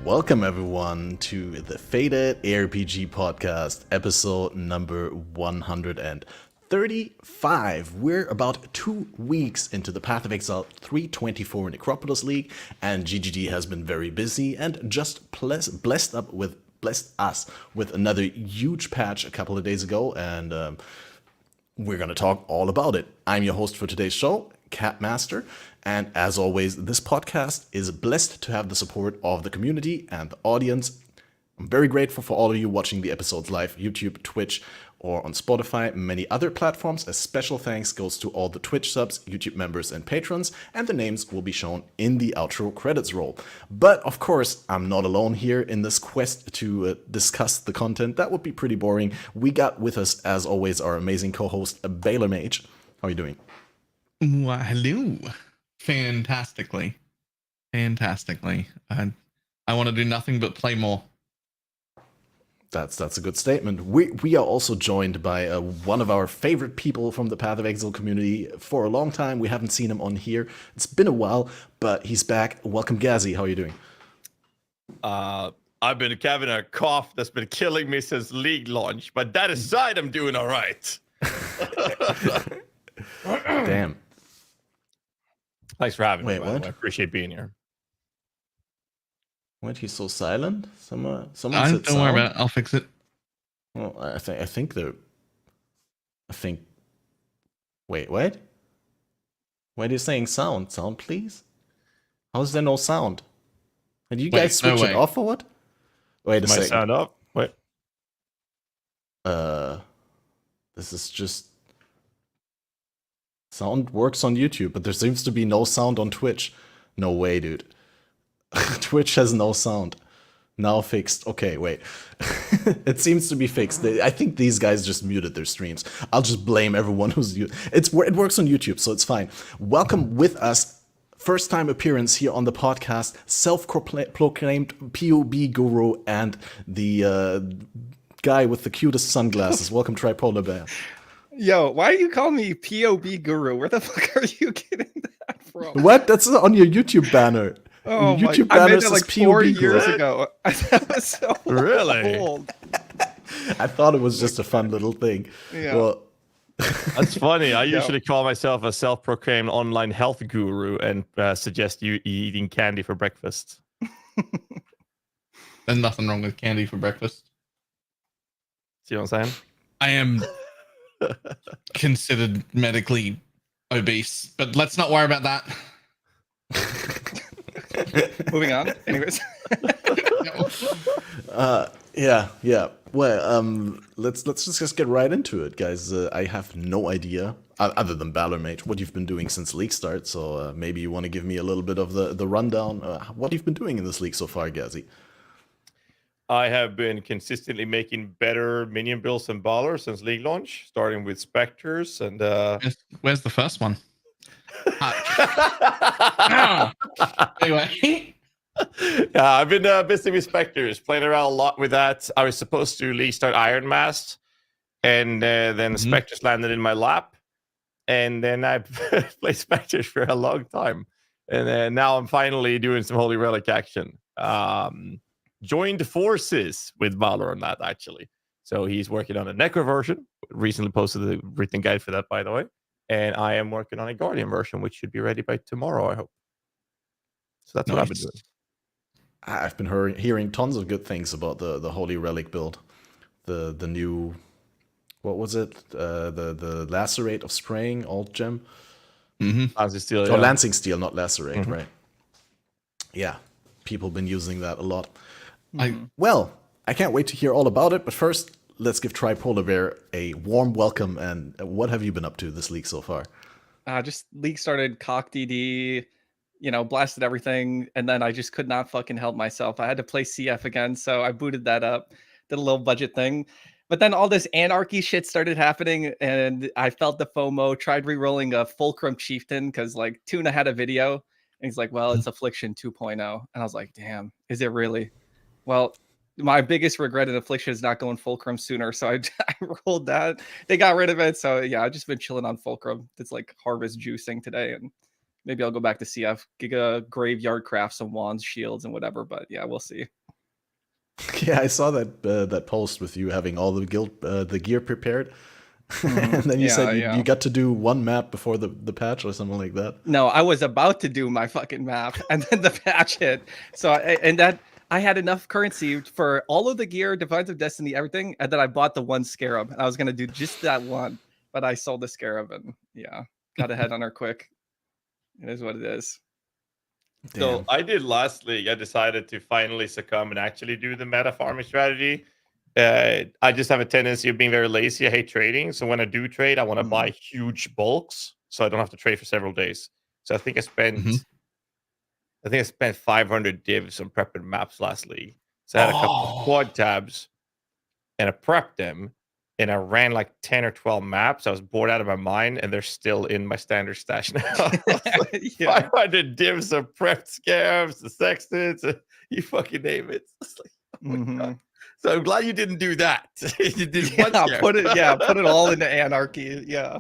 Welcome everyone to the FATED ARPG podcast, episode number 135. We're about 2 weeks into the Path of Exile 324 Necropolis League, and GGD has been very busy and just blessed us with another huge patch a couple of days ago, and we're going to talk all about it. I'm your host for today's show, Catmaster, and as always, this podcast is blessed to have the support of the community and the audience. I'm very grateful for all of you watching the episodes live, YouTube, Twitch, or on Spotify, many other platforms. A special thanks goes to all the Twitch subs, YouTube members, and patrons, and the names will be shown in the outro credits roll. But of course, I'm not alone here in this quest to discuss the content. That would be pretty boring. We got with us, as always, our amazing co-host, BalorMage. How are you doing? Well, hello. Fantastically. I want to do nothing but play more. That's a good statement. We are also joined by one of our favorite people from the Path of Exile community. For a long time, we haven't seen him on here. It's been a while, but he's back. Welcome, Ghazzy. How are you doing? I've been having a cough that's been killing me since League launch, but that aside, I'm doing all right. Damn. Thanks for having me. What? I appreciate being here. Wait, he's so silent? Someone said Don't worry about it. I'll fix it. Well, I think. Wait, what? Why are you saying sound? Sound, please? How is there no sound? Did you guys switch it off or what? Wait a second. Sound up? Wait. This is just... Sound works on YouTube, but there seems to be no sound on Twitch. No way, dude. Twitch has no sound. Now fixed. Okay, wait. It seems to be fixed. I think these guys just muted their streams. I'll just blame everyone who's... It works on YouTube, so it's fine. Welcome with us. First time appearance here on the podcast. Self-proclaimed POB Guru and the guy with the cutest sunglasses. Welcome, TriPolarBear. Yo, why do you call me POB Guru? Where the fuck are you getting that from? What? That's on your YouTube banner. Oh, your YouTube I banner made that like 4 years ago. That was so Really? old. I thought it was just a fun little thing. Yeah. Well, That's funny. I usually call myself a self-proclaimed online health guru and suggest you eating candy for breakfast. There's nothing wrong with candy for breakfast. See what I'm saying? I am considered medically obese, but let's not worry about that. Moving on. Anyways. yeah. Well, let's just get right into it, guys. I have no idea, other than BalorMage, what you've been doing since league start. So maybe you want to give me a little bit of the rundown. What you've been doing in this league so far, Ghazzy? I have been consistently making better minion builds and Balor since League launch, starting with Spectres and... Where's the first one? Anyway. Yeah, I've been busy with Spectres, playing around a lot with that. I was supposed to release start Iron Mask, and then Spectres landed in my lap, and then I played Spectres for a long time. And now I'm finally doing some Holy Relic action. Joined forces with Balor on that, actually. So he's working on a Necro version. Recently posted the written guide for that, by the way. And I am working on a Guardian version, which should be ready by tomorrow, I hope. So that's what I've been doing. I've been hearing tons of good things about the Holy Relic build. The new... What was it? The Lacerate of Spraying, alt gem? Lancing Steel, Oh, Lancing Steel, not Lacerate, right. Yeah, people been using that a lot. Well, I can't wait to hear all about it, but first, let's give TriPolarBear a warm welcome. And what have you been up to this league so far? Just league started, cock DD, blasted everything, and then I just could not fucking help myself. I had to play CF again, so I booted that up, did a little budget thing. But then all this anarchy shit started happening, and I felt the FOMO, tried re-rolling a Fulcrum Chieftain, because like Tuna had a video, and he's like, well, it's Affliction 2.0. And I was like, damn, is it really? Well, my biggest regret in Affliction is not going Fulcrum sooner, so I rolled that. They got rid of it, so yeah, I've just been chilling on Fulcrum. It's like harvest juicing today, and maybe I'll go back to CF, Giga Graveyard Craft, some wands, shields, and whatever. But yeah, we'll see. Yeah, I saw that post with you having all the gear prepared, and then you said you got to do one map before the patch or something like that. No, I was about to do my fucking map, and then the patch hit. So I had enough currency for all of the gear, Divines of Destiny, everything, and then I bought the one Scarab, and I was gonna do just that one, but I sold the Scarab, and yeah, got ahead on her quick. It is what it is. Damn. So I did last league. I decided to finally succumb and actually do the meta farming strategy. I just have a tendency of being very lazy. I hate trading. So when I do trade, I want to buy huge bulks so I don't have to trade for several days. So I think I spent 500 divs on prepping maps last league. So I had a couple of quad tabs and I prepped them. And I ran like 10 or 12 maps. I was bored out of my mind, and they're still in my standard stash now. Like 500 divs of prepped Scarabs, the Sextants, you fucking name it. Like, oh my God. So I'm glad you didn't do that. You did put it all into anarchy. Yeah.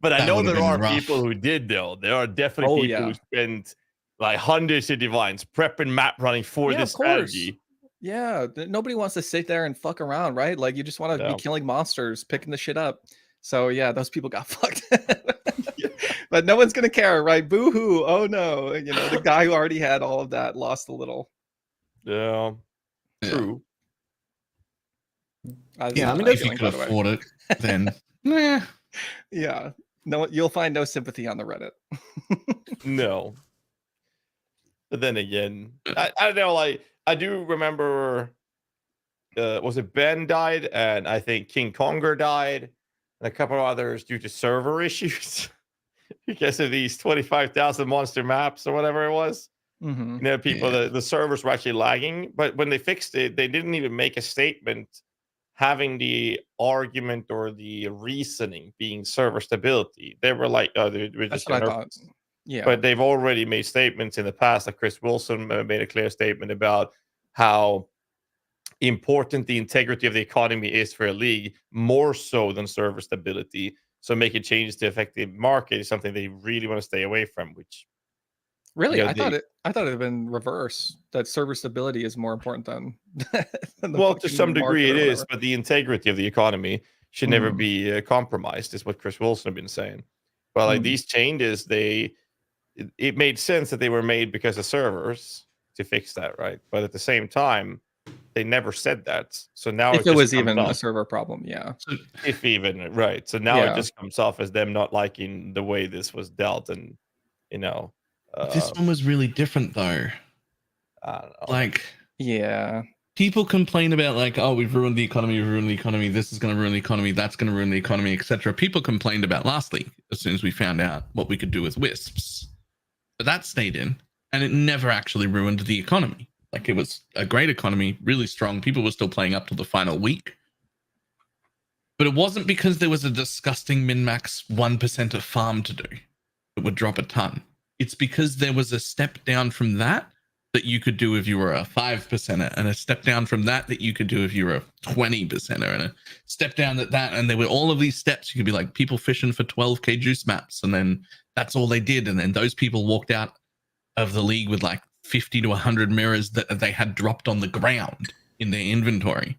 But I know there are people who did, though. There are definitely people who spent like hundreds of divines prepping map running for this strategy. Yeah, nobody wants to sit there and fuck around, right? Like, you just want to be killing monsters, picking the shit up. So yeah, those people got fucked. But no one's gonna care, right? Boo hoo! Oh no! You know, the guy who already had all of that lost a little. Yeah, true. I mean, if you could afford it, then yeah. No, you'll find no sympathy on the Reddit. No. But then again, I don't know, like. I do remember, was it Ben died, and I think King Conger died, and a couple of others due to server issues because of these 25,000 monster maps or whatever it was. You know, people, the servers were actually lagging, but when they fixed it, they didn't even make a statement having the argument or the reasoning being server stability. They were like, oh, we're just going to. Yeah, but they've already made statements in the past. Like Chris Wilson made a clear statement about how important the integrity of the economy is for a league, more so than server stability. So making changes to affect the market is something they really want to stay away from. Which really, I thought it had been reverse. That server stability is more important than well, to some degree it is, but the integrity of the economy should never be compromised. Is what Chris Wilson has been saying. Well, like these changes, it made sense that they were made because of servers to fix that, right? But at the same time, they never said that. So now if it was even a server problem, if even, right? So now it just comes off as them not liking the way this was dealt, and you know, this one was really different, though. I don't know. Like, people complain about like, oh, we've ruined the economy, this is going to ruin the economy, that's going to ruin the economy, etc. People complained about last league as soon as we found out what we could do with wisps. But that stayed in, and it never actually ruined the economy. Like, it was a great economy, really strong. People were still playing up to the final week. But it wasn't because there was a disgusting min-max 1% of farm to do that would drop a ton. It's because there was a step down from that you could do if you were a 5%er, and a step down from that you could do if you were a 20%er, and a step down at that. And there were all of these steps. You could be like people fishing for 12k juice maps, and then that's all they did. And then those people walked out of the league with like 50 to 100 mirrors that they had dropped on the ground in their inventory.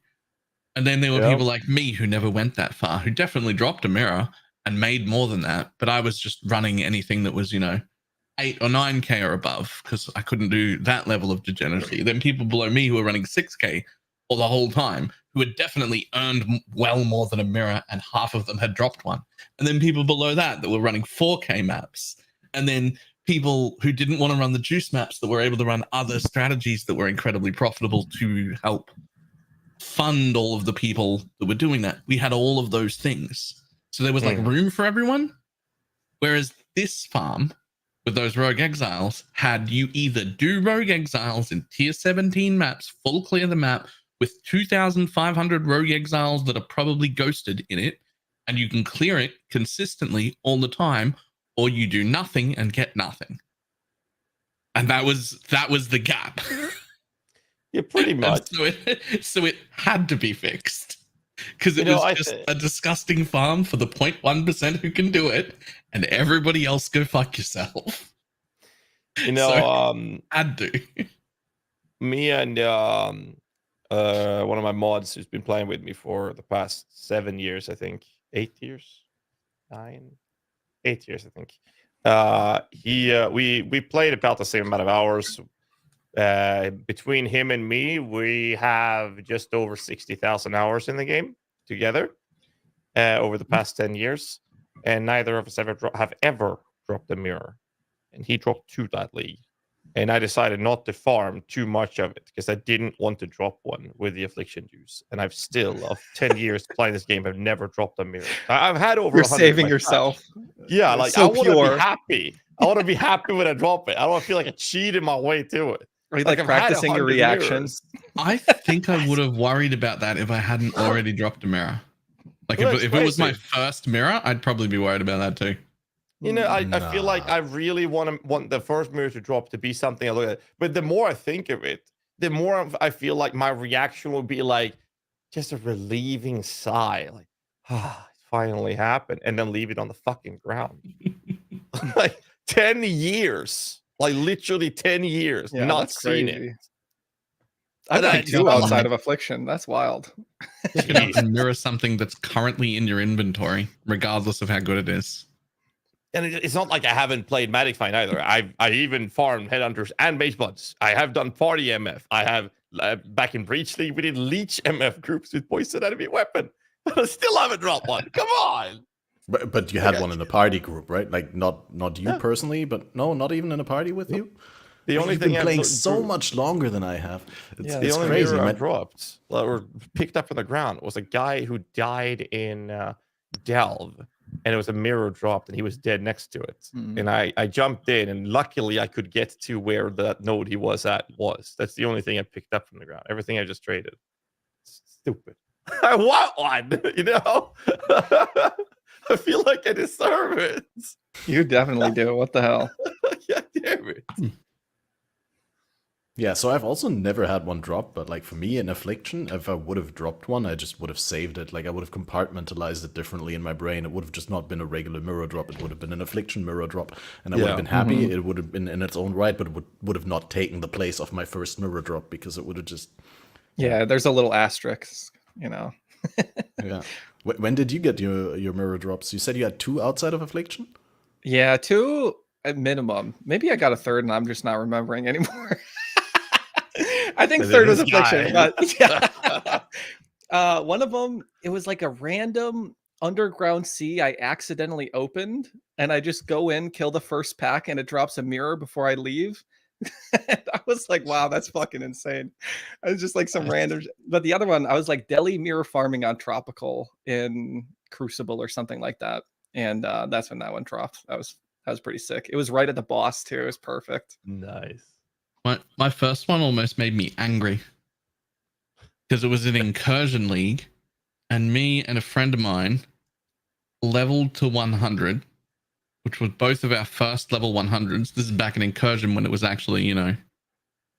And then there were people like me who never went that far, who definitely dropped a mirror and made more than that. But I was just running anything that was, 8 or 9k or above, because I couldn't do that level of degeneracy. Then people below me who were running 6k all the whole time, who had definitely earned well more than a mirror, and half of them had dropped one. And then people below that were running 4k maps. And then people who didn't want to run the juice maps that were able to run other strategies that were incredibly profitable to help fund all of the people that were doing that. We had all of those things. So there was like room for everyone. Whereas this farm with those rogue exiles had you either do rogue exiles in tier 17 maps, full clear the map with 2,500 rogue exiles that are probably ghosted in it, and you can clear it consistently all the time, or you do nothing and get nothing. And that was the gap. Yeah, pretty much. So it had to be fixed, because it was just a disgusting farm for the 0.1% who can do it, and everybody else go fuck yourself. You know, So, I'd do. me and one of my mods who's been playing with me for the past 7 years, I think, 8 years, 8 years, I think. We played about the same amount of hours. Between him and me, we have just over 60,000 hours in the game together over the past 10 years, and neither of us have ever dropped a mirror, and he dropped 2 that league. And I decided not to farm too much of it because I didn't want to drop one with the affliction juice. And I've still, of 10 years playing this game, have never dropped a mirror. I've had over. You're saving yourself. Yeah, like so I want to pure. be happy. I want to be happy when I drop it. I don't want to feel like I cheated my way to it. Are you like I've had practicing your 100 reactions? mirrors. I think I would have worried about that if I hadn't already dropped a mirror. Like Well, if it was my first mirror, I'd probably be worried about that too. You know, I feel like Nah. I really want the first mirror to drop to be something I look at. But the more I think of it, the more I feel like my reaction will be like just a relieving sigh, like, ah, it finally happened, and then leave it on the fucking ground. Like 10 years, like literally 10 years, Yeah, not that's seen crazy. it. I've And got I 2 just- outside of affliction. That's wild. Pick it up and mirror something that's currently in your inventory, regardless of how good it is. And it's not like I haven't played Magic Find either. I even farmed Headhunters and Base Buds. I have done Party MF. I have, back in Breach League, we did Leech MF groups with Poison Enemy Weapon. But I still haven't dropped one. Come on. But you had one in the party group, right? Like not you personally, but no, not even in a party with you. The only You've thing been I've playing so much longer than I have. the It's only crazy, mirror I man. dropped or picked up from the ground was a guy who died in Delve, and it was a mirror dropped, and he was dead next to it. Hmm. And I jumped in, and luckily I could get to where that node he was at was. That's the only thing I picked up from the ground. Everything I just traded. Stupid. I want one, you know? I feel like I deserve it. You definitely do. What the hell? Yeah, damn it. Yeah, so I've also never had one drop, but like for me in Affliction, if I would have dropped one, I just would have saved it. Like I would have compartmentalized it differently in my brain. It would have just not been a regular mirror drop. It would have been an Affliction mirror drop, and I would Yeah. have been happy. It would have been in its own right, but it would have not taken the place of my first mirror drop because it would have just Yeah, there's a little asterisk, you know. yeah. When did you get your mirror drops? You said you had 2 outside of Affliction? Yeah, 2 at minimum. Maybe I got a 3rd and I'm just not remembering anymore. I think And 3rd it was was affliction, guy. but yeah. One of them, it was like a random underground sea I accidentally opened, and I just go in, kill the first pack, and it drops a mirror before I leave. And I was like, wow, that's fucking insane. I was just like some random, but the other one, I was like deli mirror farming on Tropical in Crucible or something like that. And that's when that one dropped. That was pretty sick. It was right at the boss too. It was perfect. Nice. My first one almost made me angry because it was an incursion league, and me and a friend of mine leveled to 100, which was both of our first level 100s. This is back in incursion when it was actually, you know,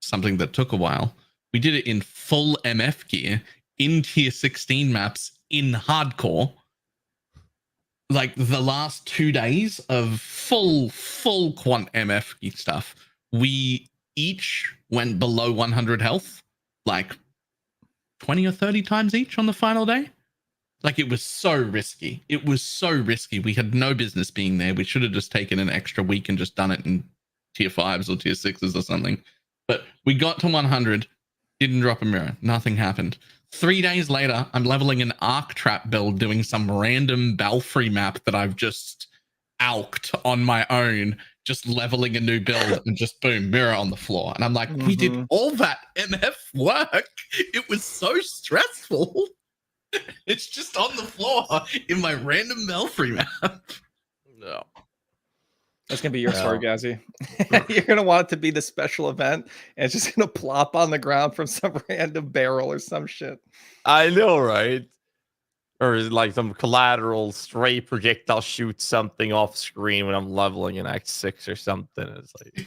something that took a while. We did it in full MF gear, in tier 16 maps, in hardcore. Like the last 2 days of full quant MF gear stuff, we each went below 100 health, like 20 or 30 times each on the final day. Like it was so risky. It was so risky. We had no business being there. We should have just taken an extra week and just done it in tier 5s or tier 6s or something. But we got to 100, didn't drop a mirror. Nothing happened. 3 days later, I'm leveling an arc trap build doing some random Belfry map that I've just alked on my own, just leveling a new build, and just boom, mirror on the floor. And I'm like, we did all that MF work. It was so stressful. It's just on the floor in my random Belfry map. No. That's gonna be your story, Gazzy. You're gonna want it to be the special event, and it's just gonna plop on the ground from some random barrel or some shit. I know, right? Or like some collateral stray projectile shoot something off screen when I'm leveling in Act 6 or something. It's like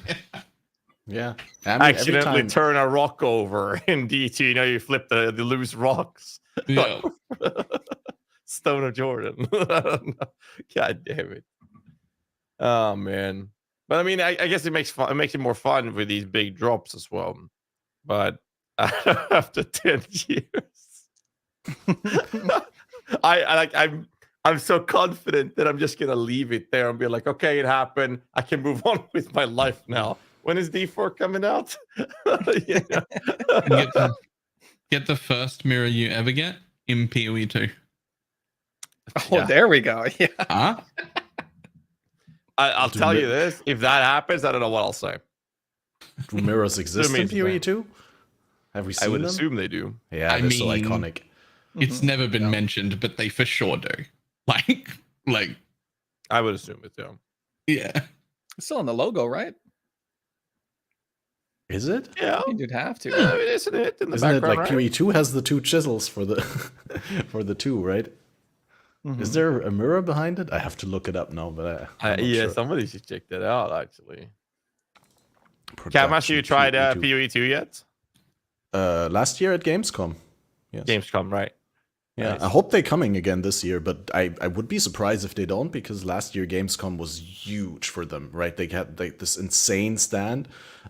Yeah. I mean, every accidentally time- turn a rock over in D2. You know, you flip the loose rocks. Yeah. Stone of Jordan. God damn it. Oh man. But I mean, I guess it makes it more fun with these big drops as well. But after 10 years, I'm so confident that I'm just gonna leave it there and be like, okay, it happened. I can move on with my life now. When is D4 coming out? Get the first mirror you ever get in PoE2. Oh, there we go. Yeah. Huh? I'll tell you this: if that happens, I don't know what I'll say. Do mirrors exist in PoE2? Have we seen them? I would assume they do. Yeah, they're so iconic. It's never been mentioned, but they for sure do. Like I would assume it too. Yeah. It's still on the logo, right? Is it? Yeah, You'd have to. I mean, isn't it in the Isn't it background? like right? PoE2 has the 2 chisels for the for the 2, right? Is there a mirror behind it? I have to look it up now, but I'm not sure. Somebody should check that out. Actually, Camash, you tried PoE2 yet? Last year at Gamescom. Yes. Gamescom, right? Yeah, Nice. I hope they're coming again this year, but I would be surprised if they don't, because last year Gamescom was huge for them, right? They had this insane stand,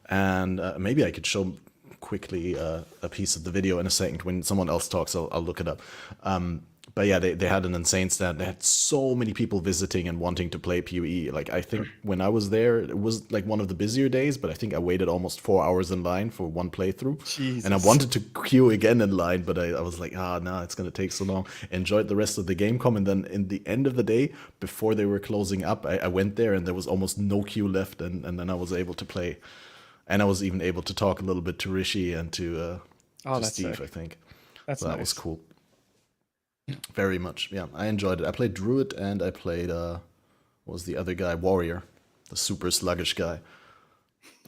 and maybe I could show quickly a piece of the video in a second. When someone else talks, I'll look it up. But yeah, they had an insane stand. They had so many people visiting and wanting to play PoE. Like, I think when I was there, it was like one of the busier days, but I think I waited almost 4 hours in line for one playthrough. Jesus. And I wanted to queue again in line, but I was like, no, it's going to take so long. Enjoyed the rest of the Gamescom, and then in the end of the day, before they were closing up, I went there and there was almost no queue left, and then I was able to play. And I was even able to talk a little bit to Rishi and to Steve, sick. I think. That's so that nice. was cool. Very much, yeah. I enjoyed it. I played Druid and I played what was the other guy? Warrior, the super sluggish guy.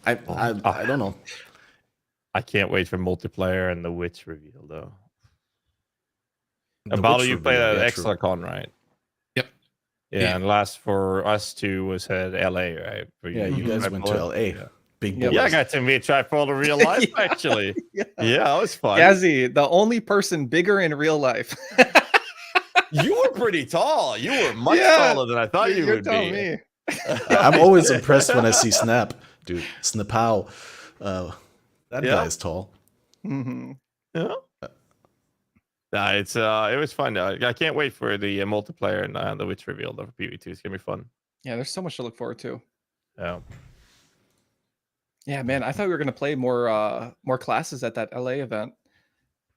I don't know. I can't wait for multiplayer and the Witch reveal though. The And Balor, Witch you played reveal, at yeah, true. ExileCon, right? Yep. Yeah, Yeah. and last for us two was at LA, right? For Yeah, you guys went to Tripolar? LA. Yeah. Big Yep. boys. Yeah, I got to meet Tripolar real life actually. Yeah. Yeah, that was fun. Gazzy, the only person bigger in real life. You were pretty tall. You were much Yeah, taller than I thought you You're would telling be. me. I'm always impressed when I see Snap, dude. Snapow. That Yeah. guy is tall. Hmm. Yeah. Nah, it was fun. I can't wait for the multiplayer and the Witch reveal though, for PoE2. It's gonna be fun. Yeah, there's so much to look forward to. Yeah. Yeah, man, I thought we were gonna play more classes at that LA event.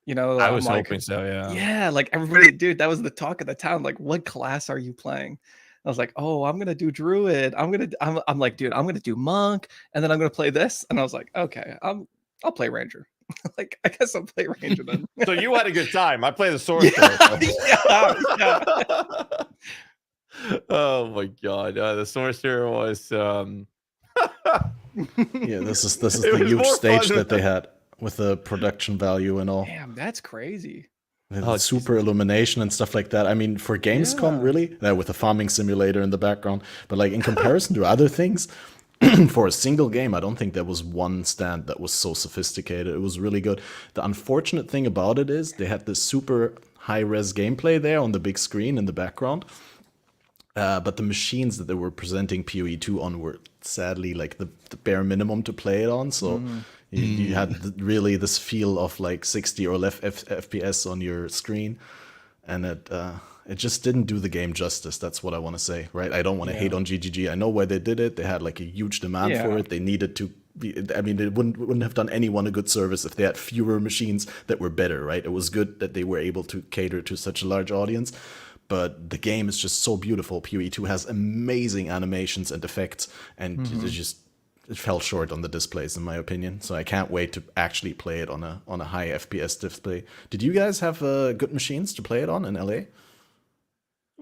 You know, I I'm was like, hoping so. Yeah. yeah, like everybody, dude, that was the talk of the town. Like, what class are you playing? I was like, oh, I'm gonna do Druid. I'm like, dude, I'm gonna do Monk, and then I'm gonna play this. And I was like, okay, I'll play Ranger. Like, I guess I'll play Ranger then. So you had a good time. I played the Sorcerer. Yeah. Oh my god, the Sorcerer was. Yeah, this is It the was huge more stage fun. that they had with the production value and all. Damn, that's crazy. The Oh, super illumination and stuff like that. I mean, for Gamescom, Yeah. really, with the farming simulator in the background. But like in comparison to other things, for a single game, I don't think there was one stand that was so sophisticated. It was really good. The unfortunate thing about it is they had this super high-res gameplay there on the big screen in the background. But the machines that they were presenting PoE2 on were sadly like the bare minimum to play it on. So you had really this feel of like 60 or less FPS on your screen, and it just didn't do the game justice. That's what I want to say, right? I don't want to hate on GGG. I know why they did it. They had like a huge demand for it. They needed to be, I mean, they wouldn't have done anyone a good service if they had fewer machines that were better, right? It was good that they were able to cater to such a large audience. But the game is just so beautiful. PoE2 has amazing animations and effects, and it fell short on the displays, in my opinion. So I can't wait to actually play it on a high FPS display. Did you guys have good machines to play it on in LA?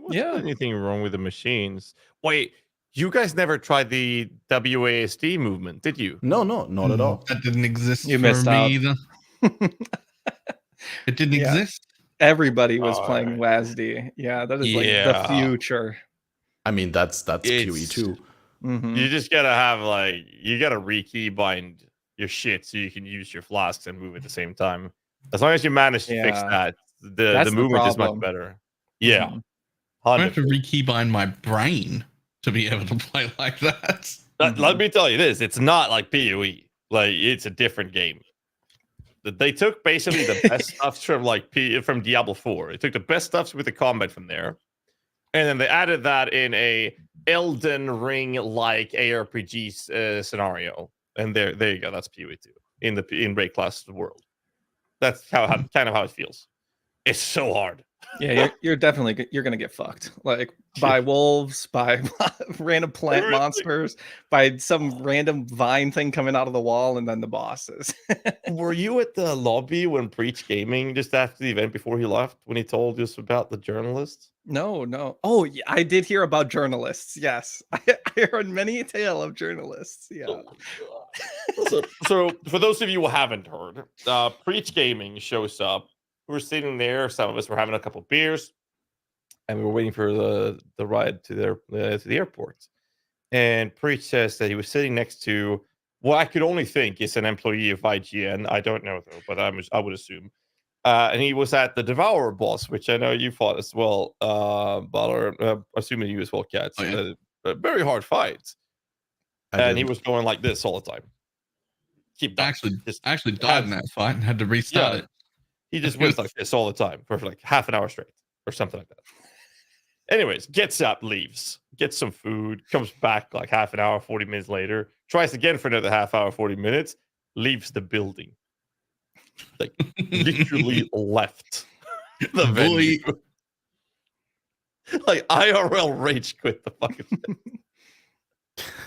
Yeah. Anything wrong with the machines? Wait, you guys never tried the WASD movement, did you? No, not at all. That didn't exist You for missed me out. either. It didn't Yeah. exist. Everybody was All playing right. WASD. Yeah, that is like the Yeah. future. I mean, that's It's- PoE2. Mhm. You just gotta have you gotta rekeybind your shit so you can use your flasks and move at the same time. As long as you manage to fix Yeah. that, That's the the movement is much problem. better. Yeah, Mhm. I have to 100%. rekeybind my brain to be able to play like that. Let me tell you this: it's not like PoE. Like it's a different game. They took basically the best stuff from from Diablo 4. They took the best stuff with the combat from there, and then they added that in a Elden Ring like ARPG scenario. And there you go. That's PoE2 in Wraeclast world. That's kind of how it feels. It's so hard. Yeah, you're definitely gonna get fucked. Like by wolves, by random plant monsters, by some random vine thing coming out of the wall, and then the bosses. Were you at the lobby when Preach Gaming just after the event before he left when he told us about the journalists? No. Oh, yeah, I did hear about journalists. Yes, I heard many a tale of journalists. Yeah. So for those of you who haven't heard, Preach Gaming shows up. We're sitting there. Some of us were having a couple beers, and we were waiting for the ride to the airport. And Preach says that he was sitting next to what I could only think is an employee of IGN. I don't know though, but I would assume. And he was at the Devourer boss, which I know you fought as well, Balor. Assuming you as well, Cats. Oh, yeah. A very hard fight, and he was going like this all the time. Keep that. Actually died in that fight and had to restart it. He just went like this all the time for like half an hour straight or something like that. Anyways, gets up, leaves, gets some food, comes back like half an hour, 40 minutes later, tries again for another half hour, 40 minutes, leaves the building. Like literally left the venue. Like IRL rage quit the fucking thing.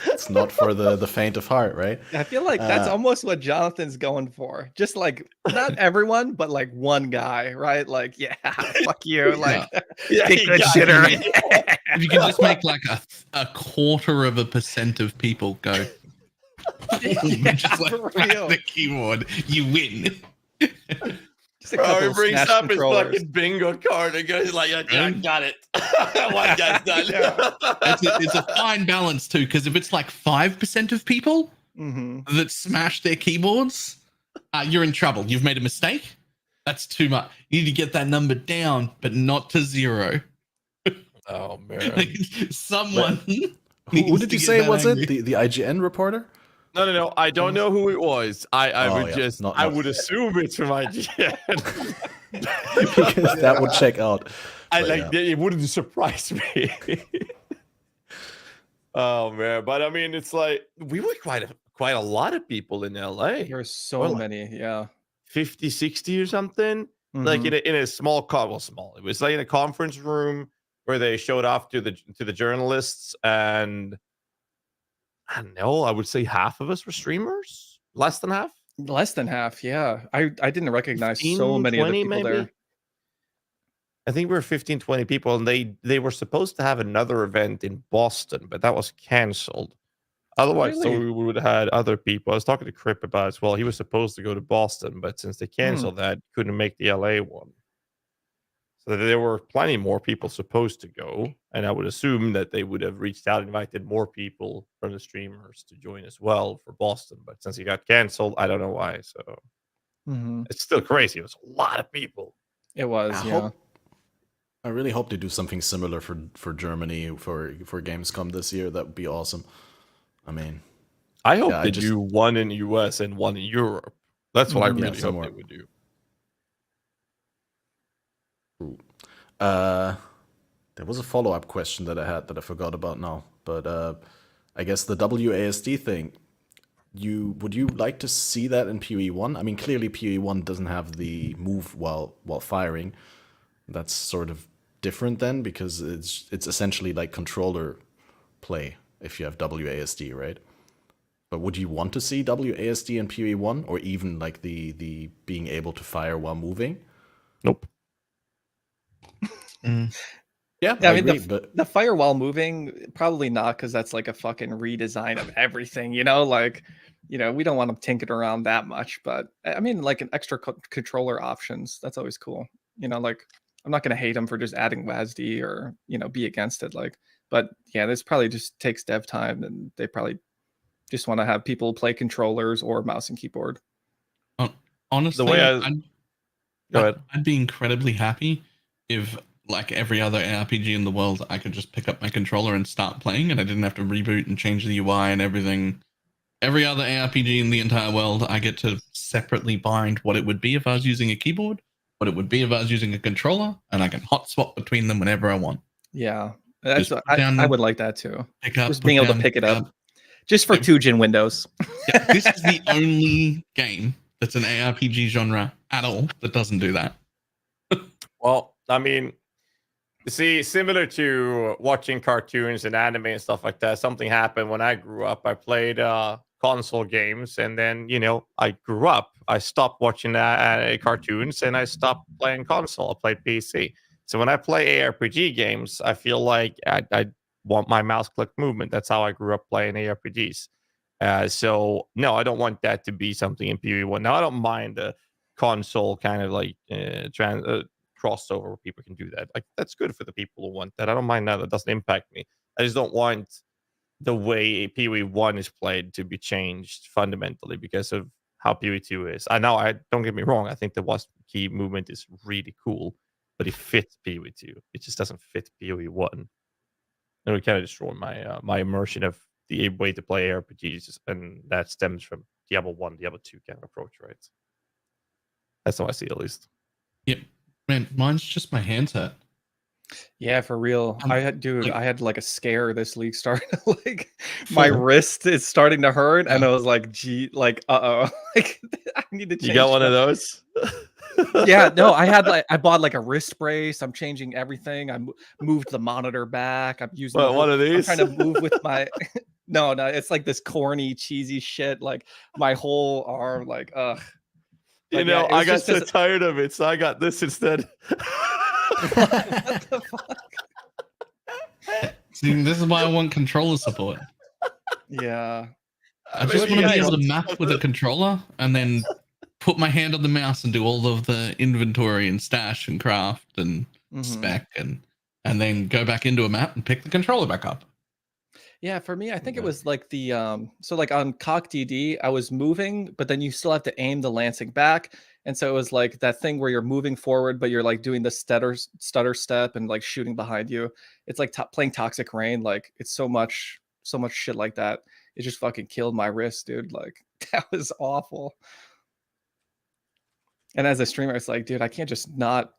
It's not for the faint of heart, right? I feel like that's almost what Jonathan's going for. Just like not everyone, but like one guy, right? Like, yeah, fuck you. Like, take good shitter. If you can just make like a 1/4% of people go, just like press the keyboard, you win. Just a Bro, couple he of brings smash up his controllers. fucking bingo card and goes like, yeah, I got it. One guy's done. It's a fine balance too, because if it's like 5% of people that smash their keyboards, you're in trouble. You've made a mistake. That's too much. You need to get that number down, but not to 0. Oh man. Someone. Who did you say was it? The IGN reporter? No. I don't know who it was. I would assume it's from IGN. Because that would check out. It wouldn't surprise me. Oh man, but I mean, it's like we were quite a lot of people in LA. There's so many, yeah. 50, 60 or something. Like in a small small. It was like in a conference room where they showed off to the journalists, and I don't know, I would say half of us were streamers. Less than half. Less than half, yeah. I didn't recognize 15, so many 20 of the people maybe? there. I think we were 15, 20 people, and they were supposed to have another event in Boston, but that was canceled. Otherwise, so we would have had other people. I was talking to Crip about it as well. He was supposed to go to Boston, but since they canceled that, couldn't make the LA one. So there were plenty more people supposed to go, and I would assume that they would have reached out and invited more people from the streamers to join as well for Boston. But since he got canceled, I don't know why. So it's still crazy. It was a lot of people. It was, I really hope they do something similar for Germany for Gamescom this year. That would be awesome. I mean, I hope they do one in the US and one in Europe. That's what I really hope they would do. There was a follow-up question that I had that I forgot about now, but I guess the WASD thing. Would you like to see that in PoE1? I mean, clearly PoE1 doesn't have the move while firing. That's sort of different then, because it's essentially like controller play if you have WASD, right? But would you want to see WASD in PoE1, or even like the being able to fire while moving? Nope. Yeah, I mean, agree, but the fire while moving, probably not, because that's like a fucking redesign of everything, you know? Like, you know, we don't want them tinkered around that much, but I mean, like an extra controller options, that's always cool. You know, like, I'm not going to hate them for just adding WASD or, you know, be against it. Like, but yeah, this probably just takes dev time, and they probably just want to have people play controllers or mouse and keyboard. Honestly, Go ahead. I'd be incredibly happy if like every other ARPG in the world, I could just pick up my controller and start playing, and I didn't have to reboot and change the UI and everything. Every other ARPG in the entire world, I get to separately bind what it would be if I was using a keyboard, what it would be if I was using a controller, and I can hot swap between them whenever I want. Yeah, that's Just I would like that too. Pick up, Just being put able down, to pick it pick up, just for 2gen Windows. Yeah, this is the only game that's an ARPG genre at all that doesn't do that. Well, I mean, see, similar to watching cartoons and anime and stuff like that, something happened when I grew up. I played console games, and then, you know, I grew up. I stopped watching cartoons, and I stopped playing console. I played PC. So when I play ARPG games, I feel like I want my mouse click movement. That's how I grew up playing ARPGs. So no, I don't want that to be something in PoE1. Now, I don't mind the console kind of like crossover where people can do that. Like, that's good for the people who want that. I don't mind that. That doesn't impact me. I just don't want the way PoE1 is played to be changed fundamentally because of how PoE2 is. I know, I don't get me wrong. I think the wasp key movement is really cool, but it fits PoE2. It just doesn't fit PoE1. And it kind of destroyed my my immersion of the way to play RPGs, and that stems from Diablo 1, Diablo 2 kind of approach, right? That's how I see it, at least. Yep. Man, mine's just my handset. Yeah, for real. I had like a scare this league started. Like my Full. wrist is starting to hurt, and I was like, "Gee, like, like I need to change." You got one of those? Yeah, no, I bought like a wrist brace. I'm changing everything. I moved the monitor back. I'm using one of these. I'm trying to move with my. No, it's like this corny, cheesy shit. Like my whole arm, like, ugh. You know, I got so tired of it, so I got this instead. What the fuck? See, this is why I want controller support. Yeah. I just want to be able to map with a controller and then put my hand on the mouse and do all of the inventory and stash and craft and spec and then go back into a map and pick the controller back up. Yeah, for me, I think it was like the so like on Cock DD, I was moving, but then you still have to aim the lancing back. And so it was like that thing where you're moving forward, but you're like doing the stutter step and like shooting behind you. It's like playing Toxic Rain. Like it's so much shit like that. It just fucking killed my wrist, dude. Like that was awful. And as a streamer, it's like, dude, I can't just not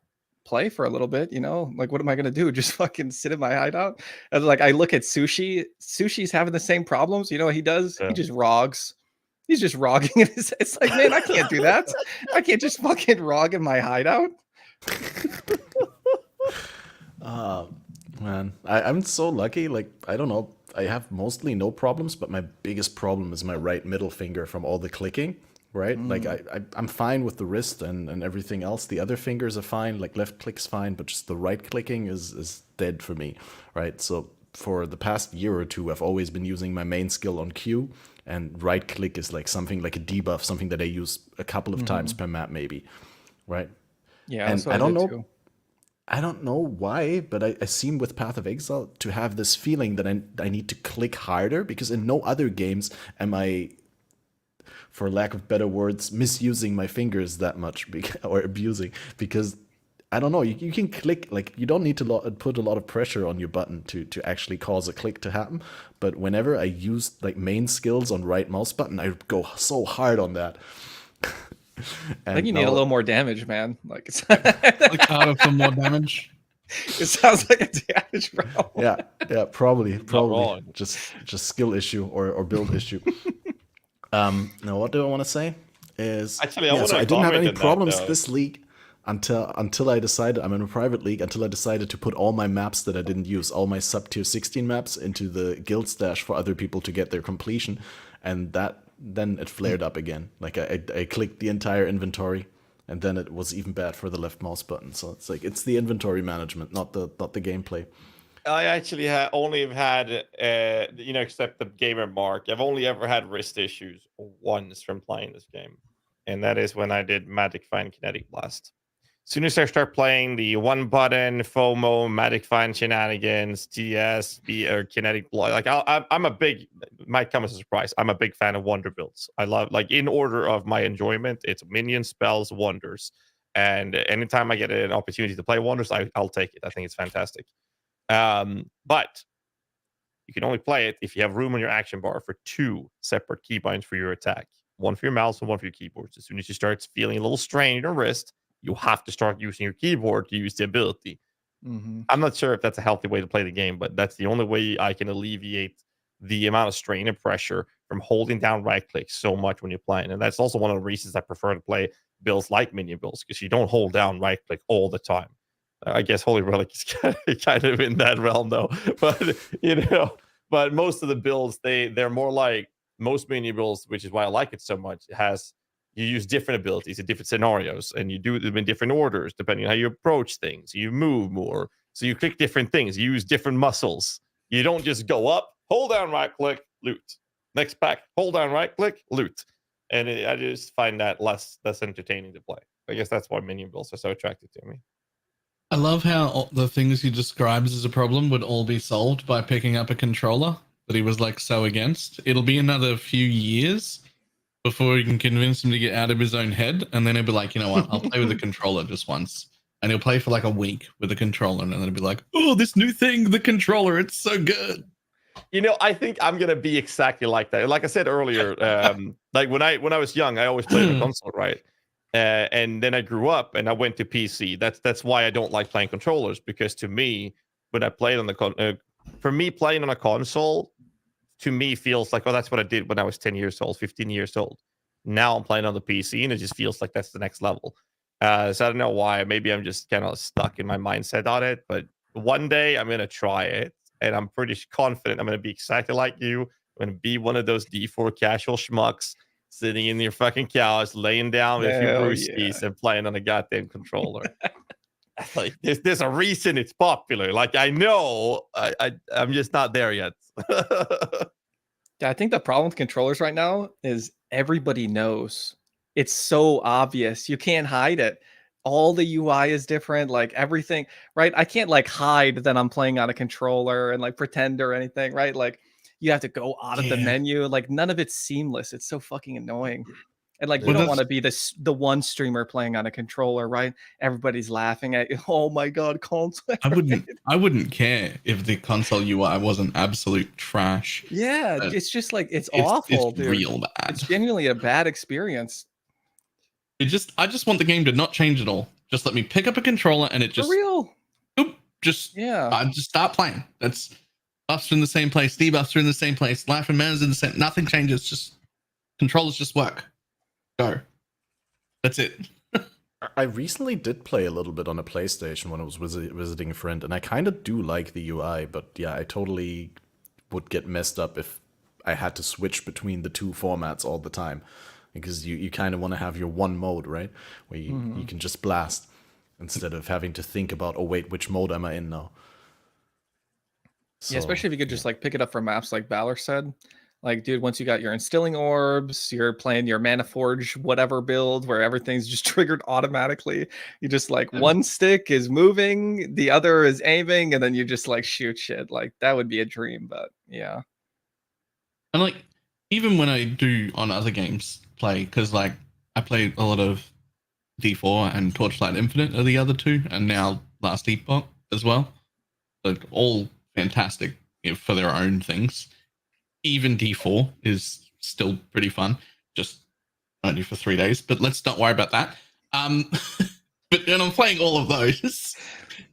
play for a little bit, you know? Like, what am I gonna do? Just fucking sit in my hideout? And like, I look at Sushi. Sushi's having the same problems. You know what he does? Yeah. He just rogs. He's just rogging. It's like, man, I can't do that. I can't just fucking rog in my hideout. Man, I'm so lucky. Like, I don't know. I have mostly no problems, but my biggest problem is my right middle finger from all the clicking. Right? Like I'm fine with the wrist and everything else. The other fingers are fine, like left click's fine, but just the right clicking is dead for me, right? So for the past year or two, I've always been using my main skill on Q, and right click is like something like a debuff, something that I use a couple of times per map maybe, right? Yeah, and I don't know. Too. I don't know why, but I seem with Path of Exile to have this feeling that I need to click harder, because in no other games am I, for lack of better words, misusing my fingers that much, or abusing, because I don't know, you can click, like, you don't need to put a lot of pressure on your button to actually cause a click to happen, but whenever I use like main skills on right mouse button, I go so hard on that. I think you need a little more damage, man. Like, it's like harder for more damage. It sounds like a damage problem. Yeah, probably. Just skill issue or build issue. Now, what do I want to say? Is actually, I didn't have any problems this league until I decided, I'm in a private league, until I decided to put all my maps that I didn't use, all my sub tier 16 maps, into the guild stash for other people to get their completion, and then it flared up again. Like I clicked the entire inventory, and then it was even bad for the left mouse button. So it's like, it's the inventory management, not the gameplay. I actually only have had, except the gamer mark, I've only ever had wrist issues once from playing this game. And that is when I did Magic Find Kinetic Blast. As soon as I start playing the one button, FOMO, Magic Find shenanigans, TS, or Kinetic Blast, like I'm a big, might come as a surprise, I'm a big fan of wonder builds. I love, like, in order of my enjoyment, it's minion, spells, wonders. And anytime I get an opportunity to play Wonders, I'll take it. I think it's fantastic. But you can only play it if you have room on your action bar for 2 separate keybinds for your attack. One for your mouse and one for your keyboard. So as soon as you start feeling a little strain in your wrist, you have to start using your keyboard to use the ability. I'm not sure if that's a healthy way to play the game, but that's the only way I can alleviate the amount of strain and pressure from holding down right click so much when you're playing. And that's also one of the reasons I prefer to play builds like Minion builds, because you don't hold down right click all the time. I guess Holy Relic is kind of in that realm though. But but most of the builds, they're more like most Minion builds, which is why I like it so much. You use different abilities in different scenarios, and you do them in different orders depending on how you approach things. You move more, so you click different things. You use different muscles. You don't just go up, hold down right click, loot. Next pack, hold down right click, loot. And I just find that less entertaining to play. I guess that's why Minion builds are so attractive to me. I love how all the things he describes as a problem would all be solved by picking up a controller that he was like so against. It'll be another few years before you can convince him to get out of his own head, and then he'll be like, you know what, I'll play with a controller just once. And he'll play for like a week with a controller, and then he'll be like, oh, this new thing, the controller, it's so good. I think I'm gonna be exactly like that. Like I said earlier, like when I was young, I always played on the console, right? And then I grew up and I went to PC. That's why I don't like playing controllers, because to me, when I played on the for me playing on a console, to me feels like, oh, that's what I did when I was 10 years old, 15 years old. Now I'm playing on the PC and it just feels like that's the next level. So I don't know why. Maybe I'm just kind of stuck in my mindset on it. But one day I'm going to try it. And I'm pretty confident I'm going to be exactly like you. I'm going to be one of those D4 casual schmucks sitting in your fucking couch, laying down with your brewskis and playing on a goddamn controller. Like, there's a reason it's popular. Like, I know I'm just not there yet. Yeah, I think the problem with controllers right now is everybody knows. It's so obvious. You can't hide it. All the UI is different, like everything, right? I can't like hide that I'm playing on a controller and like pretend or anything, right? Like you have to go out of the menu. Like none of it's seamless. It's so fucking annoying. And like you don't want to be the one streamer playing on a controller, right? Everybody's laughing at you. Oh my god, console. I wouldn't care if the console UI wasn't absolute trash. Yeah, it's just like it's awful, it's dude. Real bad. It's genuinely a bad experience. I just want the game to not change at all. Just let me pick up a controller and it just For real. Oop, just start playing. That's buffs are in the same place, debuffs are in the same place, life and manners in the same. Nothing changes. Just controllers just work. Go. That's it. I recently did play a little bit on a PlayStation when I was visiting a friend, and I kind of do like the UI, but yeah, I totally would get messed up if I had to switch between the two formats all the time, because you kind of want to have your one mode, right? Where you can just blast instead of having to think about, oh wait, which mode am I in now? So, yeah, especially if you could just like pick it up from maps like Balor said. Like, dude, once you got your instilling orbs, you're playing your Mana Forge whatever build where everything's just triggered automatically. You just like one stick is moving, the other is aiming, and then you just like shoot shit. Like that would be a dream, but yeah. And like even when I do on other games play, because like I play a lot of D4 and Torchlight Infinite are the other two, and now Last Epoch as well. Like all fantastic for their own things. Even D4 is still pretty fun, just only for 3 days, but let's not worry about that. But when I'm playing all of those,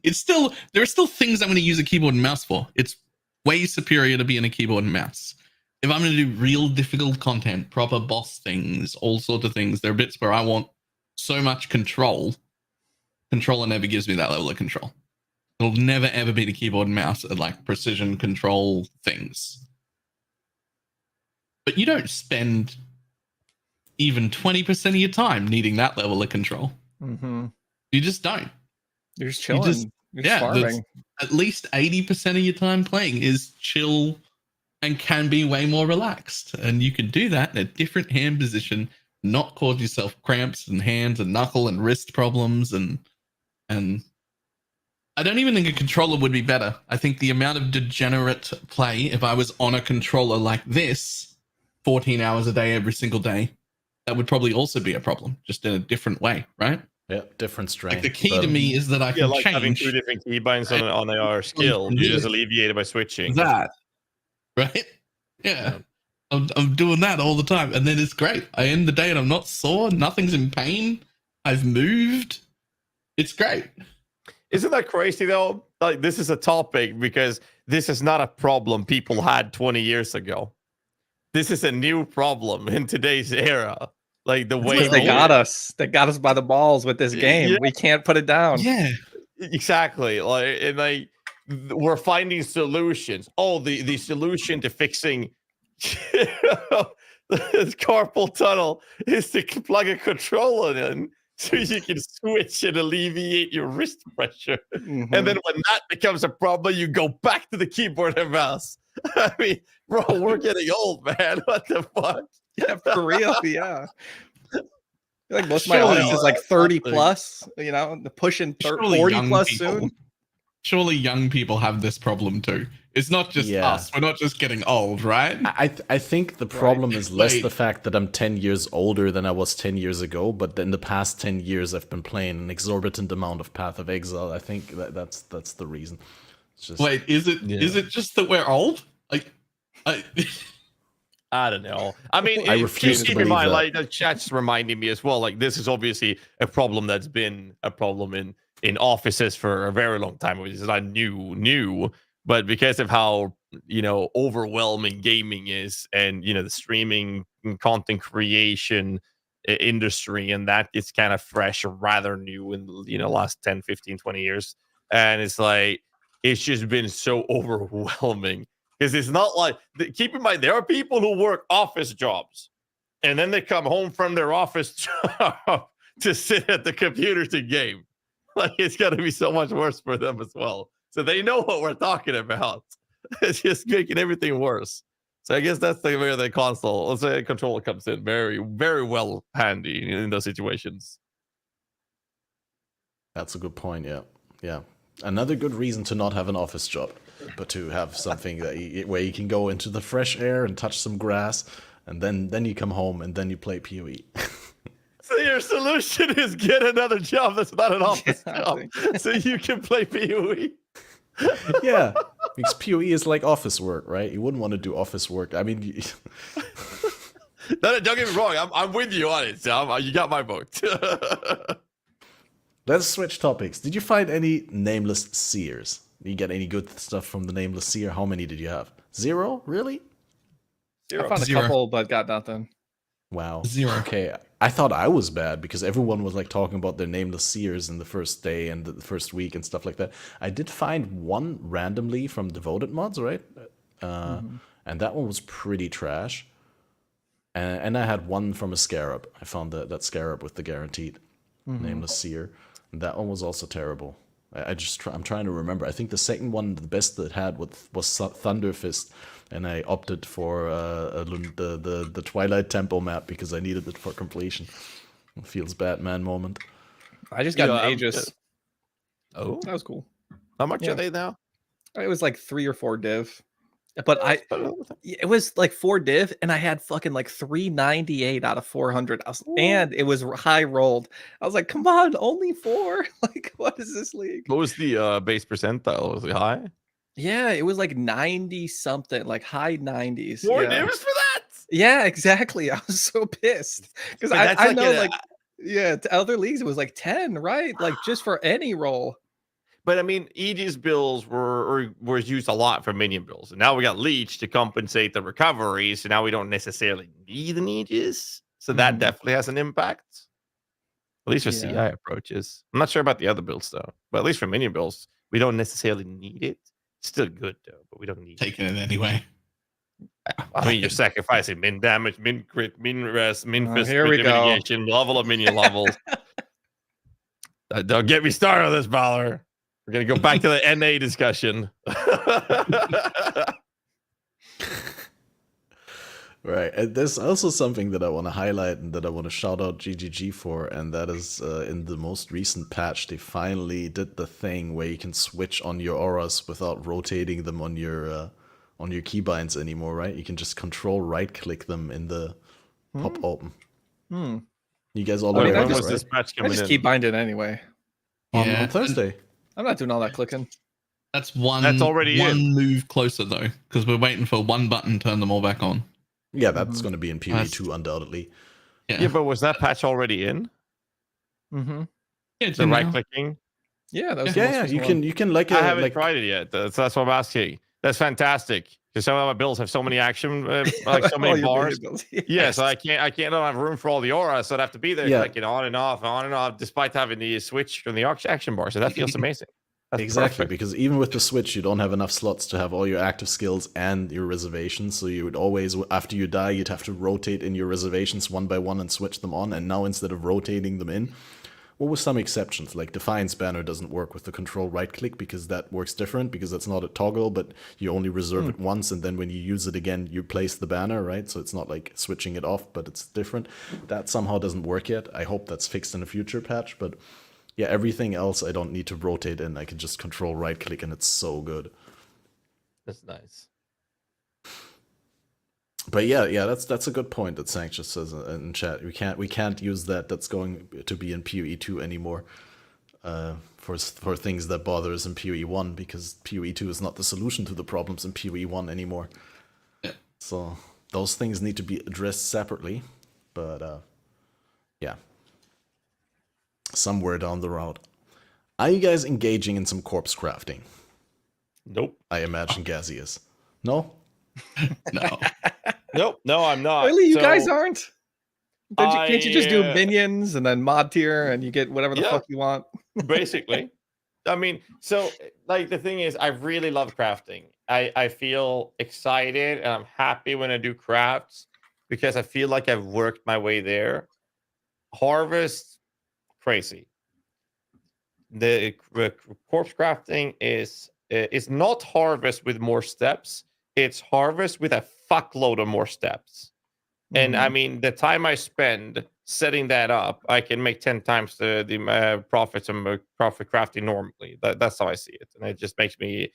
there are still things I'm going to use a keyboard and mouse for. It's way superior to being a keyboard and mouse. If I'm going to do real difficult content, proper boss things, all sorts of things, there are bits where I want so much control. Controller never gives me that level of control. It'll never ever be the keyboard and mouse at like precision control things. But you don't spend even 20% of your time needing that level of control. Mm-hmm. You just don't. You're just chilling. You're just farming. At least 80% of your time playing is chill and can be way more relaxed. And you can do that in a different hand position, not cause yourself cramps and hands and knuckle and wrist problems. And I don't even think a controller would be better. I think the amount of degenerate play, if I was on a controller like this, 14 hours a day, every single day, that would probably also be a problem, just in a different way, right? Yeah, different strain. Like the key to me is that I can like having change 2 different keybinds on our skill. You just alleviate it by switching. that, right? Yeah. I'm doing that all the time, and then it's great. I end the day and I'm not sore. Nothing's in pain. I've moved. It's great. Isn't that crazy though? Like this is a topic because this is not a problem people had 20 years ago. This is a new problem in today's era. Like the way They got us. They got us by the balls with this game. Yeah. We can't put it down. Yeah. Exactly. Like we're finding solutions. Oh, the solution to fixing this carpal tunnel is to plug a controller in so you can switch and alleviate your wrist pressure. Mm-hmm. And then when that becomes a problem, you go back to the keyboard and mouse. I mean, bro, we're getting old, man. What the fuck? Yeah, for real. Yeah. I feel like most of my Surely- audience is like 30 plus, you know, pushing Surely 40 young plus people- soon. Surely young people have this problem too. It's not just Yeah. us. We're not just getting old, right? I think the problem is less Wait. the fact that I'm 10 years older than I was 10 years ago, but in the past 10 years I've been playing an exorbitant amount of Path of Exile. I think that's the reason. It's just, Wait, is it just that we're old? Like, I don't know. I mean, I refuse to keep in believe mind, that. like the chat's reminding me as well. Like this is obviously a problem that's been a problem in offices for a very long time. It's not new, but because of how overwhelming gaming is, and the streaming and content creation industry, and that it's kind of fresh or rather new in last 10, 15, 20 years, and it's like it's just been so overwhelming. Because it's not like, keep in mind, there are people who work office jobs and then they come home from their office job to sit at the computer to game. Like, it's got to be so much worse for them as well. So they know what we're talking about. It's just making everything worse. So I guess that's where the console, let's say, controller comes in very, very well handy in those situations. that's a good point. Yeah. Another good reason to not have an office job, but to have something where you can go into the fresh air and touch some grass, and then you come home and then you play PoE. So your solution is get another job that's not an office Yeah, job, so you can play PoE. Yeah, because PoE is like office work, right? You wouldn't want to do office work. I mean, No, don't get me wrong. I'm with you on it, Sam. You got my vote. let's switch topics. Did you find any Nameless seers? Did you get any good stuff from the Nameless seer? How many did you have? 0? Really? I found a Zero. couple, but got nothing. Wow. 0. Okay, I thought I was bad because everyone was like talking about their Nameless seers in the first day and the first week and stuff like that. I did find one randomly from Devoted Mods, right? And that one was pretty trash. And I had one from a Scarab. I found that Scarab with the guaranteed Nameless seer. And that one was also terrible. I'm trying to remember. I think the second one, the best that had was Thunder Fist, and I opted for the Twilight Temple map because I needed it for completion. It feels Batman moment. I just got Yeah, an Aegis. Oh, That was cool. how much Yeah. are they now? It was like 3 or 4 div. But it was like 4 div, and I had fucking like 398 out of 400. And it was high rolled. I was like, come on, only 4? Like, what is this league? What was the base percentile? Was it high? Yeah, it was like 90 something, like high 90s. More Yeah. divs for that? Yeah, exactly. I was so pissed because But I that's like know, a- like, yeah, to other leagues it was like 10, right? Like just for any roll. But I mean, Aegis bills were used a lot for minion bills, and now we got Leech to compensate the recovery. So now we don't necessarily need an Aegis. So that definitely has an impact. At least for CI Yeah. approaches. I'm not sure about the other builds though, but at least for minion bills, we don't necessarily need it. Still good though, but we don't need it. Taking it anyway. I mean, you're sacrificing min damage, min crit, min rest, min fist, here we crit go. mitigation, level of minion levels. Don't get me started on this, Balor. We're gonna go back to the NA discussion. Right, and there's also something that I want to highlight and that I want to shout out GGG for, and that is in the most recent patch, they finally did the thing where you can switch on your auras without rotating them on your keybinds anymore, right? You can just control right-click them in the pop open. You guys all I mean, aware I of When this, was right? this patch I coming just in? keep binding anyway. On and Thursday. I'm not doing all that clicking. That's one. That's already one in. move closer though, because we're waiting for one button to turn them all back on. Yeah, that's Mhm. going to be in PoE2 undoubtedly. Yeah, Yeah, but was that patch already in? Mm-hmm. yeah, it's The in right now. clicking? Yeah, that was Yeah, the most yeah, recent you can like I haven't like tried it yet. That's what I'm asking. That's fantastic. Because some of my builds have so many action, like so all many your bars. minion builds. Yeah, so I don't have room for all the auras, so I'd have to be there Yeah. clicking on and off, despite having the switch from the action bar. So that feels amazing. That's exactly, perfect. because even with the Switch, you don't have enough slots to have all your active skills and your reservations. So you would always, after you die, you'd have to rotate in your reservations one by one and switch them on. And now instead of rotating them in, well, with some exceptions, like Defiance Banner doesn't work with the control right click because that works different because it's not a toggle, but you only reserve it once, and then when you use it again, you place the banner, right? So it's not like switching it off, but it's different. That somehow doesn't work yet. I hope that's fixed in a future patch, but yeah, everything else I don't need to rotate in. I can just control right click, and it's so good. That's nice. But yeah, that's a good point that Sanctus says in chat. We can't use that. That's going to be in PoE2 anymore. For things that bother us in PoE1, because PoE2 is not the solution to the problems in PoE1 anymore. Yeah. So those things need to be addressed separately. But yeah, somewhere down the road. Are you guys engaging in some corpse crafting? Nope. I imagine Ghazzy is. No? No. Nope. No, I'm not. Really, you So, guys aren't? Can't you just do I, minions and then mod tier and you get whatever the Yeah. fuck you want? basically. I mean, so like the thing is, I really love crafting. I feel excited and I'm happy when I do crafts because I feel like I've worked my way there. Harvest, crazy. The corpse crafting is not harvest with more steps. It's harvest with a fuckload of more steps. And I mean, the time I spend setting that up, I can make 10 times the profits and profit crafting normally. That's how I see it, and it just makes me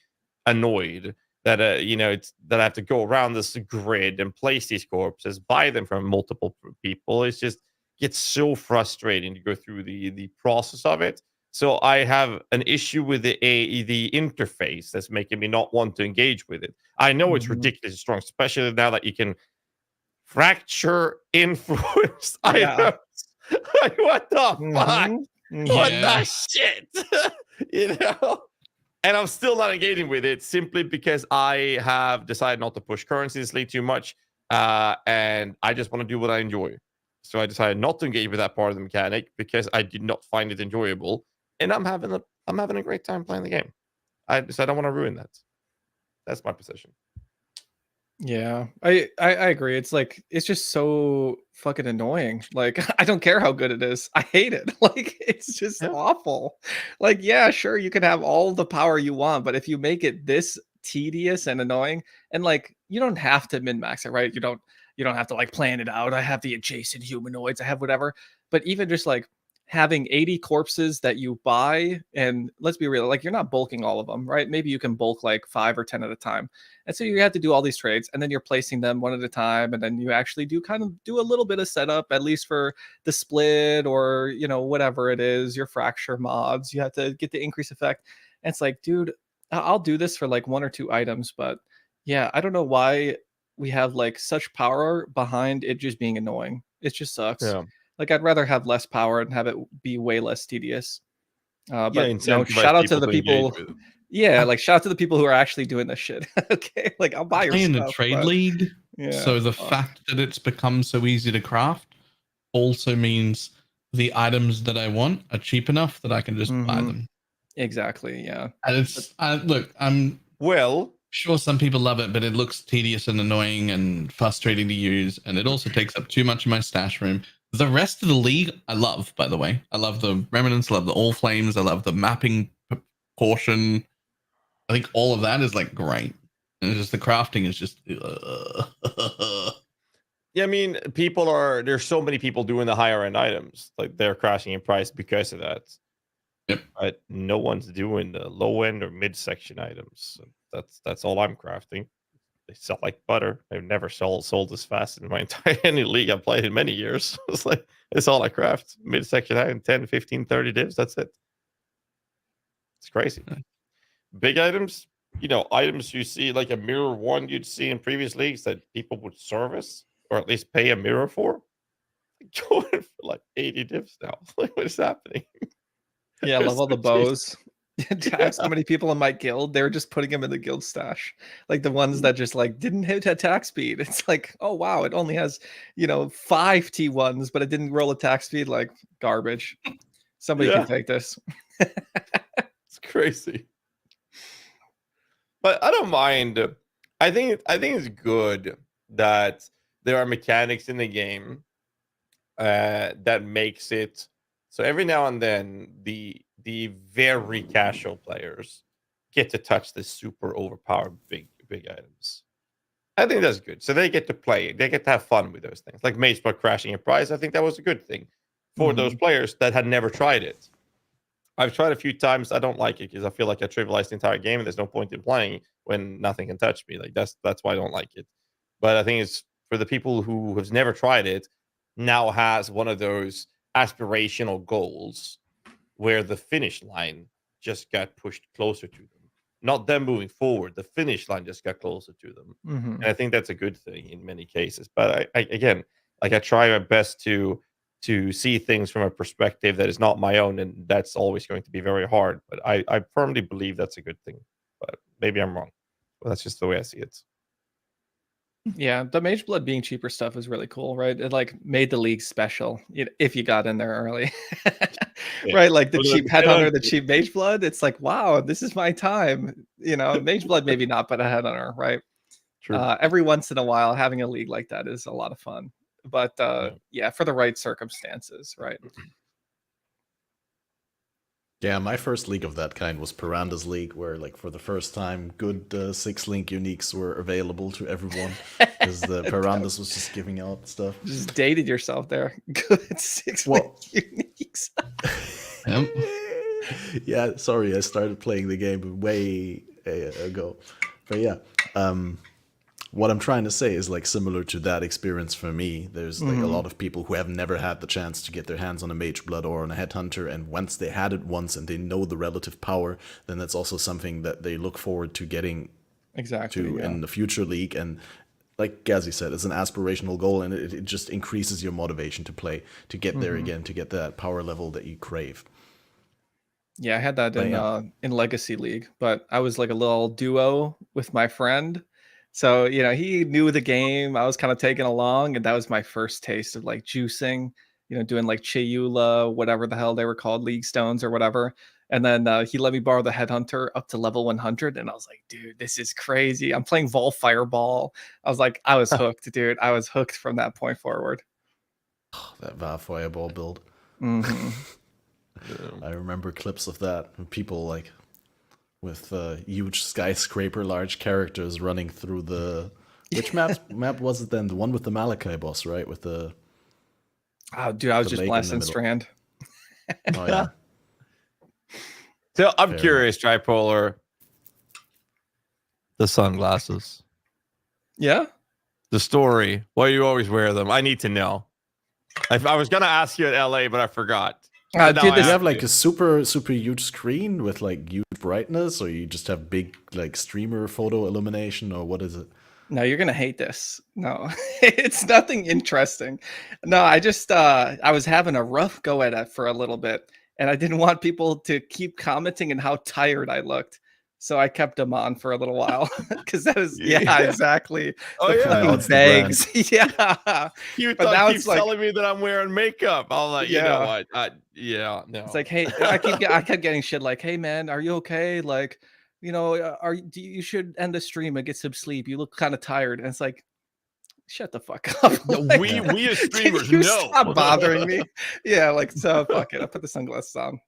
annoyed that it's that I have to go around this grid and place these corpses, buy them from multiple people. It's just gets so frustrating to go through the process of it. So I have an issue with the interface that's making me not want to engage with it. I know it's ridiculously strong, especially now that you can fracture influence Yeah. items. Like, what the fuck? What Yeah. the shit? And I'm still not engaging with it simply because I have decided not to push currency this league too much. And I just want to do what I enjoy. So I decided not to engage with that part of the mechanic because I did not find it enjoyable. And I'm having a great time playing the game. I don't want to ruin that. That's my position. Yeah, I agree. It's like it's just so fucking annoying. Like I don't care how good it is. I hate it. Like it's just awful. Like yeah, sure you can have all the power you want, but if you make it this tedious and annoying, and like you don't have to min max it, right? You don't have to like plan it out. I have the adjacent humanoids. I have whatever. But even just like having 80 corpses that you buy, and let's be real, like you're not bulking all of them, right? Maybe you can bulk like 5 or 10 at a time. And so you have to do all these trades, and then you're placing them one at a time, and then you actually do kind of do a little bit of setup, at least for the split or whatever it is, your fracture mods. You have to get the increase effect. And it's like, dude, I'll do this for like 1 or 2 items, but yeah, I don't know why we have like such power behind it just being annoying. It just sucks. Yeah. Like I'd rather have less power and have it be way less tedious. But incentivize shout out to the people people. to engage with it. Yeah, like shout out to the people who are actually doing this shit. Okay, like I'll buy your I'm in stuff. a trade but- league, Yeah. so the fact that it's become so easy to craft also means the items that I want are cheap enough that I can just buy Mhm. them. Exactly. Yeah. And it's look, I'm Well, sure some people love it, but it looks tedious and annoying and frustrating to use, and it also takes up too much of my stash room. The rest of the league, I love, by the way. I love the remnants, I love the all flames, I love the mapping portion. I think all of that is like great. And it's just the crafting is just yeah, I mean, there's so many people doing the higher end items, like they're crashing in price because of that. Yep. But no one's doing the low end or mid section items. So that's all I'm crafting. they sell like butter. They've never sold as fast in my entire any league I've played in many years. It's like it's all I craft. Mid-section high 10, 15, 30 divs. That's it. It's crazy. Big items, items you see like a mirror one you'd see in previous leagues that people would service or at least pay a mirror for. Going for like 80 divs now. Like, what is happening? Yeah, I love all the bows. I have so Yeah. many people in my guild. They were just putting them in the guild stash, like the ones that just like didn't hit attack speed. It's like, oh wow, it only has 5 T1s, but it didn't roll attack speed. Like garbage. Somebody Yeah. can take this. It's crazy. But I don't mind. I think it's good that there are mechanics in the game that makes it so every now and then the very casual players get to touch the super overpowered big items. I think that's good. So they get to play. They get to have fun with those things. Like Mageblood crashing a prize. I think that was a good thing for those players that had never tried it. I've tried a few times. I don't like it because I feel like I trivialized the entire game and there's no point in playing when nothing can touch me. Like that's why I don't like it. But I think it's for the people who have never tried it, now has one of those aspirational goals where the finish line just got pushed closer to them. Not them moving forward. The finish line just got closer to them. And I think that's a good thing in many cases. But I again, like I try my best to see things from a perspective that is not my own, and that's always going to be very hard. But I firmly believe that's a good thing. But maybe I'm wrong. But that's just the way I see it. Yeah, the Mageblood being cheaper stuff is really cool, right? It like made the league special if you got in there early. Right? Like the cheap Headhunter, the cheap Mageblood. It's like, wow, this is my time. Mageblood maybe not, but a Headhunter, right? True. Every once in a while, having a league like that is a lot of fun. But yeah, for the right circumstances, right? Yeah, my first league of that kind was Piranda's League, where like for the first time, good 6-link uniques were available to everyone because the Pirandas was just giving out stuff. Just dated yourself there. Good 6-link uniques. Yeah, sorry, I started playing the game way ago, but yeah. What I'm trying to say is like similar to that experience for me. There's like a lot of people who have never had the chance to get their hands on a Mageblood or on a Headhunter, and once they had it once and they know the relative power, then that's also something that they look forward to getting in the future league. And like Ghazzy said, it's an aspirational goal, and it just increases your motivation to play, to get there again, to get that power level that you crave. Yeah, I had that in Legacy League, but I was like a little duo with my friend. So, he knew the game. I was kind of taking along, and that was my first taste of like juicing, doing like Chayula, whatever the hell they were called, League Stones or whatever. And then he let me borrow the Headhunter up to level 100. And I was like, dude, this is crazy. I'm playing Vol Fireball. I was like, I was hooked, dude. I was hooked from that point forward. That Vol Fireball build. Mm-hmm. I remember clips of that. People like with huge skyscraper large characters running through the which map was it then? The one with the Malachi boss, right? With the dude, I was just blasting Strand. Oh yeah. So I'm curious, Tripolar. The sunglasses. Yeah. The story. Why you always wear them? I need to know. I was gonna ask you at LA, but I forgot. Do you have like a super huge screen with like huge brightness, or you just have big like streamer photo illumination, or what is it? No, you're gonna hate this. No, it's nothing interesting. No, I just I was having a rough go at it for a little bit, and I didn't want people to keep commenting on how tired I looked. So I kept them on for a little while because that is exactly. Oh the fucking bags. Yeah. You but now keep it's like, telling me that I'm wearing makeup. I'm like, you know what? No. It's like, hey, I kept getting shit like, hey man, are you okay? Like, you should end the stream and get some sleep. You look kind of tired. And it's like, shut the fuck up. Like, we as streamers stop bothering me. Yeah, like, so fuck it. I put the sunglasses on.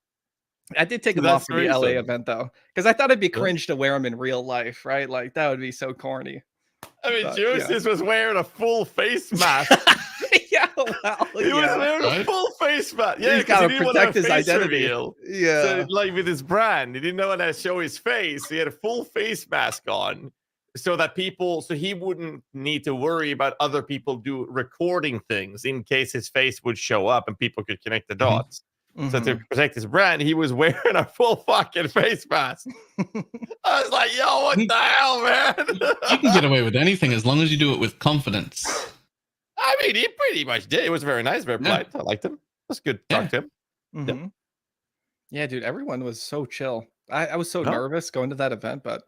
I did take them off for the LA event though, because I thought it'd be cringe to wear them in real life, right? Like that would be so corny. I mean, Juice was wearing a full face mask. Yeah, well, he was wearing a full face mask. Yeah, he's got to protect his identity. Reveal. Yeah, so, like with his brand, he didn't know how to show his face. He had a full face mask on, so that so he wouldn't need to worry about other people recording things in case his face would show up and people could connect the dots. So to protect his brand, he was wearing a full fucking face mask. I was like, yo, what the hell, man? You can get away with anything as long as you do it with confidence. I mean, he pretty much did. It was very nice, very polite. I liked him. It was good to talk to him. Yeah, dude, everyone was so chill. I was so nervous going to that event, but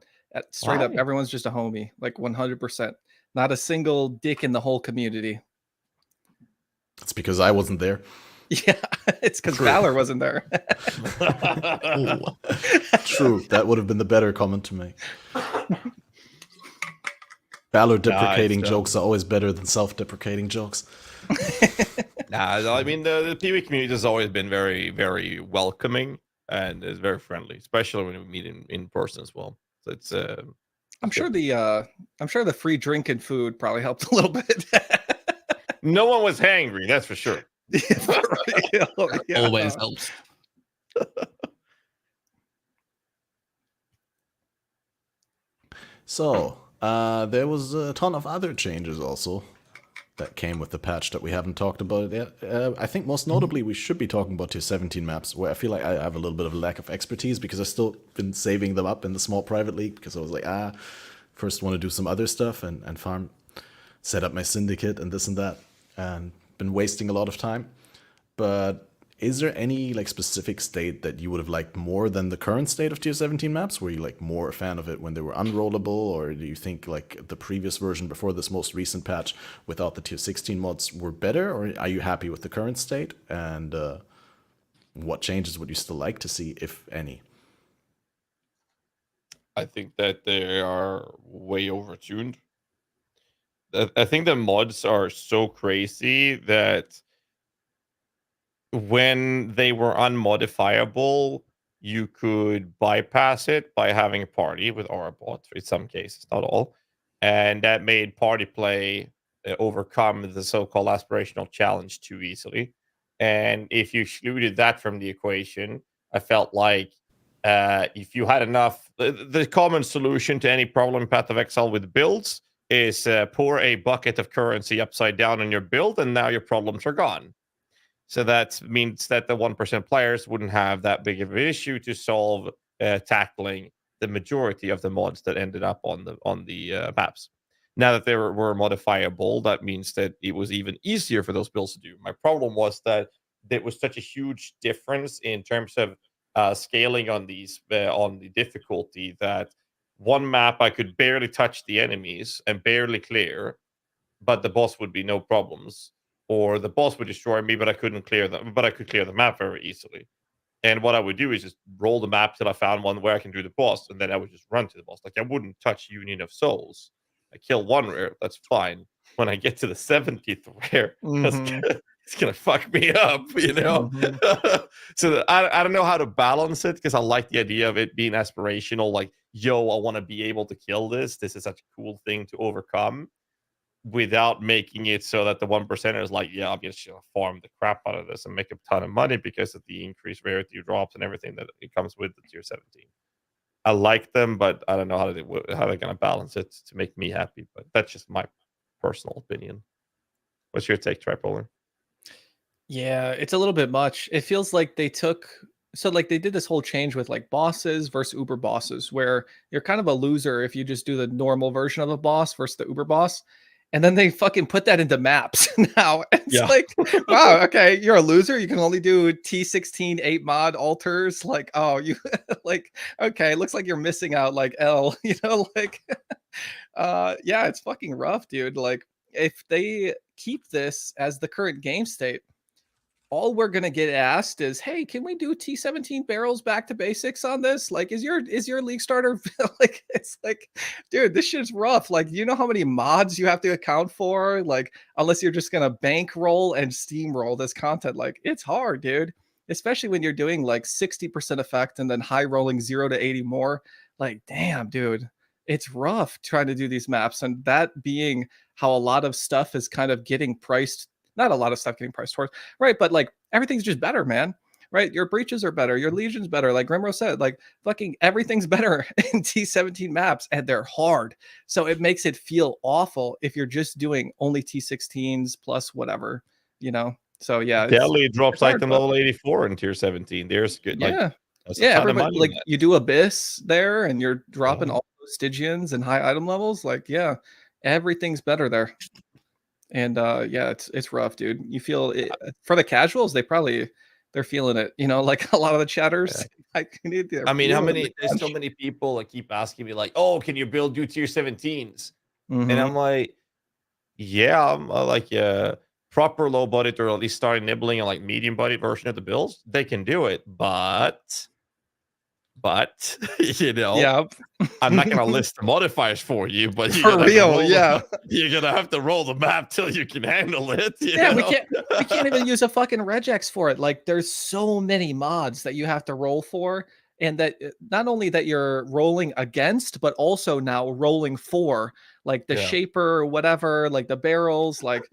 straight up, everyone's just a homie, like 100%. Not a single dick in the whole community. It's because I wasn't there. Yeah, it's because Valor wasn't there. True, that would have been the better comment to make. Valor deprecating jokes are always better than self-deprecating jokes. I mean, the PoE community has always been very, very welcoming and is very friendly, especially when we meet in person as well. So it's I'm sure the free drink and food probably helped a little bit. No one was hangry, that's for sure. Always helps. So there was a ton of other changes also that came with the patch that we haven't talked about yet. I think most notably we should be talking about tier 17 maps, where I feel like I have a little bit of a lack of expertise because I've still been saving them up in the small private league because I was like, first want to do some other stuff and farm, set up my syndicate and this and that, and been wasting a lot of time. But is there any like specific state that you would have liked more than the current state of tier 17 maps? Were you like more a fan of it when they were unrollable, or do you think like the previous version before this most recent patch without the tier 16 mods were better, or are you happy with the current state? And what changes would you still like to see, if any? I think that they are way overtuned. I think the mods are so crazy that when they were unmodifiable, you could bypass it by having a party with aura bot in some cases, not all. And that made party play overcome the so-called aspirational challenge too easily. And if you excluded that from the equation, I felt like if you had enough, the common solution to any problem in Path of Exile with builds is pour a bucket of currency upside down on your build, and now your problems are gone. So that means that the 1% players wouldn't have that big of an issue to solve tackling the majority of the mods that ended up on the maps. Now that they were modifiable, that means that it was even easier for those builds to do. My problem was that there was such a huge difference in terms of scaling on these on the difficulty that one map I could barely touch the enemies and barely clear, but the boss would be no problems. Or the boss would destroy me, but I couldn't clear them. But I could clear the map very easily. And what I would do is just roll the map till I found one where I can do the boss, and then I would just run to the boss. Like I wouldn't touch Union of Souls. I kill one rare, that's fine. When I get to the 70th rare, it's gonna fuck me up, you know. So I don't know how to balance it because I like the idea of it being aspirational. Like, yo, I want to be able to kill this. This is such a cool thing to overcome, without making it so that the 1% is like, yeah, I'm just gonna farm the crap out of this and make a ton of money because of the increased rarity drops and everything that it comes with the tier 17. I like them, but I don't know how they're gonna balance it to make me happy. But that's just my personal opinion. What's your take, Tripolar? Yeah, it's a little bit much. It feels like they did this whole change with like bosses versus uber bosses, where you're kind of a loser if you just do the normal version of a boss versus the uber boss. And then they fucking put that into maps now. It's like, wow, okay, you're a loser. You can only do T16 8 mod altars. Like, oh, you like, okay, looks like you're missing out like L, you know, like, yeah, it's fucking rough, dude. Like, if they keep this as the current game state, all we're gonna get asked is, hey, can we do T17 barrels back to basics on this? Like, is your league starter like, it's like, dude, this shit's rough. Like, you know how many mods you have to account for? Like, unless you're just gonna bankroll and steamroll this content, like, it's hard, dude. Especially when you're doing like 60% effect and then high rolling 0 to 80 more. Like, damn, dude, it's rough trying to do these maps. And that being how a lot of stuff is kind of getting priced. Not a lot of stuff getting priced towards, right? But like everything's just better, man. right? Your breaches are better, your legions better. Like Grimro said, like fucking everything's better in T17 maps, and they're hard. So it makes it feel awful if you're just doing only T16s plus whatever, you know. So yeah, Delhi drops hard, item but level 84 in tier 17. There's good, like, yeah, that's a yeah. ton of Everybody money in like that. you do Abyss there, and you're dropping Yeah. all those Stygians and high item levels. Like yeah, everything's better there. And yeah, it's rough, dude. You feel it, for the casuals, they're feeling it. You know, like a lot of the chatters. Like, I mean, how many? There's so many people that keep asking me like, "Oh, can you build you tier 17s?" And I'm like, "Yeah, I'm like proper low budget, or at least starting nibbling on like medium budget version of the builds. They can do it, but you know, yeah, I'm not gonna list the modifiers for you, but for real, yeah, you're gonna have to roll the map till you can handle it. yeah. You We know? can't even use a fucking regex for it. Like, there's so many mods that you have to roll for, and that not only that you're rolling against, but also now rolling for, like the Yeah. shaper, whatever, like the barrels, like.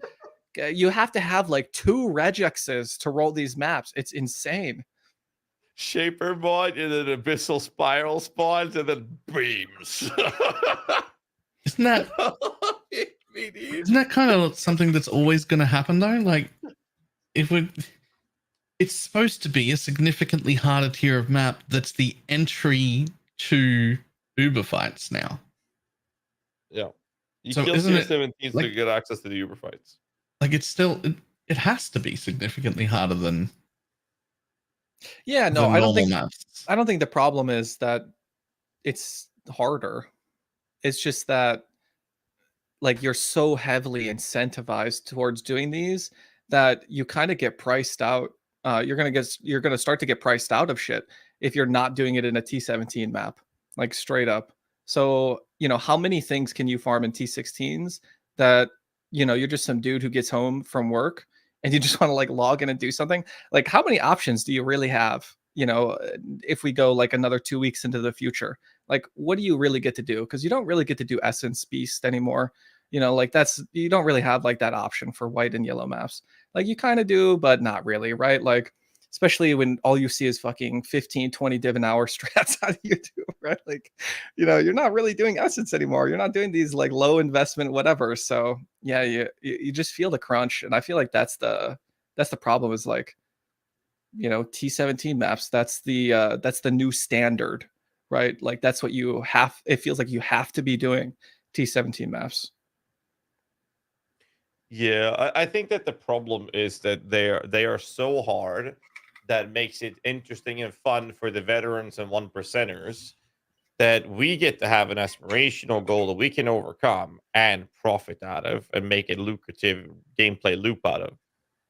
You have to have like 2 regexes to roll these maps. It's insane. Shaper mod, and then abyssal spiral spawns, and then beams. Isn't that kind of something that's always going to happen though? Like, it's supposed to be a significantly harder tier of map that's the entry to Uber fights now. Yeah, you So kill isn't tier it 17s like- to get access to the Uber fights. Like, it's still, it has to be significantly harder than Yeah, no, the I don't normal think maps. I don't think the problem is that it's harder. It's just that like you're so heavily incentivized towards doing these that you kind of get priced out. You're gonna start to get priced out of shit if you're not doing it in a T17 map, like straight up. So you know, how many things can you farm in T16s that you know you're just some dude who gets home from work and you just want to like log in and do something? Like, how many options do you really have? You know, if we go like another 2 weeks into the future, like what do you really get to do? Because you don't really get to do Essence Beast anymore. You know, like you don't really have like that option for white and yellow maps. Like you kind of do, but not really, right? Like, especially when all you see is fucking 15, 20 div an hour strats on YouTube, right? Like, you know, you're not really doing Essence anymore. You're not doing these like low investment, whatever. So yeah, you just feel the crunch. And I feel like that's the problem is like, you know, T17 maps, that's the new standard, right? Like that's what you have. It feels like you have to be doing T17 maps. Yeah, I think that the problem is that they are so hard that makes it interesting and fun for the veterans and 1%ers that we get to have an aspirational goal that we can overcome and profit out of and make a lucrative gameplay loop out of.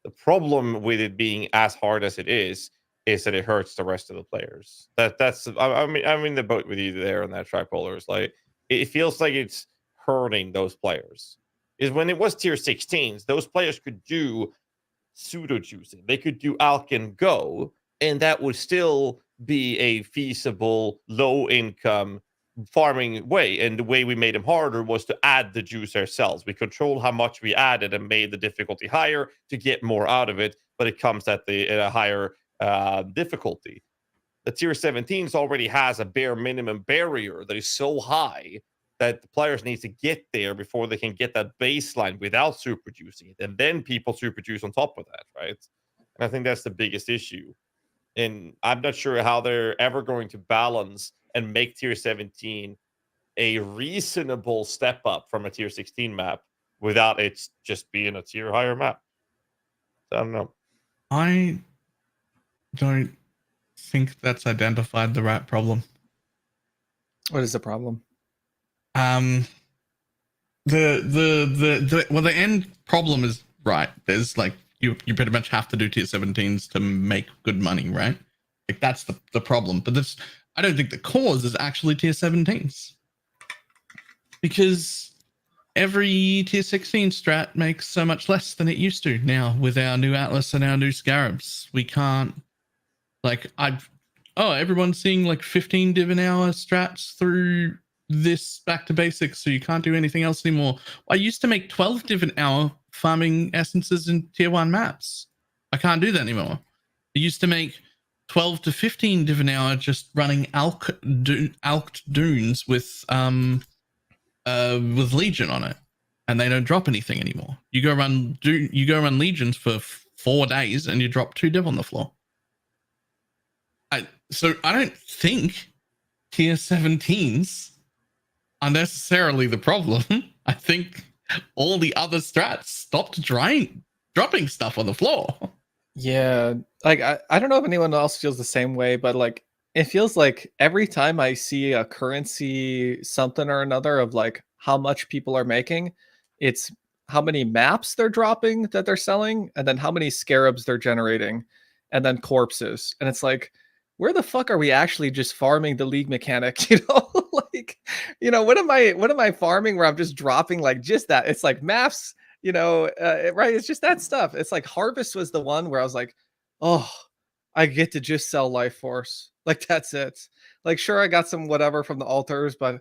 The problem with it being as hard as it is that it hurts the rest of the players. That's I'm in the boat with you there on that Tripolar. It's like it feels like it's hurting those players. Is when it was tier 16s, those players could do pseudo juicing. They could do Alk and Go, and that would still be a feasible low income farming way. And the way we made them harder was to add the juice ourselves. We controlled how much we added and made the difficulty higher to get more out of it, but it comes at a higher difficulty. The tier 17s already has a bare minimum barrier that is so high that the players need to get there before they can get that baseline without super juicing it. And then people super juice on top of that, right? And I think that's the biggest issue. And I'm not sure how they're ever going to balance and make tier 17 a reasonable step up from a tier 16 map without it just being a tier higher map. So I don't know. I don't think that's identified the right problem. What is the problem? The end problem is right. There's like you pretty much have to do tier 17s to make good money, right? Like that's the problem. But that's I don't think the cause is actually tier 17s. Because every tier 16 strat makes so much less than it used to now with our new Atlas and our new Scarabs. We can't like everyone's seeing like 15 div an hour strats through this back to basics, so you can't do anything else anymore. I used to make 12 div an hour farming essences in tier 1 maps. I can't do that anymore. I used to make 12 to 15 div an hour just running alked dunes with Legion on it, and they don't drop anything anymore. You go run Legions for 4 days and you drop 2 div on the floor. So I don't think tier 17s are necessarily the problem. I think all the other strats stopped dropping stuff on the floor. Yeah, like I don't know if anyone else feels the same way, but like it feels like every time I see a currency something or another of like how much people are making, it's how many maps they're dropping that they're selling, and then how many scarabs they're generating, and then corpses. And it's like, where the fuck are we actually just farming the league mechanic? You know, like, you know, what am I farming where I'm just dropping like just that? It's like maps. You know, right? It's just that stuff. It's like Harvest was the one where I was like, oh, I get to just sell Life Force. Like, that's it. Like, sure, I got some whatever from the altars, but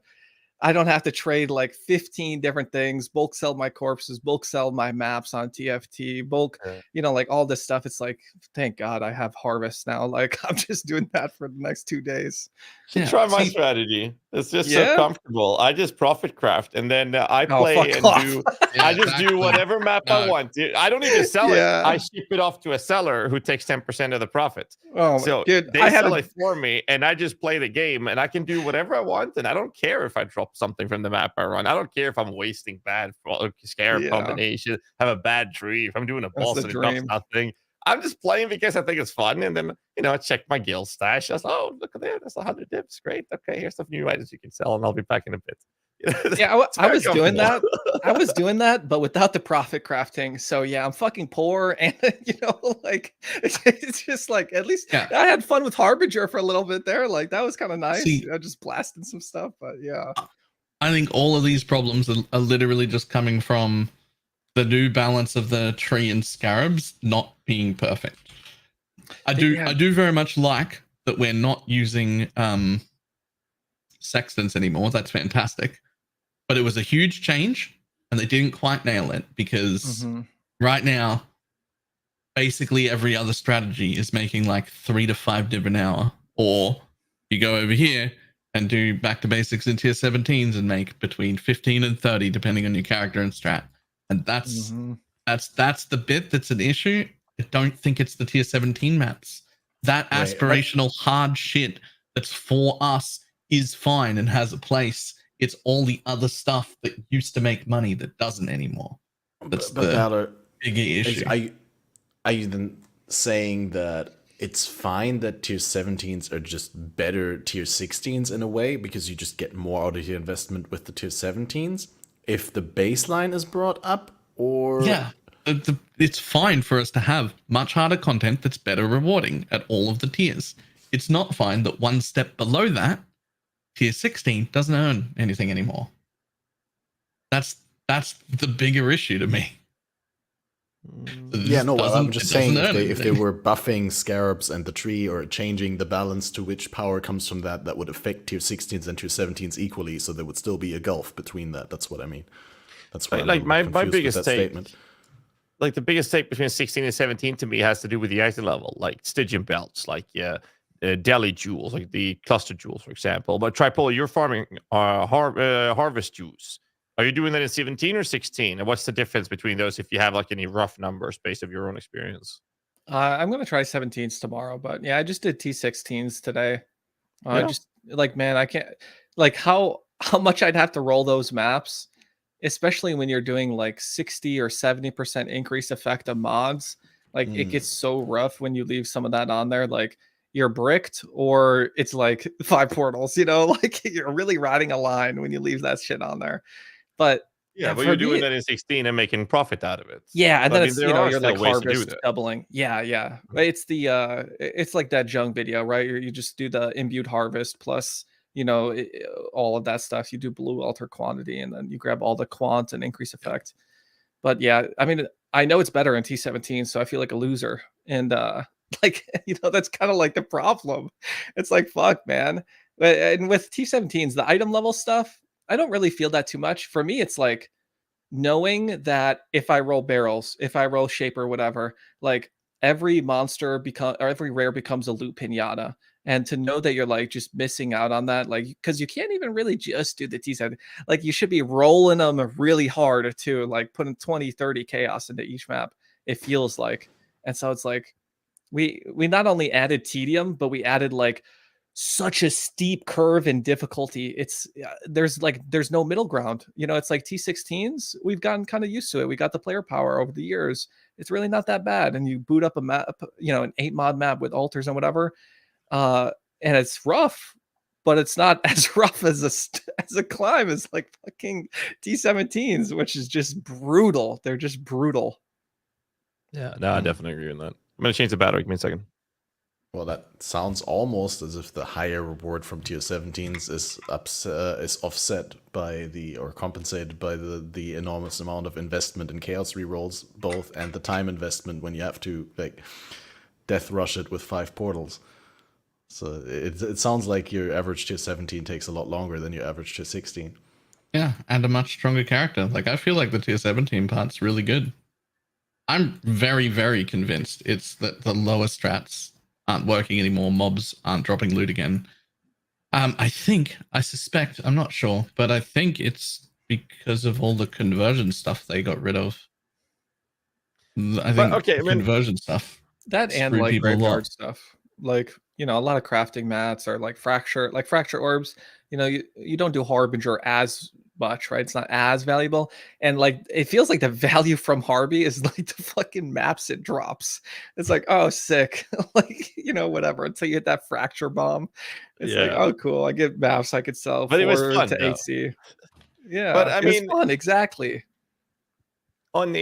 I don't have to trade like 15 different things, bulk sell my corpses, bulk sell my maps on TFT, bulk, you know, like all this stuff. It's like, thank God I have Harvest now. Like, I'm just doing that for the next 2 days. Try my strategy. It's just so comfortable. I just profit craft, and then I play and do. I just do whatever map I want. I don't even sell it. I ship it off to a seller who takes 10% of the profit. Oh, so dude, they sell it for me, and I just play the game, and I can do whatever I want, and I don't care if I drop something from the map I run. I don't care if I'm wasting bad Scarab combination, have a bad tree, if I'm doing a boss and it drops nothing. I'm just playing because I think it's fun, and then, you know, I check my guild stash. I was, oh, look at that, that's 100 dips, great. Okay, here's some new items you can sell, and I'll be back in a bit. Yeah, I was doing that. I was doing that, but without the profit crafting. So yeah, I'm fucking poor, and you know, like it's just like, at least I had fun with Harbinger for a little bit there. Like that was kind of nice. You know, just blasting some stuff, but yeah. I think all of these problems are literally just coming from the new balance of the tree and scarabs not being perfect. I do very much like that we're not using sextants anymore. That's fantastic. But it was a huge change, and they didn't quite nail it, because right now, basically every other strategy is making like 3 to 5 div an hour. Or you go over here and do back to basics in tier 17s and make between 15 and 30, depending on your character and strat. And that's the bit that's an issue. I don't think it's the tier 17 maps. That aspirational hard shit that's for us is fine and has a place. It's all the other stuff that used to make money that doesn't anymore. That's the bigger issue. Are you then saying that it's fine that tier 17s are just better tier 16s in a way, because you just get more out of your investment with the tier 17s if the baseline is brought up? Or it's fine for us to have much harder content that's better rewarding at all of the tiers. It's not fine that one step below that, tier 16, doesn't earn anything anymore. That's the bigger issue to me. I'm just saying, if they were buffing scarabs and the tree, or changing the balance to which power comes from that would affect tier 16s and tier 17s equally, so there would still be a gulf between that. That's what I mean. That's why like my biggest statement. Like the biggest take between 16 and 17 to me has to do with the item level, like Stygian belts, like Delhi jewels, like the cluster jewels, for example. But Tripolar, you're farming harvest jewels. Are you doing that in 17 or 16? And what's the difference between those, if you have like any rough numbers based on your own experience? I'm gonna try 17s tomorrow, but yeah, I just did T16s today. Just like, man, I can't, like how much I'd have to roll those maps, especially when you're doing like 60 or 70% increase effect of mods. Like it gets so rough when you leave some of that on there. Like you're bricked, or it's like 5 portals, you know, like you're really riding a line when you leave that shit on there. But but you're doing that in 16 and making profit out of it. Yeah, and then it's, you know, you're like harvest doubling. Yeah. It's the it's like that Jung video, right? You just do the imbued harvest plus, you know, all of that stuff. You do blue alter quantity, and then you grab all the quant and increase effect. But yeah, I mean, I know it's better in T17, so I feel like a loser. And like, you know, that's kind of like the problem. It's like, fuck, man. And with T17s, the item level stuff, I don't really feel that too much. For me, it's like knowing that if I roll barrels, if I roll shaper, whatever, like every monster or every rare becomes a loot pinata. And to know that you're like just missing out on that, like, because you can't even really just do the T7. Like, you should be rolling them really hard too, like putting 20, 30 chaos into each map, it feels like. And so it's like, we not only added tedium, but we added like such a steep curve in difficulty. It's there's no middle ground. You know, it's like T16s. We've gotten kind of used to it. We got the player power over the years. It's really not that bad. And you boot up a map, you know, an 8 mod map with altars and whatever. And it's rough, but it's not as rough as a climb as like fucking T17s, which is just brutal. They're just brutal. Yeah, no, I definitely agree with that. I'm gonna change the battery. Give me a second. Well, that sounds almost as if the higher reward from tier 17s is offset by or compensated by the enormous amount of investment in chaos rerolls, both, and the time investment when you have to like death rush it with 5 portals. So it sounds like your average tier 17 takes a lot longer than your average tier 16. Yeah, and a much stronger character. Like, I feel like the tier 17 part's really good. I'm very, very convinced it's that the lower strats aren't working anymore. Mobs aren't dropping loot again. I suspect, I'm not sure, but I think it's because of all the conversion stuff they got rid of. I think conversion stuff. That and like graveyard stuff. Like, you know, a lot of crafting mats or like fracture orbs. You know, you don't do Harbinger as much, right? It's not as valuable. And like, it feels like the value from Harby is like the fucking maps it drops. It's like, oh, sick. Like, you know, whatever. Until you hit that fracture bomb. It's like, oh, cool. I get maps I could sell but 4 it was fun, to though. 8C. Yeah, but I mean, fun, exactly. On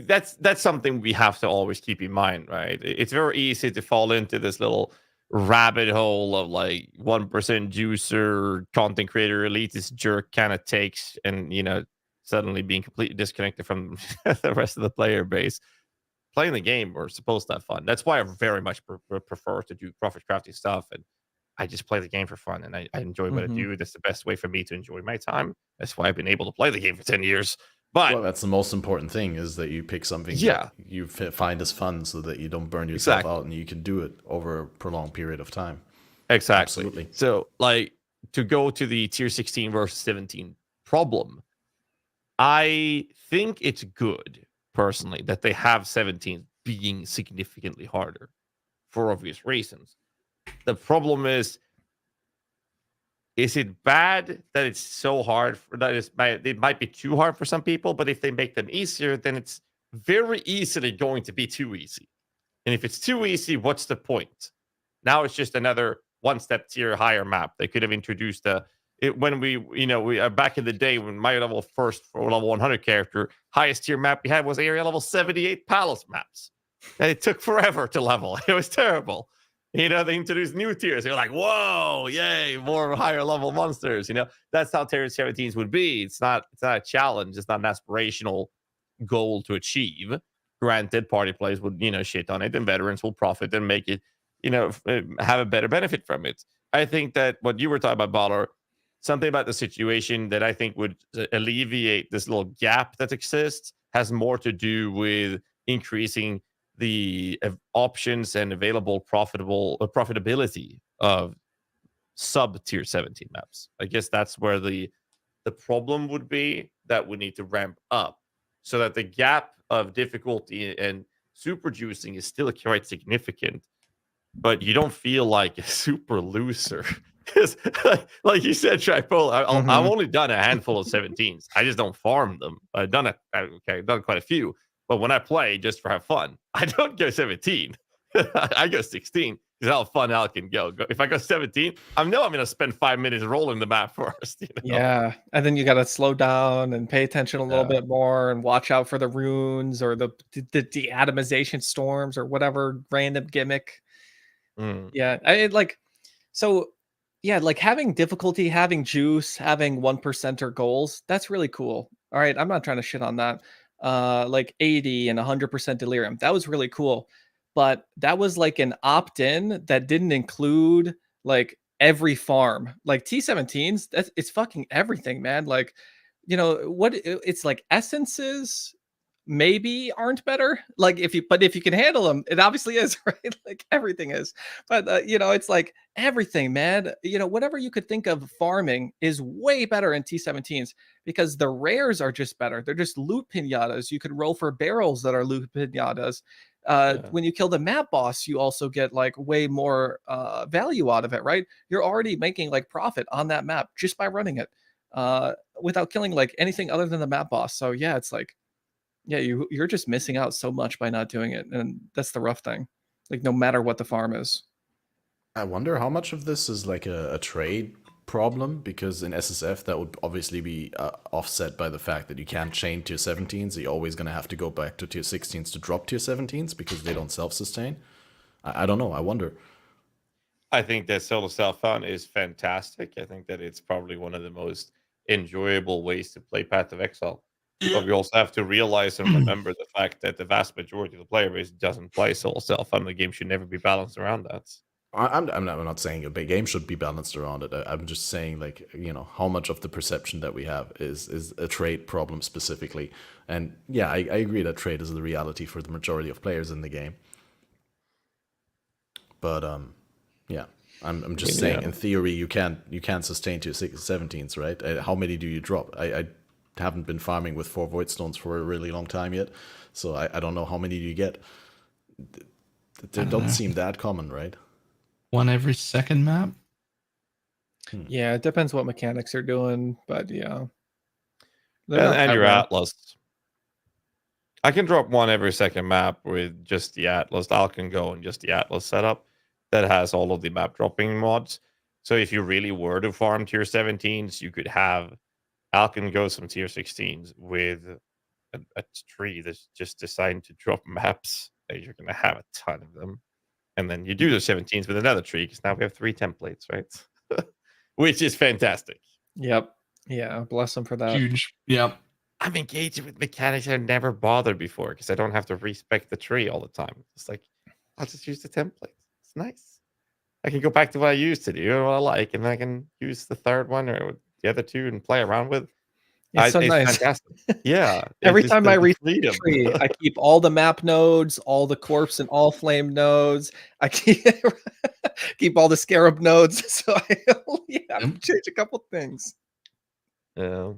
that's something we have to always keep in mind, right? It's very easy to fall into this little rabbit hole of like 1% juicer content creator elitist jerk kind of takes, and you know, suddenly being completely disconnected from the rest of the player base. Playing the game, we're supposed to have fun. That's why I very much prefer to do profit crafting stuff, and I just play the game for fun, and I enjoy what I do. That's the best way for me to enjoy my time. That's why I've been able to play the game for 10 years. But well, that's the most important thing, is that you pick something that you find as fun, so that you don't burn yourself out, and you can do it over a prolonged period of time. Exactly. Absolutely. So, like, to go to the tier 16 versus 17 problem, I think it's good, personally, that they have 17 being significantly harder for obvious reasons. The problem is it bad that it's so hard? It might be too hard for some people, but if they make them easier, then it's very easily going to be too easy. And if it's too easy, what's the point? Now it's just another one-step tier higher map. They could have introduced when we back in the day when my level 100 character, highest tier map we had was area level 78 palace maps. And it took forever to level. It was terrible. You know, they introduced new tiers. They're like, whoa, yay, more higher level monsters. You know, that's how tier 17s would be. It's not a challenge. It's not an aspirational goal to achieve. Granted, party players would, you know, shit on it, and veterans will profit and make it, you know, have a better benefit from it. I think that what you were talking about, Baller, something about the situation that I think would alleviate this little gap that exists has more to do with increasing the options and available profitability of sub tier 17 maps. I guess that's where the problem would be, that we need to ramp up so that the gap of difficulty and super juicing is still quite significant, but you don't feel like a super loser. Like you said, Tripolar, I've only done a handful of 17s. I just don't farm them. I've done quite a few. But when I play just for have fun, I don't go 17. I go 16 because how fun I can go. If I go 17, I know I'm going to spend 5 minutes rolling the map first. You know? Yeah, and then you got to slow down and pay attention a little bit more and watch out for the runes or the deatomization storms or whatever random gimmick. Yeah, like having difficulty, having juice, having 1% goals, that's really cool. All right, I'm not trying to shit on that. Like 80 and 100% delirium, that was really cool, but that was like an opt-in that didn't include like every farm. Like T17s, it's fucking everything, man. Like, you know what, it's like essences, maybe aren't better. Like if you can handle them, it obviously is, right? Like everything is. But you know, it's like everything, man. You know, whatever you could think of farming is way better in T17s because the rares are just better. They're just loot pinatas. You could roll for barrels that are loot pinatas. When you kill the map boss, you also get like way more value out of it, right? You're already making like profit on that map just by running it without killing like anything other than the map boss. So yeah, it's like, yeah, you're just missing out so much by not doing it, and that's the rough thing. Like no matter what the farm is. I wonder how much of this is like a trade problem, because in SSF that would obviously be offset by the fact that you can't chain tier 17s. So you're always going to have to go back to tier 16s to drop tier 17s because they don't self-sustain. I don't know. I wonder. I think that solo self-found is fantastic. I think that it's probably one of the most enjoyable ways to play Path of Exile. But we also have to realize and remember the fact that the vast majority of the player base doesn't play solo self-found. The game should never be balanced around that. I'm not saying a big game should be balanced around it. I'm just saying, like, you know, how much of the perception that we have is a trade problem specifically. And yeah, I agree that trade is the reality for the majority of players in the game. But yeah, I'm just saying, in theory, you can't sustain to 17s, right? How many do you drop? I haven't been farming with 4 void stones for a really long time yet, so I don't know how many do you get. They don't seem that common, right? 1 every second map. Yeah, it depends what mechanics are doing, but yeah. And your Atlas. I can drop 1 every second map with just the Atlas. Can go and just the Atlas setup that has all of the map dropping mods. So if you really were to farm tier 17s, you could have Alcan go some tier 16s with a tree that's just designed to drop maps. And you're going to have a ton of them. And then you do the 17s with another tree because now we have 3 templates, right? Which is fantastic. Yep. Yeah. Bless them for that. Huge. Yep. I'm engaging with mechanics I've never bothered before because I don't have to respec the tree all the time. It's like, I'll just use the template. It's nice. I can go back to what I used to do and what I like, and I can use the third one or the other 2 and play around with. It's so nice. Fantastic. Yeah. Every time I reach the tree, I keep all the map nodes, all the corpse and all flame nodes. I keep all the Scarab nodes. So I only have to change a couple things. Yeah.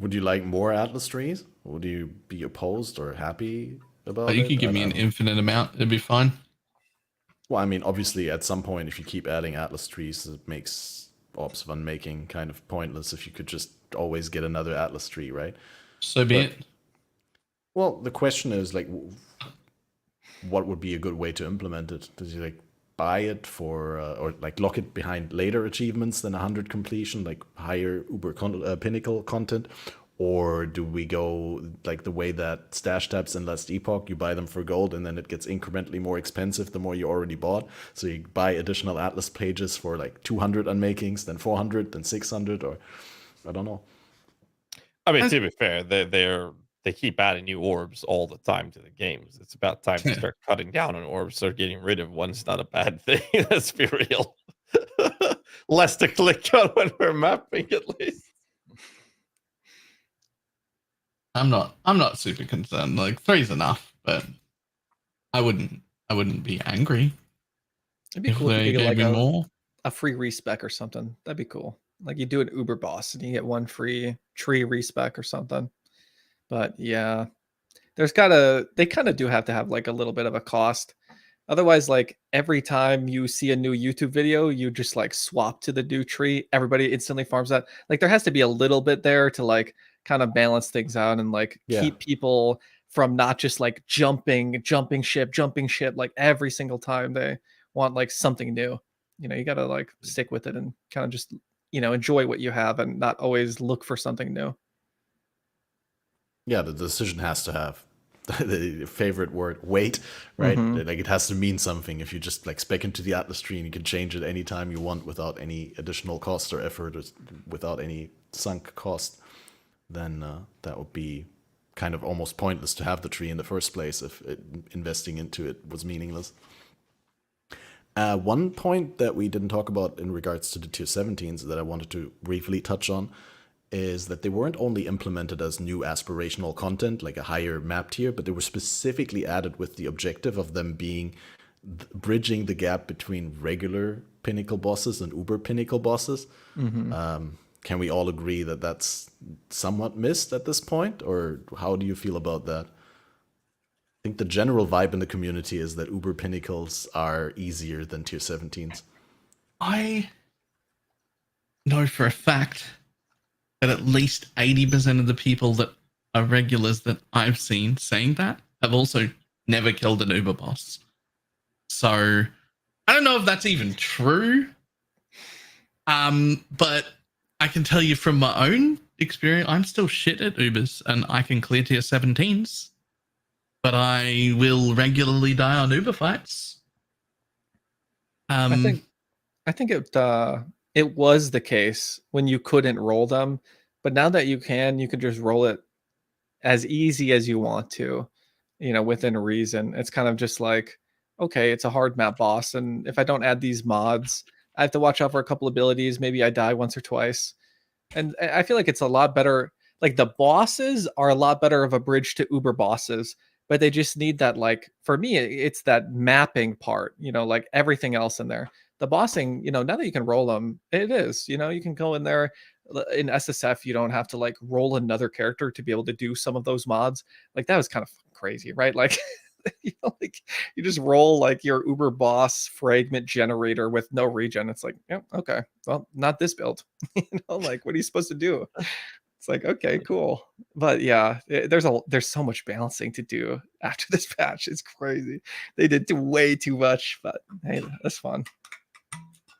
Would you like more Atlas trees? Would you be opposed or happy about it? You could give me an infinite amount. It'd be fine. Well, I mean, obviously, at some point, if you keep adding Atlas trees, it makes Orbs of Unmaking kind of pointless if you could just always get another Atlas tree, right? So be it. Well, the question is, like, what would be a good way to implement it? Does you, like, buy it for, or, like, lock it behind later achievements than 100 completion, like higher pinnacle content? Or do we go like the way that stash tabs in Last Epoch, you buy them for gold and then it gets incrementally more expensive the more you already bought? So you buy additional Atlas pages for like 200 unmakings, then 400, then 600, or I don't know. I mean, to be fair, they keep adding new orbs all the time to the games. It's about time to start cutting down on orbs. Start getting rid of one's not a bad thing. Let's be real. Less to click on when we're mapping, at least. I'm not super concerned. Like 3's enough, but I wouldn't be angry. It'd be cool if you gave get like more. a free respec or something. That'd be cool. Like you do an Uber boss and you get 1 free tree respec or something. But yeah, they kind of do have to have like a little bit of a cost. Otherwise, like every time you see a new YouTube video, you just like swap to the new tree. Everybody instantly farms that. Like there has to be a little bit there to like kind of balance things out and like keep people from not just like jumping ship like every single time they want like something new. You know, you got to like stick with it and kind of just, you know, enjoy what you have and not always look for something new. Yeah, the decision has to have the favorite word, weight, right? Like it has to mean something. If you just like spec into the Atlas tree and you can change it anytime you want without any additional cost or effort or without any sunk cost, then that would be kind of almost pointless to have the tree in the first place if investing into it was meaningless. One point that we didn't talk about in regards to the tier 17s that I wanted to briefly touch on is that they weren't only implemented as new aspirational content, like a higher map tier, but they were specifically added with the objective of them being bridging the gap between regular pinnacle bosses and uber pinnacle bosses. Can we all agree that that's somewhat missed at this point, or how do you feel about that? I think the general vibe in the community is that uber pinnacles are easier than tier 17s. I know for a fact that at least 80% of the people that are regulars that I've seen saying that have also never killed an uber boss. So I don't know if that's even true. But I can tell you from my own experience, I'm still shit at ubers and I can clear tier 17s, but I will regularly die on uber fights. I think it was the case when you couldn't roll them, but now that you can just roll it as easy as you want to, within reason. It's kind of just like, okay, it's a hard map boss, and if I don't add these mods, I have to watch out for a couple abilities. Maybe I die once or twice. And I feel like it's a lot better. Like the bosses are a lot better of a bridge to uber bosses, but they just need that, like, for me, it's that mapping part, like everything else in there. The bossing, now that you can roll them, it is, you can go in there. In SSF, you don't have to like roll another character to be able to do some of those mods. Like that was kind of crazy, right? Like, like you just roll like your uber boss fragment generator with no regen. It's like, yeah, okay, well, not this build. Like what are you supposed to do? It's like, okay, cool. But yeah, there's so much balancing to do after this patch. It's crazy. They did way too much, but hey, that's fun.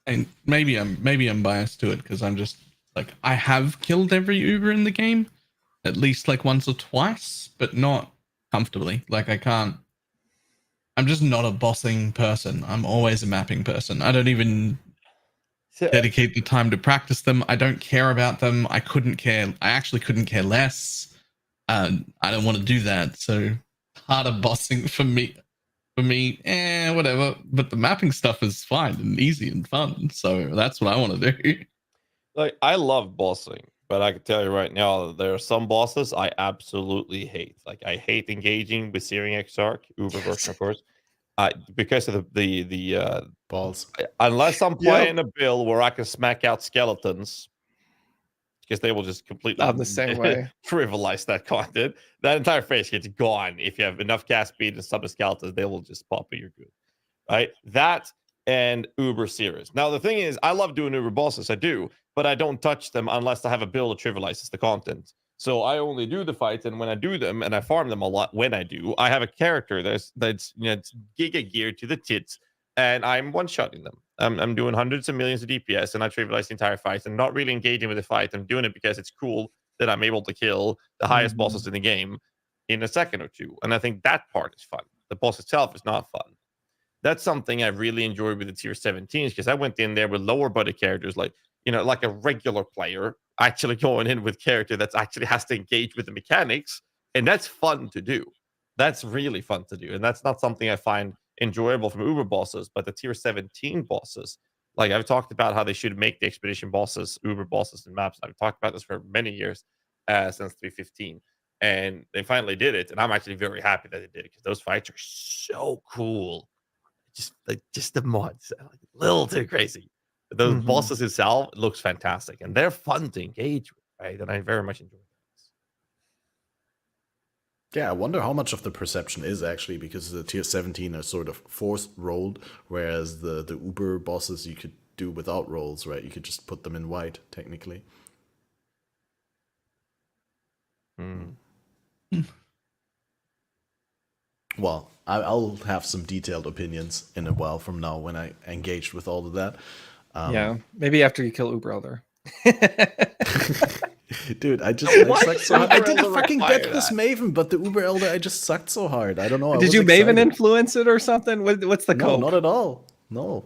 And maybe I'm biased to it because I'm just like, I have killed every uber in the game at least like once or twice, but not comfortably. Like I'm just not a bossing person. I'm always a mapping person. I don't even dedicate the time to practice them. I don't care about them. I actually couldn't care less. I don't want to do that. So harder bossing for me, whatever. But the mapping stuff is fine and easy and fun. So that's what I want to do. Like, I love bossing, but I can tell you right now, there are some bosses I absolutely hate. Like, I hate engaging with Searing Exarch, Uber version, of course, because of the Balls. unless I'm playing a build where I can smack out skeletons, because they will just completely I'm the same way. trivialize that content. That entire phase gets gone. If you have enough cast speed and some skeletons, they will just pop it. You're good, right? That and Uber series. Now the thing is, I love doing Uber bosses. I do, but I don't touch them unless I have a build that trivializes the content. So I only do the fights, and when I do them, and I farm them a lot when I do, I have a character that's it's giga geared to the tits, and I'm one-shotting them. I'm doing hundreds of millions of DPS, and I trivialize the entire fight. I'm not really engaging with the fight. I'm doing it because it's cool that I'm able to kill the highest bosses in the game in a second or two. And I think that part is fun. The boss itself is not fun. That's something I really enjoyed with the tier 17s, because I went in there with lower budget characters, like like a regular player, actually going in with character that actually has to engage with the mechanics, and that's fun to do. That's really fun to do, and that's not something I find enjoyable from Uber bosses. But the tier 17 bosses, like I've talked about how they should make the expedition bosses Uber bosses in maps. I've talked about this for many years, since 3.15, and they finally did it, and I'm actually very happy that they did it, because those fights are so cool. Just the mods, like, a little too crazy. Those bosses itself looks fantastic, and they're fun to engage with, right? And I very much enjoy those. Yeah, I wonder how much of the perception is actually because the tier 17 are sort of forced rolled, whereas the Uber bosses you could do without rolls, right? You could just put them in white, technically. Well, I'll have some detailed opinions in a while from now when I engaged with all of that. Yeah, maybe after you kill Uber Elder. Dude, I sucked so hard. I did a fucking Deathless Maven, but the Uber Elder, I just sucked so hard. I don't know. Did you Maven influence it or something? What's the No, cope? not at all. No.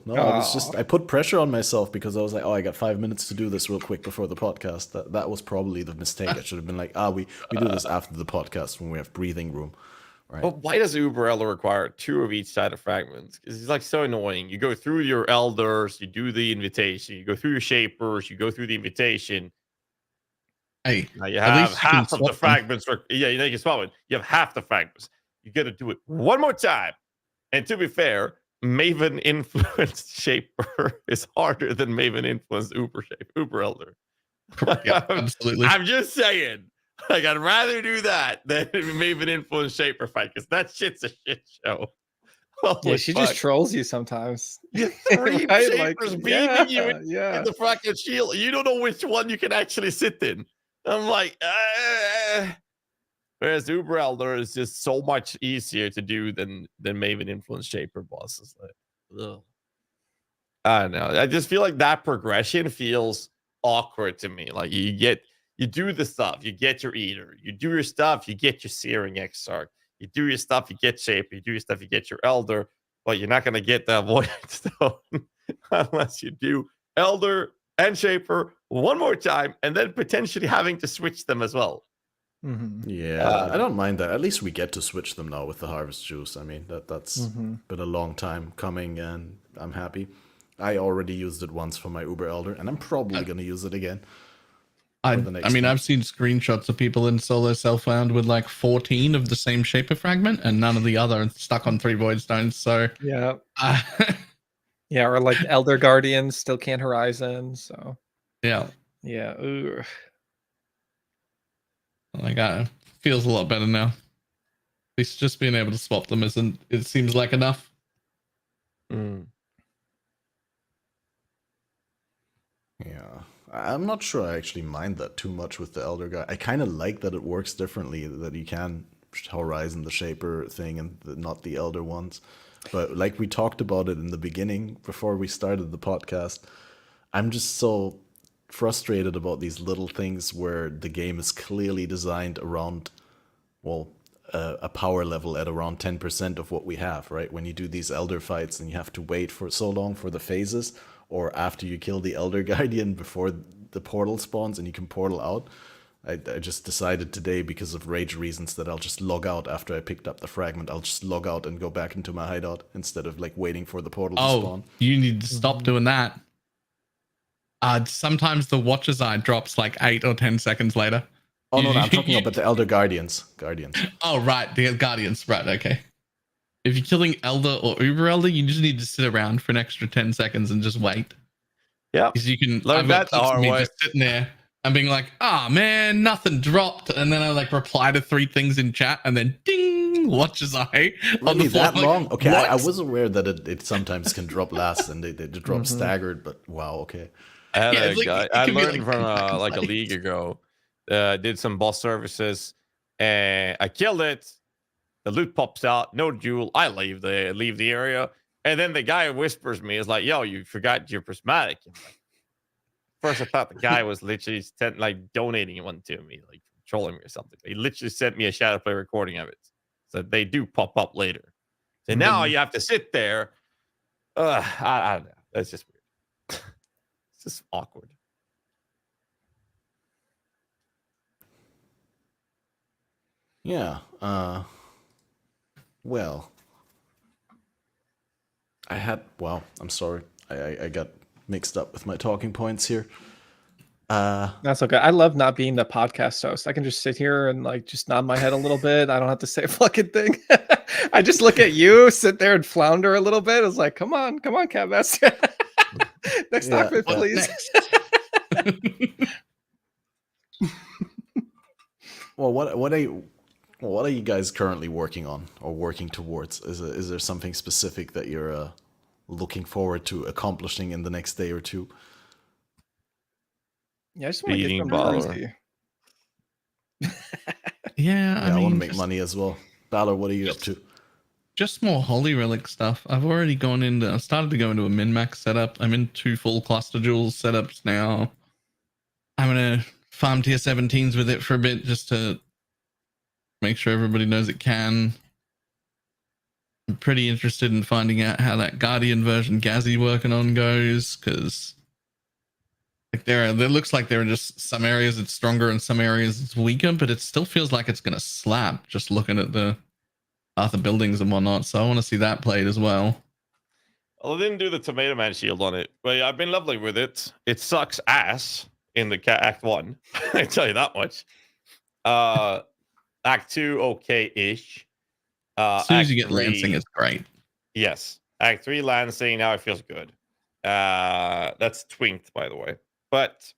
I put pressure on myself because I was like, oh, I got 5 minutes to do this real quick before the podcast. That was probably the mistake. I should have been like, we do this after the podcast when we have breathing room. Right. But why does Uber Elder require 2 of each side of fragments? Because it's like so annoying. You go through your elders, you do the invitation, you go through your shapers, you go through the invitation. Hey, Now you at have least you can half of the swap them. fragments. Yeah, you know you can swap it. You have half the fragments. You got to do it one more time. And to be fair, Maven influenced Shaper is harder than Maven influenced Uber Elder. Yeah, absolutely. I'm just saying. Like, I'd rather do that than Maven influenced Shaper fight because that shit's a shit show. Yeah, Holy she fuck. just trolls you sometimes. You have 3 Right? Shapers Like, beaming you in yeah. the fucking shield. You don't know which one you can actually sit in. I'm like, whereas Uber Elder is just so much easier to do than Maven Influence Shaper bosses. Like, ugh. I don't know. I just feel like that progression feels awkward to me. Like you do the stuff, you get your Eater, you do your stuff, you get your Searing Exarch, you do your stuff, you get Shaper, you do your stuff, you get your Elder, but you're not gonna get that Void Stone unless you do Elder and Shaper one more time, and then potentially having to switch them as well. Yeah, I don't mind that. At least we get to switch them now with the Harvest Juice. I mean, that's been a long time coming, and I'm happy. I already used it once for my Uber Elder, and I'm probably going to use it again. I the next mean, one. I've seen screenshots of people in solo self-found with like 14 of the same Shaper fragment and none of the other, stuck on 3 Void Stones. So Yeah. Yeah, or like Elder Guardians still can't Horizon. So yeah, yeah. Ooh. like feels a lot better now. At least just being able to swap them isn't. It seems like enough. Yeah, I'm not sure I actually mind that too much with the Elder guy. I kind of like that it works differently, that you can Horizon the Shaper thing and not the Elder ones. But like we talked about it in the beginning before we started the podcast, I'm just so frustrated about these little things where the game is clearly designed around, well, a power level at around 10% of what we have, right? When you do these Elder fights and you have to wait for so long for the phases, or after you kill the Elder Guardian before the portal spawns and you can portal out. I just decided today, because of rage reasons, that I'll just log out after I picked up the fragment. I'll just log out and go back into my hideout instead of like waiting for the portal to spawn. You need to stop doing that. Sometimes the Watcher's Eye drops like 8 or 10 seconds later. Oh no, I'm talking about the Elder Guardians. Oh right, the Guardians. Right, okay. If you're killing Elder or Uber Elder, you just need to sit around for an extra 10 seconds and just wait. Yeah, because you can learn that the hard way. Just sitting there and being like, "Ah, man, nothing dropped," and then I like reply to 3 things in chat, and then ding, Watcher's Eye. Really that long? Okay, I was aware that it sometimes can drop last, and they drop staggered. But wow, okay. I had a like, guy. it I can be, learned like, from black and like a white. league ago. Did some boss services, and I killed it. The loot pops out, no jewel. I leave the area, and then the guy whispers me, "Is like, yo, you forgot your prismatic." Like, first, I thought the guy was literally donating one to me, like trolling me or something. He literally sent me a Shadowplay recording of it, so they do pop up later. So now you have to sit there. I don't know. That's just weird. It's just awkward. Yeah. Well, I'm sorry. I got mixed up with my talking points here. That's okay. I love not being the podcast host. I can just sit here and like just nod my head a little bit. I don't have to say a fucking thing. I just look at you, sit there and flounder a little bit. It's like, come on, Cat Master. Next topic, please. Well, what are you guys currently working on or working towards? Is there something specific that you're looking forward to accomplishing in the next day or two? Yeah, I just want to get some Balor. crazy. Yeah, I want to make money as well. Balor, what are you up to? Just more Holy Relic stuff. I've already started to go into a min-max setup. I'm in 2 full cluster jewels setups now. I'm gonna farm tier 17s with it for a bit just to make sure everybody knows it can. I'm pretty interested in finding out how that Guardian version Ghazzy working on goes, because like there looks like there are just some areas it's stronger and some areas it's weaker, but it still feels like it's gonna slap just looking at the Path of buildings and whatnot. So I want to see that played as well. Well, I didn't do the Tomato Man shield on it, but I've been lovely with it. It sucks ass, in the Act 1. I tell you that much. Act 2, okay-ish. As soon as you Act get 3, Lancing, it's great. yes. Act 3 Lancing, now it feels good. That's twinked, by the way. But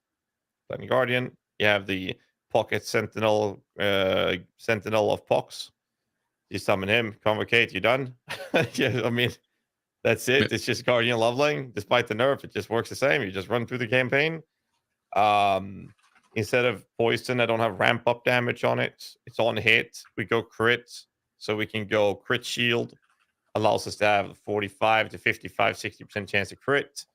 Lightning Guardian, you have the Pocket Sentinel, Sentinel of Pox. You summon him, convocate, you're done. Yeah, I mean, that's it. It's just Guardian leveling. Despite the nerf, it just works the same. You just run through the campaign. Instead of poison, I don't have ramp up damage on it. It's on hit. We go crit, so we can go crit shield. Allows us to have 45 to 55, 60% chance to crit.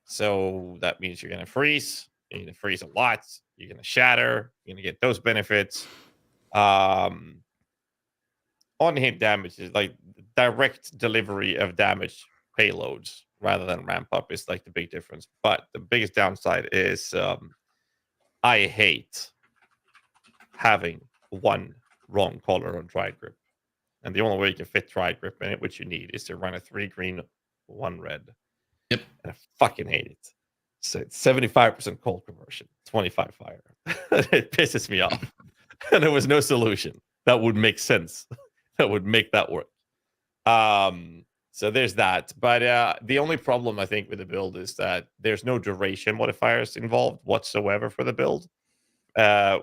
So that means you're going to freeze. You're going to freeze a lot. You're going to shatter. You're going to get those benefits. On hit damage is like direct delivery of damage payloads rather than ramp up is like the big difference. But the biggest downside is I hate having one wrong color on Triad Grip. And the only way you can fit Triad Grip in it, which you need, is to run a 3 green, 1 red. Yep. And I fucking hate it. So it's 75% cold conversion, 25 fire. It pisses me off. And there was no solution that would make sense. That would make that work. So there's that. But the only problem I think with the build is that there's no duration modifiers involved whatsoever for the build,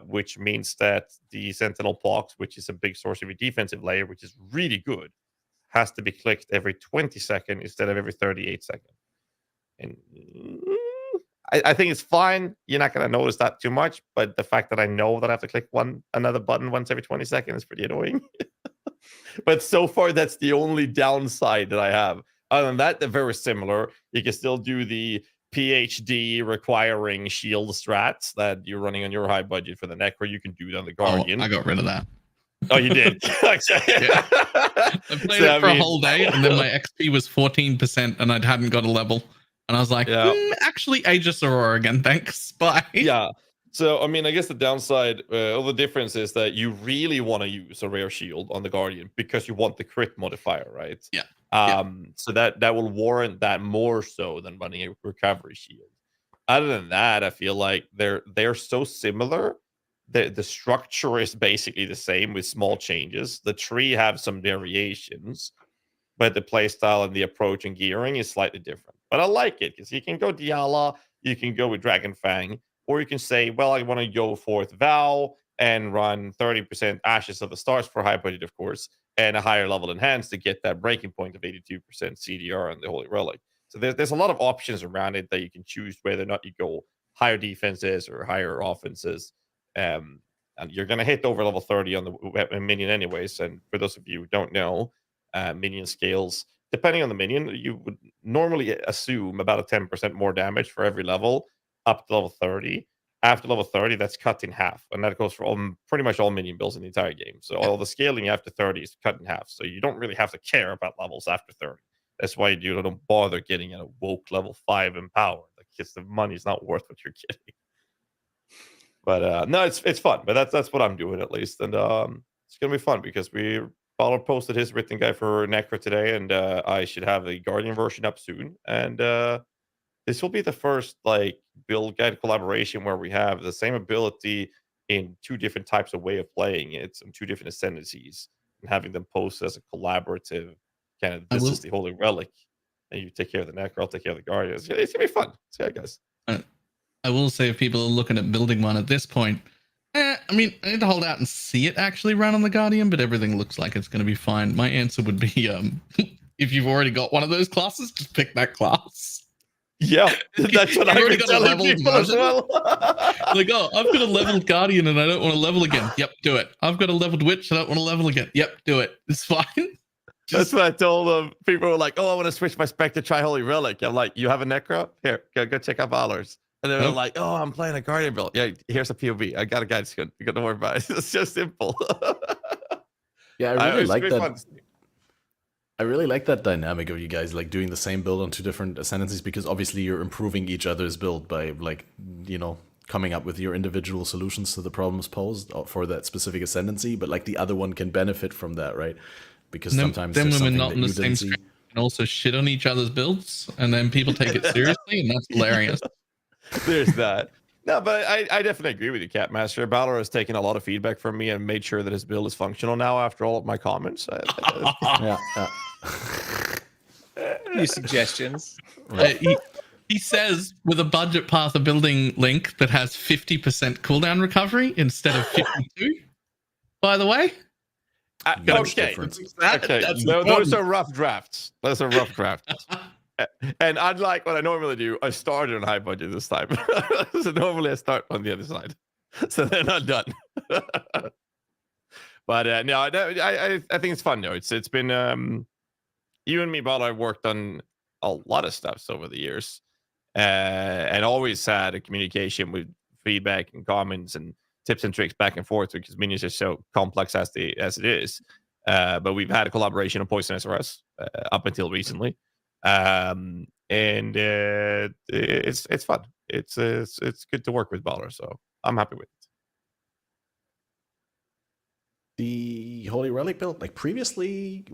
which means that the Sentinel Pox, which is a big source of your defensive layer, which is really good, has to be clicked every 20 seconds instead of every 38 seconds. And I think it's fine. You're not going to notice that too much, but the fact that I know that I have to click another button once every 20 seconds is pretty annoying. But so far, that's the only downside that I have. Other than that, they're very similar. You can still do the PhD requiring shield strats that you're running on your high budget for the Necro. You can do it on the Guardian. I got rid of that. Oh, you did? Yeah. I played it for a whole day, and then my XP was 14%, and I hadn't got a level. And I was like, actually, Aegis Aurora again, thanks. Bye. Yeah. So, I mean, I guess the downside or the difference is that you really want to use a rare shield on the Guardian because you want the crit modifier, right? Yeah. So that will warrant that more so than running a recovery shield. Other than that, I feel like they're so similar. The structure is basically the same with small changes. The tree have some variations, but the playstyle and the approach and gearing is slightly different. But I like it because you can go Diala, you can go with Dragon Fang, or you can say, well, I want to go Fourth Vow and run 30% Ashes of the Stars for high budget, of course, and a higher level enhanced to get that breaking point of 82% CDR and the Holy Relic. So there's a lot of options around it that you can choose whether or not you go higher defenses or higher offenses. And you're going to hit over level 30 on the Minion anyways. And for those of you who don't know, Minion scales, depending on the Minion, you would normally assume about a 10% more damage for every level up to level 30. After level 30, that's cut in half. And that goes for pretty much all Minion builds in the entire game. So all the scaling after 30 is cut in half. So you don't really have to care about levels after 30. That's why you don't bother getting a woke level 5 in power. Because the money's not worth what you're getting. But no, it's fun. But that's what I'm doing at least. And it's going to be fun because Balor posted his written guide for Necro today. And I should have the Guardian version up soon. And this will be the first build guide collaboration where we have the same ability in 2 different types of way of playing it and 2 different ascendancies and having them post as a collaborative kind of this is the Holy Relic and you take care of the Necro, I'll take care of the Guardian. It's gonna be fun. So yeah, guys. I will say if people are looking at building one at this point, I mean, I need to hold out and see it actually run on the Guardian, but everything looks like it's going to be fine. My answer would be if you've already got one of those classes, just pick that class. Yeah, that's what I've already got telling people as well. I've got a leveled Guardian and I don't want to level again. Yep, do it. I've got a leveled Witch and I don't want to level again. Yep, do it. It's fine. That's what I told them. People were like, "Oh, I want to switch my spec to try Holy Relic." I'm like, "You have a Necro? Here, go check out Valor's." And they're like, "Oh, I'm playing a Guardian build." Yeah, here's a POB. I got a guide skin. You got to worry about it. It's just simple. Yeah, I really like that. I really like that dynamic of you guys doing the same build on 2 different ascendancies because obviously you're improving each other's build by coming up with your individual solutions to the problems posed for that specific ascendancy. But the other one can benefit from that, right? Because sometimes then there's when we're something not that in the you same didn't see. stream and also shit on each other's builds, and then people take it seriously, and that's hilarious. There's that. No, but I definitely agree with you, Catmaster. Balor has taken a lot of feedback from me and made sure that his build is functional now after all of my comments. Yeah. Few suggestions. He says with a budget path of building link that has 50% cooldown recovery instead of 52. By the way, Okay. Those are rough drafts. Those are rough drafts. And unlike what I normally do, I started on high budget this time. So normally I start on the other side. So they're not done. But no, I think it's fun though. It's been you and me, Bob, I've worked on a lot of stuff over the years. And always had a communication with feedback and comments and tips and tricks back and forth because Minions are so complex as it is. But we've had a collaboration on Poison SRS up until recently. And it's fun. It's good to work with Balor, so I'm happy with it. The Holy Relic build, like previously,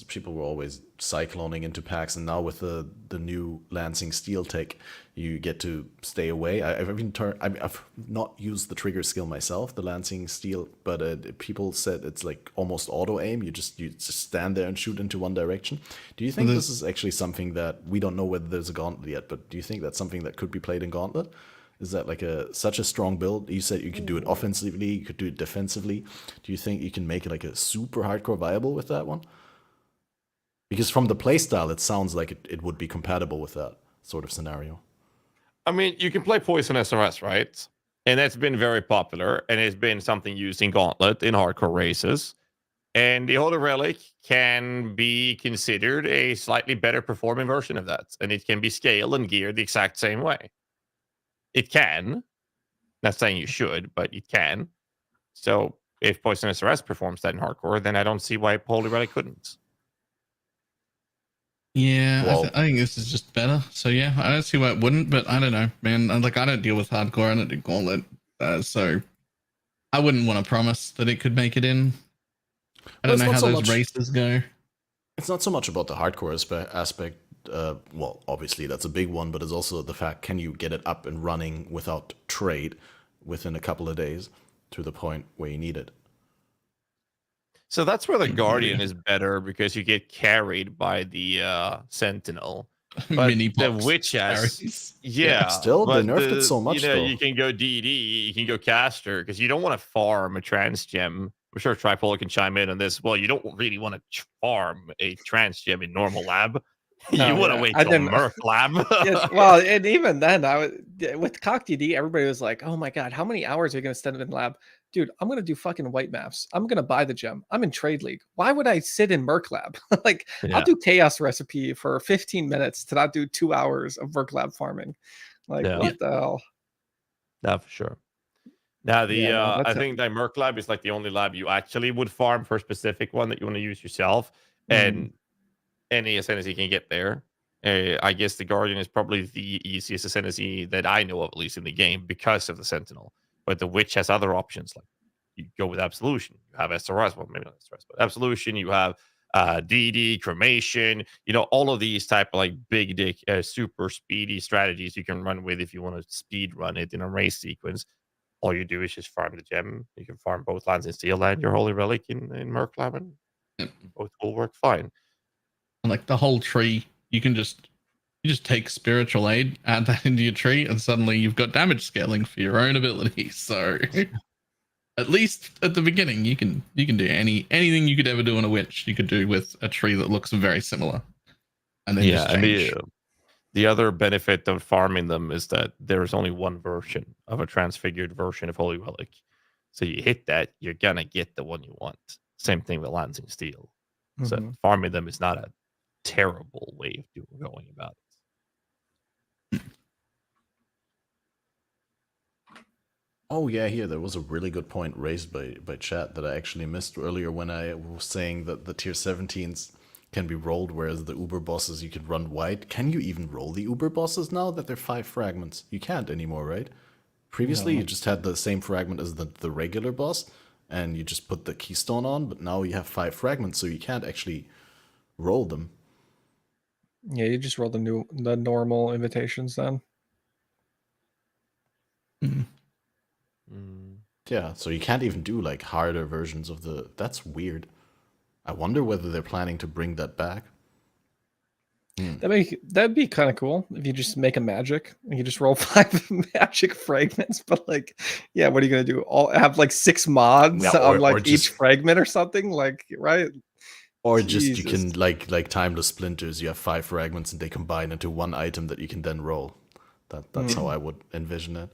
people were always cycloning into packs, and now with the new Lancing Steel tech, you get to stay away. I've not used the trigger skill myself, the Lancing Steel, but people said it's like almost auto aim. You just stand there and shoot into one direction. Do you think this is actually something that we don't know whether there's a Gauntlet yet? But do you think that's something that could be played in Gauntlet? Is that like such a strong build? You said you could do it offensively, you could do it defensively. Do you think you can make it like a super hardcore viable with that one? Because from the playstyle, it sounds like it would be compatible with that sort of scenario. I mean, you can play Poison SRS, right? And that's been very popular, and it's been something used in Gauntlet in hardcore races. And the Holy Relic can be considered a slightly better performing version of that, and it can be scaled and geared the exact same way. It can. Not saying you should, but it can. So if Poison SRS performs that in hardcore, then I don't see why Holy Relic couldn't. Yeah, Well, I think this is just better. So yeah, I don't see why it wouldn't, but I don't know, man. Like I don't deal with hardcore, I don't do Gauntlet, so I wouldn't want to promise that it could make it in. I don't know how those races go. It's not so much about the hardcore aspect. Well, obviously that's a big one, but it's also the fact, can you get it up and running without trade within a couple of days to the point where you need it? So that's where the Guardian is better because you get carried by the Sentinel. But the Witch has, still they nerfed it so much. You can go DD, you can go caster because you don't want to farm a trans gem. I'm sure Tripolar can chime in on this. Well, you don't really want to farm a trans gem in normal lab. You want to wait till Merc lab. Well, and even then, with Cock DD, everybody was like, "Oh my god, how many hours are you going to spend in lab?" Dude, I'm going to do fucking white maps. I'm going to buy the gem. I'm in Trade League. Why would I sit in Merc lab? I'll do Chaos Recipe for 15 minutes to not do 2 hours of Merc lab farming. What the hell? No, for sure. Now, I think that Merc lab is like the only lab you actually would farm for a specific one that you want to use yourself. And any ascendancy can get there. I guess the Guardian is probably the easiest ascendancy that I know of, at least in the game, because of the Sentinel. But the Witch has other options, like you go with Absolution, you have SRS, well, maybe not SRS, but Absolution, you have DD, Cremation, all of these type of like big dick, super speedy strategies you can run with if you want to speed run it in a race sequence. All you do is just farm the gem. You can farm both lands in Steel and your Holy Relic in Merc lab, and both will work fine. And like the whole tree, you just take Spiritual Aid, add that into your tree, and suddenly you've got damage scaling for your own abilities. So at least at the beginning, you can do anything you could ever do in a Witch, you could do with a tree that looks very similar. And then just change. The other benefit of farming them is that there's only one version of a transfigured version of Holy Relic. So you hit that, you're gonna get the one you want. Same thing with Lancing Steel. So farming them is not a terrible way of going about it. Oh yeah, here there was a really good point raised by chat that I actually missed earlier when I was saying that the tier 17s can be rolled, whereas the Uber bosses you could run white. Can you even roll the Uber bosses now that they're 5 fragments? You can't anymore, right? Previously you just had the same fragment as the regular boss, and you just put the keystone on, but now you have 5 fragments, so you can't actually roll them. Yeah, you just roll the normal invitations then. Yeah, so you can't even do like harder versions of the. That's weird. I wonder whether they're planning to bring that back. That'd be kind of cool if you just make a magic and you just roll 5 magic fragments. But like, yeah, what are you gonna do? All have like 6 mods Yeah, on like or each just- fragment or something? Like, right? Or just you Jesus. can like timeless splinters. You have 5 fragments and they combine into one item that you can then roll. That's how I would envision it.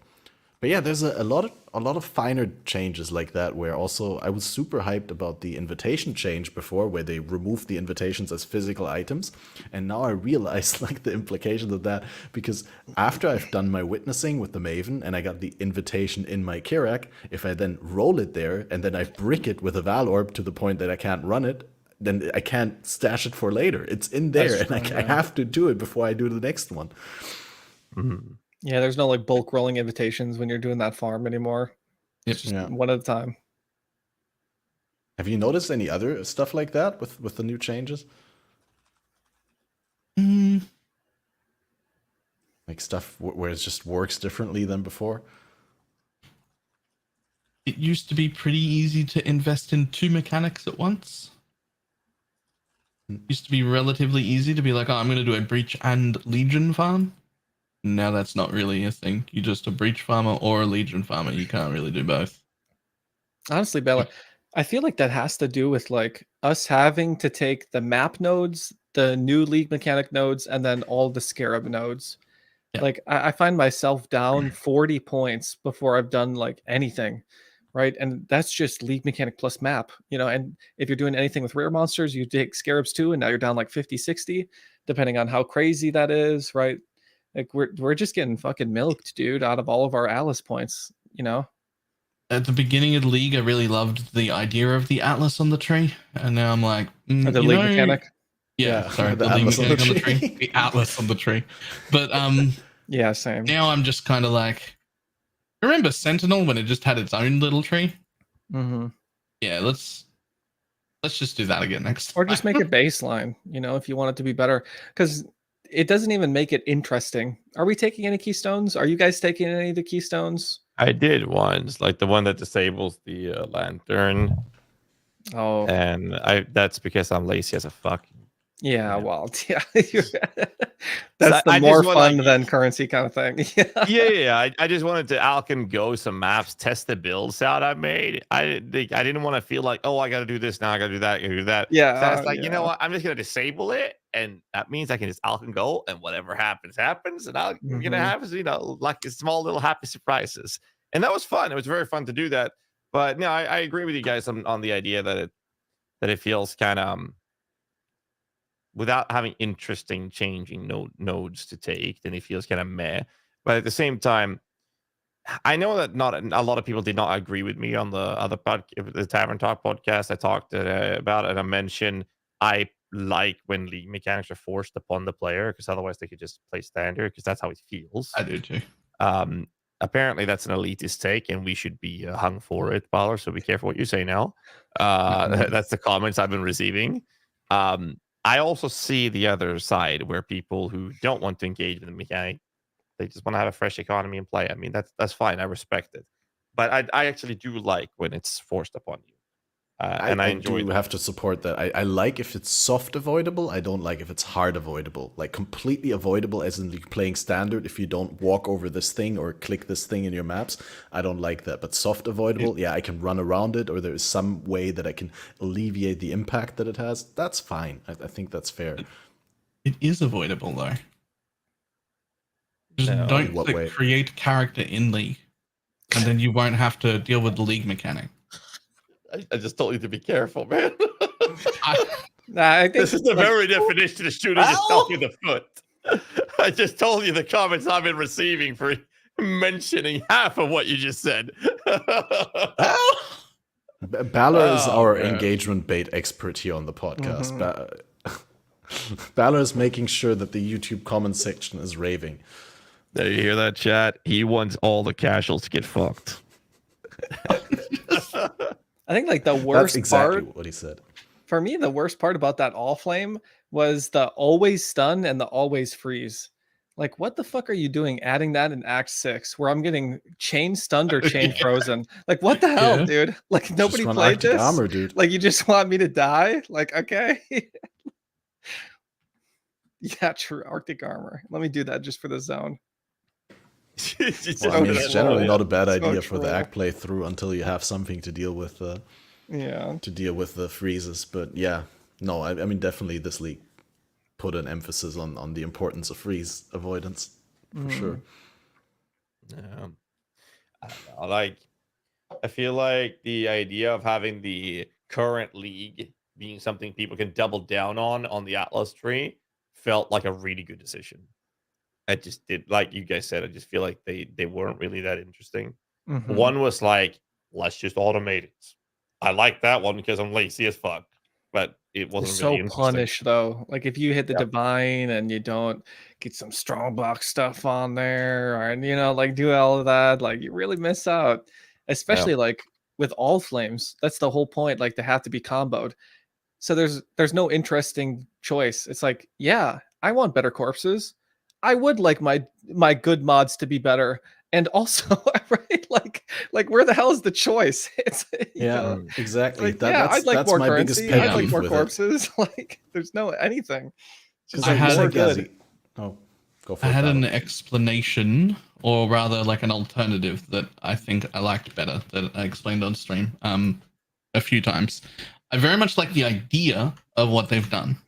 But yeah, there's a lot of finer changes like that. Where also I was super hyped about the invitation change before, where they removed the invitations as physical items, and now I realize like the implications of that, because after I've done my witnessing with the Maven and I got the invitation in my Kirak, if I then roll it there and then I brick it with a Val Orb to the point that I can't run it, then I can't stash it for later. It's in there, That's and true, I yeah. have to do it before I do the next one. Yeah, there's no like bulk rolling invitations when you're doing that farm anymore. Yep. Just Yeah. one at a time. Have you noticed any other stuff like that with the new changes? Mm, Like stuff where it just works differently than before? it used to be pretty easy to invest in 2 mechanics at once. It used to be relatively easy to be like, oh, I'm going to do a breach and legion farm. Now that's not really a thing. You're just a breach farmer or a legion farmer. You can't really do both. Honestly, Bella, I feel like that has to do with like us having to take the map nodes, the new league mechanic nodes, and then all the Scarab nodes. Yeah. Like I find myself down 40 points before I've done like anything, right? And that's just league mechanic plus map, you know. And if you're doing anything with rare monsters, you take Scarabs too, and now you're down like 50, 60, depending on how crazy that is, right? Like we're just getting fucking milked, dude, out of all of our Alice points, you know. At the beginning of the league, I really loved the idea of the Atlas on the tree. And now I'm like, Or the league mechanic. Yeah, sorry, the the league Atlas on mechanic the on the tree. tree. The Atlas on the tree. But Yeah, same. now I'm just kind of like, remember Sentinel when it just had its own little tree? Mm-hmm. Yeah, let's just do that again next Or time. just make it baseline, you know, if you want it to be better, because it doesn't even make it interesting. Are we taking any keystones? Are you guys taking any of the keystones? I did once, like the one that disables the lantern, Oh, and that's because I'm lazy as a fuck. yeah. yeah. Well, yeah. So That's the I just more want, fun like- than currency kind of thing. Yeah. I just wanted to Alchem go some maps, test the builds out I made. I didn't want to feel like, oh, I got to do this now, I got to do that, I got to do that. Yeah, So it's like, you know yeah. what? I'm just gonna disable it, and that means I can just Alchem go, and whatever happens, happens, and I'm gonna have, you know, like small little happy surprises. And that was fun. It was very fun to do that. But no, I agree with you guys on the idea that it feels kind of without having interesting changing nodes to take, then it feels kind of meh. But at the same time, I know that not a lot of people did not agree with me on the other the Tavern Talk podcast. I talked about it, and I mentioned I like when league mechanics are forced upon the player, because otherwise they could just play standard, because that's how it feels. I do too. Apparently that's an elitist take, and we should be hung for it, Baller. So be careful what you say now. That's the comments I've been receiving. I also see the other side, where people who don't want to engage with the mechanic, they just want to have a fresh economy and play. I mean, that's fine. I respect it, but I actually do like when it's forced upon you, and I enjoy do that. have to support that. I like if it's soft avoidable. I don't like if it's hard avoidable. Like completely avoidable, as in like playing standard. If you don't walk over this thing or click this thing in your maps, I don't like that. But soft avoidable, yeah, I can run around it, or there is some way that I can alleviate the impact that it has. That's fine. I think that's fair. It is avoidable though. Just No, don't in what way? create character in league, and then you won't have to deal with the league mechanic. I just told you to be careful, man. Nah, I think This is the like, very definition of shooting yourself in the foot. I just told you the comments I've been receiving for mentioning half of what you just said. Balor is Oh, our man. engagement bait expert here on the podcast. Balor is making sure that the YouTube comment section is raving. There, you hear that, chat? He wants all the casuals to get fucked. I think like the That's worst exactly part what he said. for me, the worst part about that all flame was the always stun and the always freeze. Like, what the fuck are you doing adding that in Act 6 where I'm getting chain stunned or chain frozen? Like, what the hell, Yeah. dude? Like, Just nobody run played Arctic this? Armor, dude. Like, you just want me to die? Like, okay. Yeah, true. Arctic Armor. Let me do that just for the zone. Well, I mean, it's generally not a bad So idea for the troll. act playthrough until you have something to deal with Yeah. the freezes. But yeah, no, I mean, definitely this league put an emphasis on the importance of freeze avoidance for sure. Yeah. I don't know, like, I feel like the idea of having the current league being something people can double down on the Atlas tree felt like a really good decision. I just did, like you guys said, I just feel like they weren't really that interesting. Mhm. One was like, let's just automate it. I like that one because I'm lazy as fuck, but it wasn't It's really so interesting. punish though. Like if you hit the Yep. divine and you don't get some strong block stuff on there, and like do all of that, like you really miss out. Especially like with all flames. That's the whole point. Like they have to be comboed. So there's no interesting choice. It's like, yeah, I want better corpses. I would like my good mods to be better. And also, right, like where the hell is the choice? It's Yeah, exactly. like, yeah, I'd like that's more my biggest currency. pet I'd like peeve more with it. corpses. Like, there's no anything. It's just I like had- more like good. Ghazzy. Oh, go for I it. had an Battle. explanation, or rather like an alternative that I think I liked better, that I explained on stream a few times. I very much like the idea of what they've done.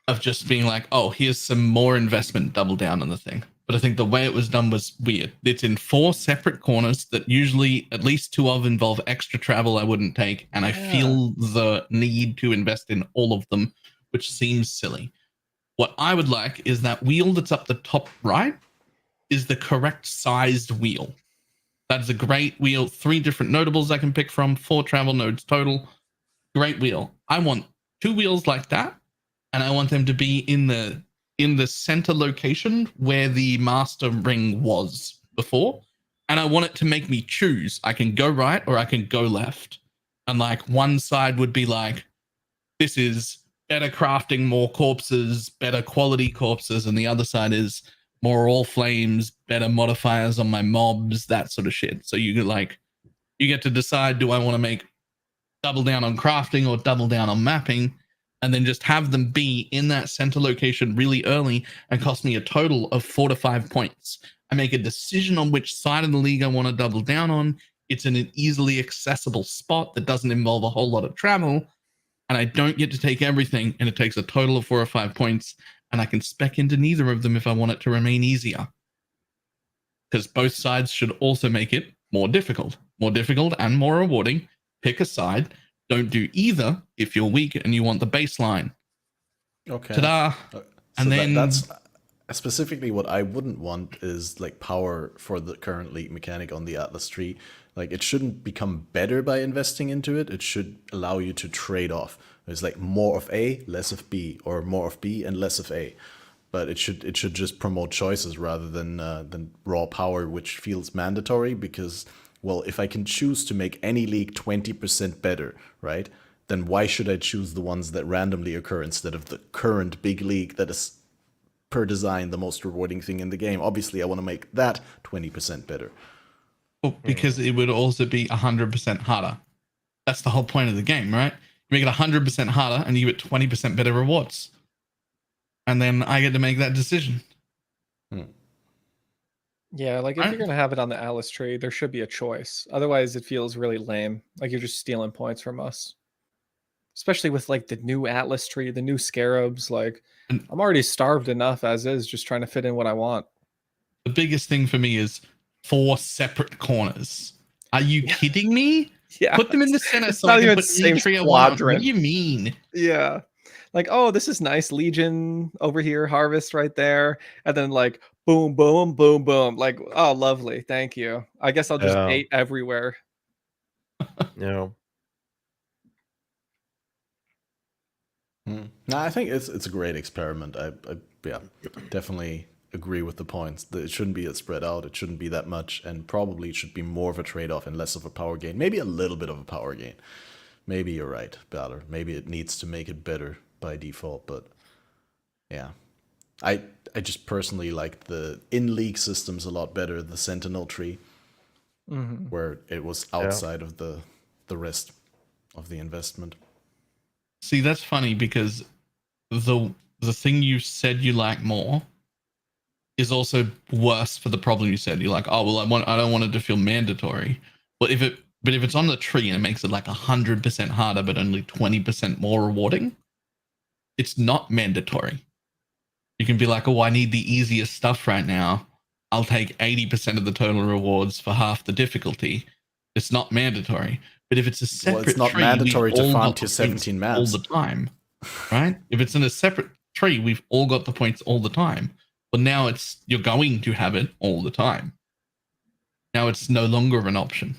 Of just being like, oh, here's some more investment, double down on the thing. But I think the way it was done was weird. It's in 4 separate corners that usually at least 2 of involve extra travel I wouldn't take. And I feel the need to invest in all of them, which seems silly. What I would like is that wheel that's up the top right is the correct sized wheel. That's a great wheel. 3 different notables I can pick from, 4 travel nodes total. Great wheel. I want 2 wheels like that, and I want them to be in the center location where the master ring was before. And I want it to make me choose. I can go right or I can go left. And like one side would be like, this is better crafting, more corpses, better quality corpses, and the other side is more all flames, better modifiers on my mobs, that sort of shit. So you get to decide, do I want to make double down on crafting or double down on mapping, and then just have them be in that center location really early and cost me a total of 4 to 5 points. I make a decision on which side of the league I want to double down on. It's in an easily accessible spot that doesn't involve a whole lot of travel, and I don't get to take everything, and it takes a total of 4 or 5 points, and I can spec into neither of them if I want it to remain easier. Because both sides should also make it more difficult and more rewarding. Pick a side. Don't do either if you're weak and you want the baseline. Okay. Ta-da! And then that's specifically what I wouldn't want is like power for the current league mechanic on the Atlas tree. Like it shouldn't become better by investing into it. It should allow you to trade off. It's like more of A, less of B, or more of B and less of A. But it should just promote choices rather than raw power, which feels mandatory because, well, if I can choose to make any league 20% better, right, then why should I choose the ones that randomly occur instead of the current big league that is, per design, the most rewarding thing in the game? Obviously, I want to make that 20% better. well, because it would also be 100% harder. That's the whole point of the game, right? You make it 100% harder and you get 20% better rewards. And then I get to make that decision. Yeah, like if you're gonna have it on the Atlas tree, there should be a choice. Otherwise, it feels really lame. Like you're just stealing points from us. Especially with like the new Atlas tree, the new Scarabs. Like I'm already starved enough as is, just trying to fit in what I want. The biggest thing for me is 4 separate corners. Are you kidding me? Yeah, Put them in the center it's so not I can even put same any tree I want. What quadrant. do you mean? Yeah. Like, oh, this is nice. Legion over here, harvest right there. And then like boom, boom, boom, boom. Like, oh, lovely. Thank you. I guess I'll just bait everywhere. No. No, I think it's a great experiment. I yeah, definitely agree with the points. It shouldn't be that spread out. It shouldn't be that much, and probably it should be more of a trade-off and less of a power gain. Maybe a little bit of a power gain. Maybe you're right, Balor. Maybe it needs to make it better by default, but yeah. I just personally like the in-league systems a lot better, the Sentinel tree, where it was outside of the rest of the investment. See, that's funny because the thing you said you like more is also worse for the problem you said. You're like, oh well, I don't want it to feel mandatory. But if it's on the tree and it makes it like 100% harder, but only 20% more rewarding, it's not mandatory. You can be like, oh, I need the easiest stuff right now. I'll take 80% of the total rewards for half the difficulty. It's not mandatory. But if it's a separate it's not tree, mandatory we've to all farm got to the 17 points all maps. the time, right? If it's in a separate tree, we've all got the points all the time. But now you're going to have it all the time. Now it's no longer an option,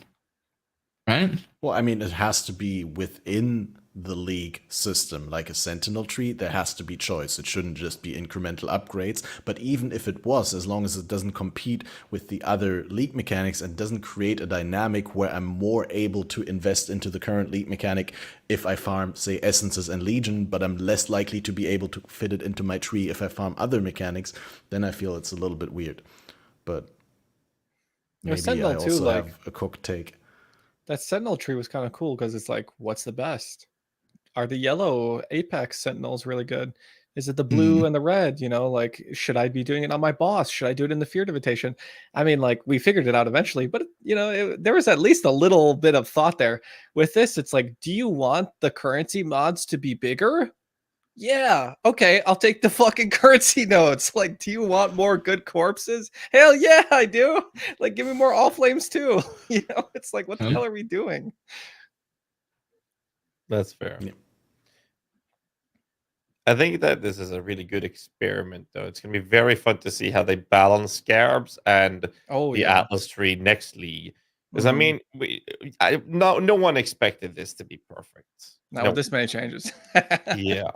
right? Well, I mean, it has to be within the league system, like a Sentinel tree. There has to be choice. It shouldn't just be incremental upgrades. But even if it was, as long as it doesn't compete with the other league mechanics and doesn't create a dynamic where I'm more able to invest into the current league mechanic if I farm, say, Essences and Legion, but I'm less likely to be able to fit it into my tree if I farm other mechanics, then I feel it's a little bit weird. But maybe Sentinel I too, also like- have a cooked take. That Sentinel tree was kind of cool because it's like, what's the best? Are the yellow Apex Sentinels really good? Is it the blue and the red? You know, like, should I be doing it on my boss? Should I do it in the Feared Invitation? I mean, like, we figured it out eventually, but, you know, there was at least a little bit of thought there. With this, it's like, do you want the currency mods to be bigger? Yeah, okay, I'll take the fucking currency nodes. Like, do you want more good corpses? Hell yeah, I do. Like, give me more all flames too. You know, it's like, what the hell are we doing? That's fair. Yeah. I think that this is a really good experiment, though. It's going to be very fun to see how they balance Scarabs and the Atlas tree next league. Because I mean, no one expected this to be perfect. Not with this many changes. Yeah.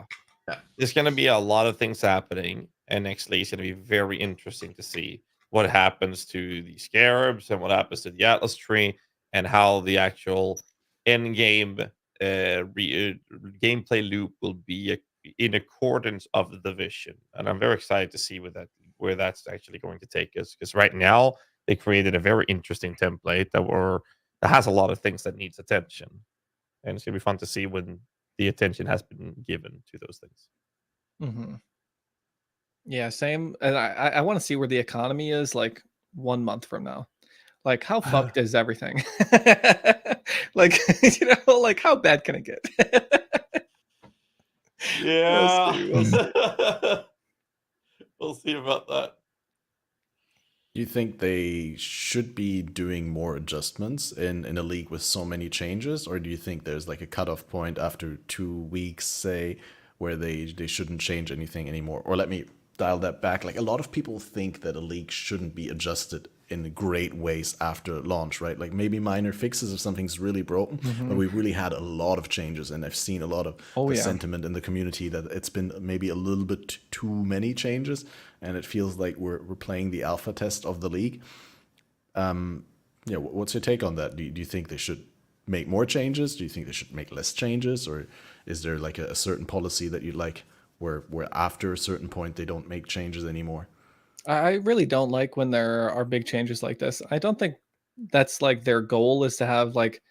There's going to be a lot of things happening, and next league is going to be very interesting to see what happens to the Scarabs and what happens to the Atlas tree, and how the actual end game gameplay loop will be in accordance of the division. And I'm very excited to see where that's actually going to take us, because right now they created a very interesting template that has a lot of things that needs attention, and it's going to be fun to see when the attention has been given to those things. Yeah, same. And I want to see where the economy is like 1 month from now. Like, how fucked is everything? Like, you know, like, how bad can it get? Yeah. We'll see. We'll see about that. Do you think they should be doing more adjustments in a league with so many changes? Or do you think there's like a cutoff point after 2 weeks, say, where they shouldn't change anything anymore? Or let me dial that back. Like, a lot of people think that a league shouldn't be adjusted in great ways after launch, right? Like, maybe minor fixes if something's really broken, but we've really had a lot of changes, and I've seen a lot of sentiment in the community that it's been maybe a little bit too many changes, and it feels like we're playing the alpha test of the league. Yeah, what's your take on that? Do you think they should make more changes? Do you think they should make less changes? Or is there like a certain policy that you'd like where after a certain point they don't make changes anymore? I really don't like when there are big changes like this. I don't think that's like their goal, is to have like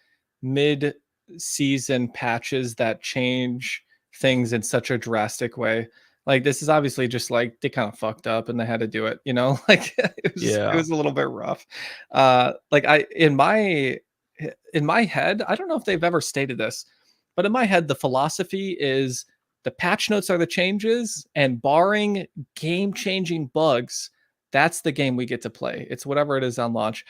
mid-season patches that change things in such a drastic way. Like, this is obviously just like they kind of fucked up and they had to do it, you know? Like, it was a little bit rough. Like, in my head, I don't know if they've ever stated this, but in my head, the philosophy is the patch notes are the changes, and barring game-changing bugs, that's the game we get to play. It's whatever it is on launch.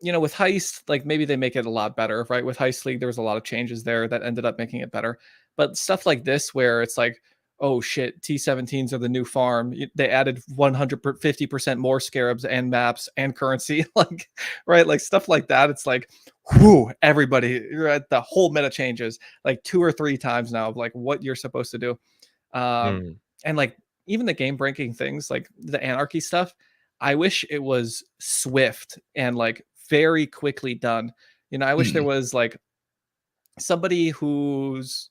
You know, with Heist, like, maybe they make it a lot better, right? With Heist League, there was a lot of changes there that ended up making it better. But stuff like this, where it's like, oh shit, T17s are the new farm. They added 150% more Scarabs and maps and currency, like, right? Like, stuff like that. It's like, whew, everybody, the whole meta changes like 2 or 3 times now of like what you're supposed to do. And like, even the game breaking things, like the anarchy stuff, I wish it was swift and like very quickly done. You know, I wish there was like somebody who's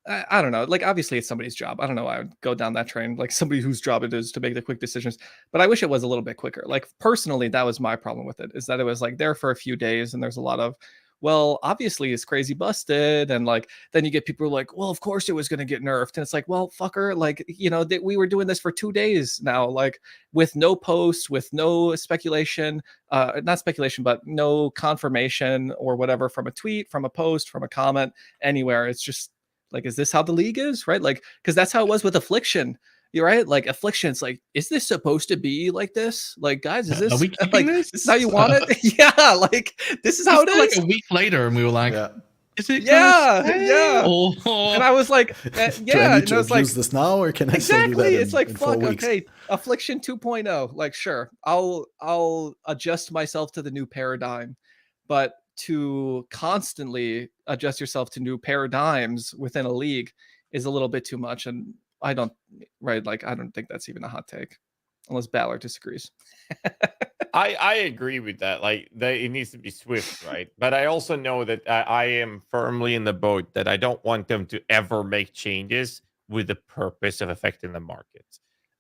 I don't know. Like, obviously, it's somebody's job. I don't know why I would go down that train. Like, somebody whose job it is to make the quick decisions. But I wish it was a little bit quicker. Like, personally, that was my problem with it, is that it was like there for a few days, and there's a lot of, well, obviously it's crazy busted, and like then you get people who are like, well, of course it was going to get nerfed, and it's like, well, fucker, like, you know, we were doing this for 2 days now, like with no posts, with no speculation, not speculation, but no confirmation or whatever from a tweet, from a post, from a comment, anywhere. It's just like, is this how the league is, right? Like, because that's how it was with Affliction. You're right. Like, Affliction, it's like, is this supposed to be like this? Like, guys, is this Are we keeping like this? this is how you want it? Yeah, like this is how it is. Like a week later, and we were like, Yeah. "Is it?" Yeah, gonna stay? yeah. Or- And I was like, Do I yeah, need and to I was like, abuse this now, or can I still do exactly. that It's like, in 4 fuck, weeks? okay, Affliction 2.0. Like, sure, I'll adjust myself to the new paradigm, but to constantly adjust yourself to new paradigms within a league is a little bit too much. And I don't, right? Like, I don't think that's even a hot take, unless Balor disagrees. I agree with that. Like, it needs to be swift, right? But I also know that I am firmly in the boat that I don't want them to ever make changes with the purpose of affecting the market.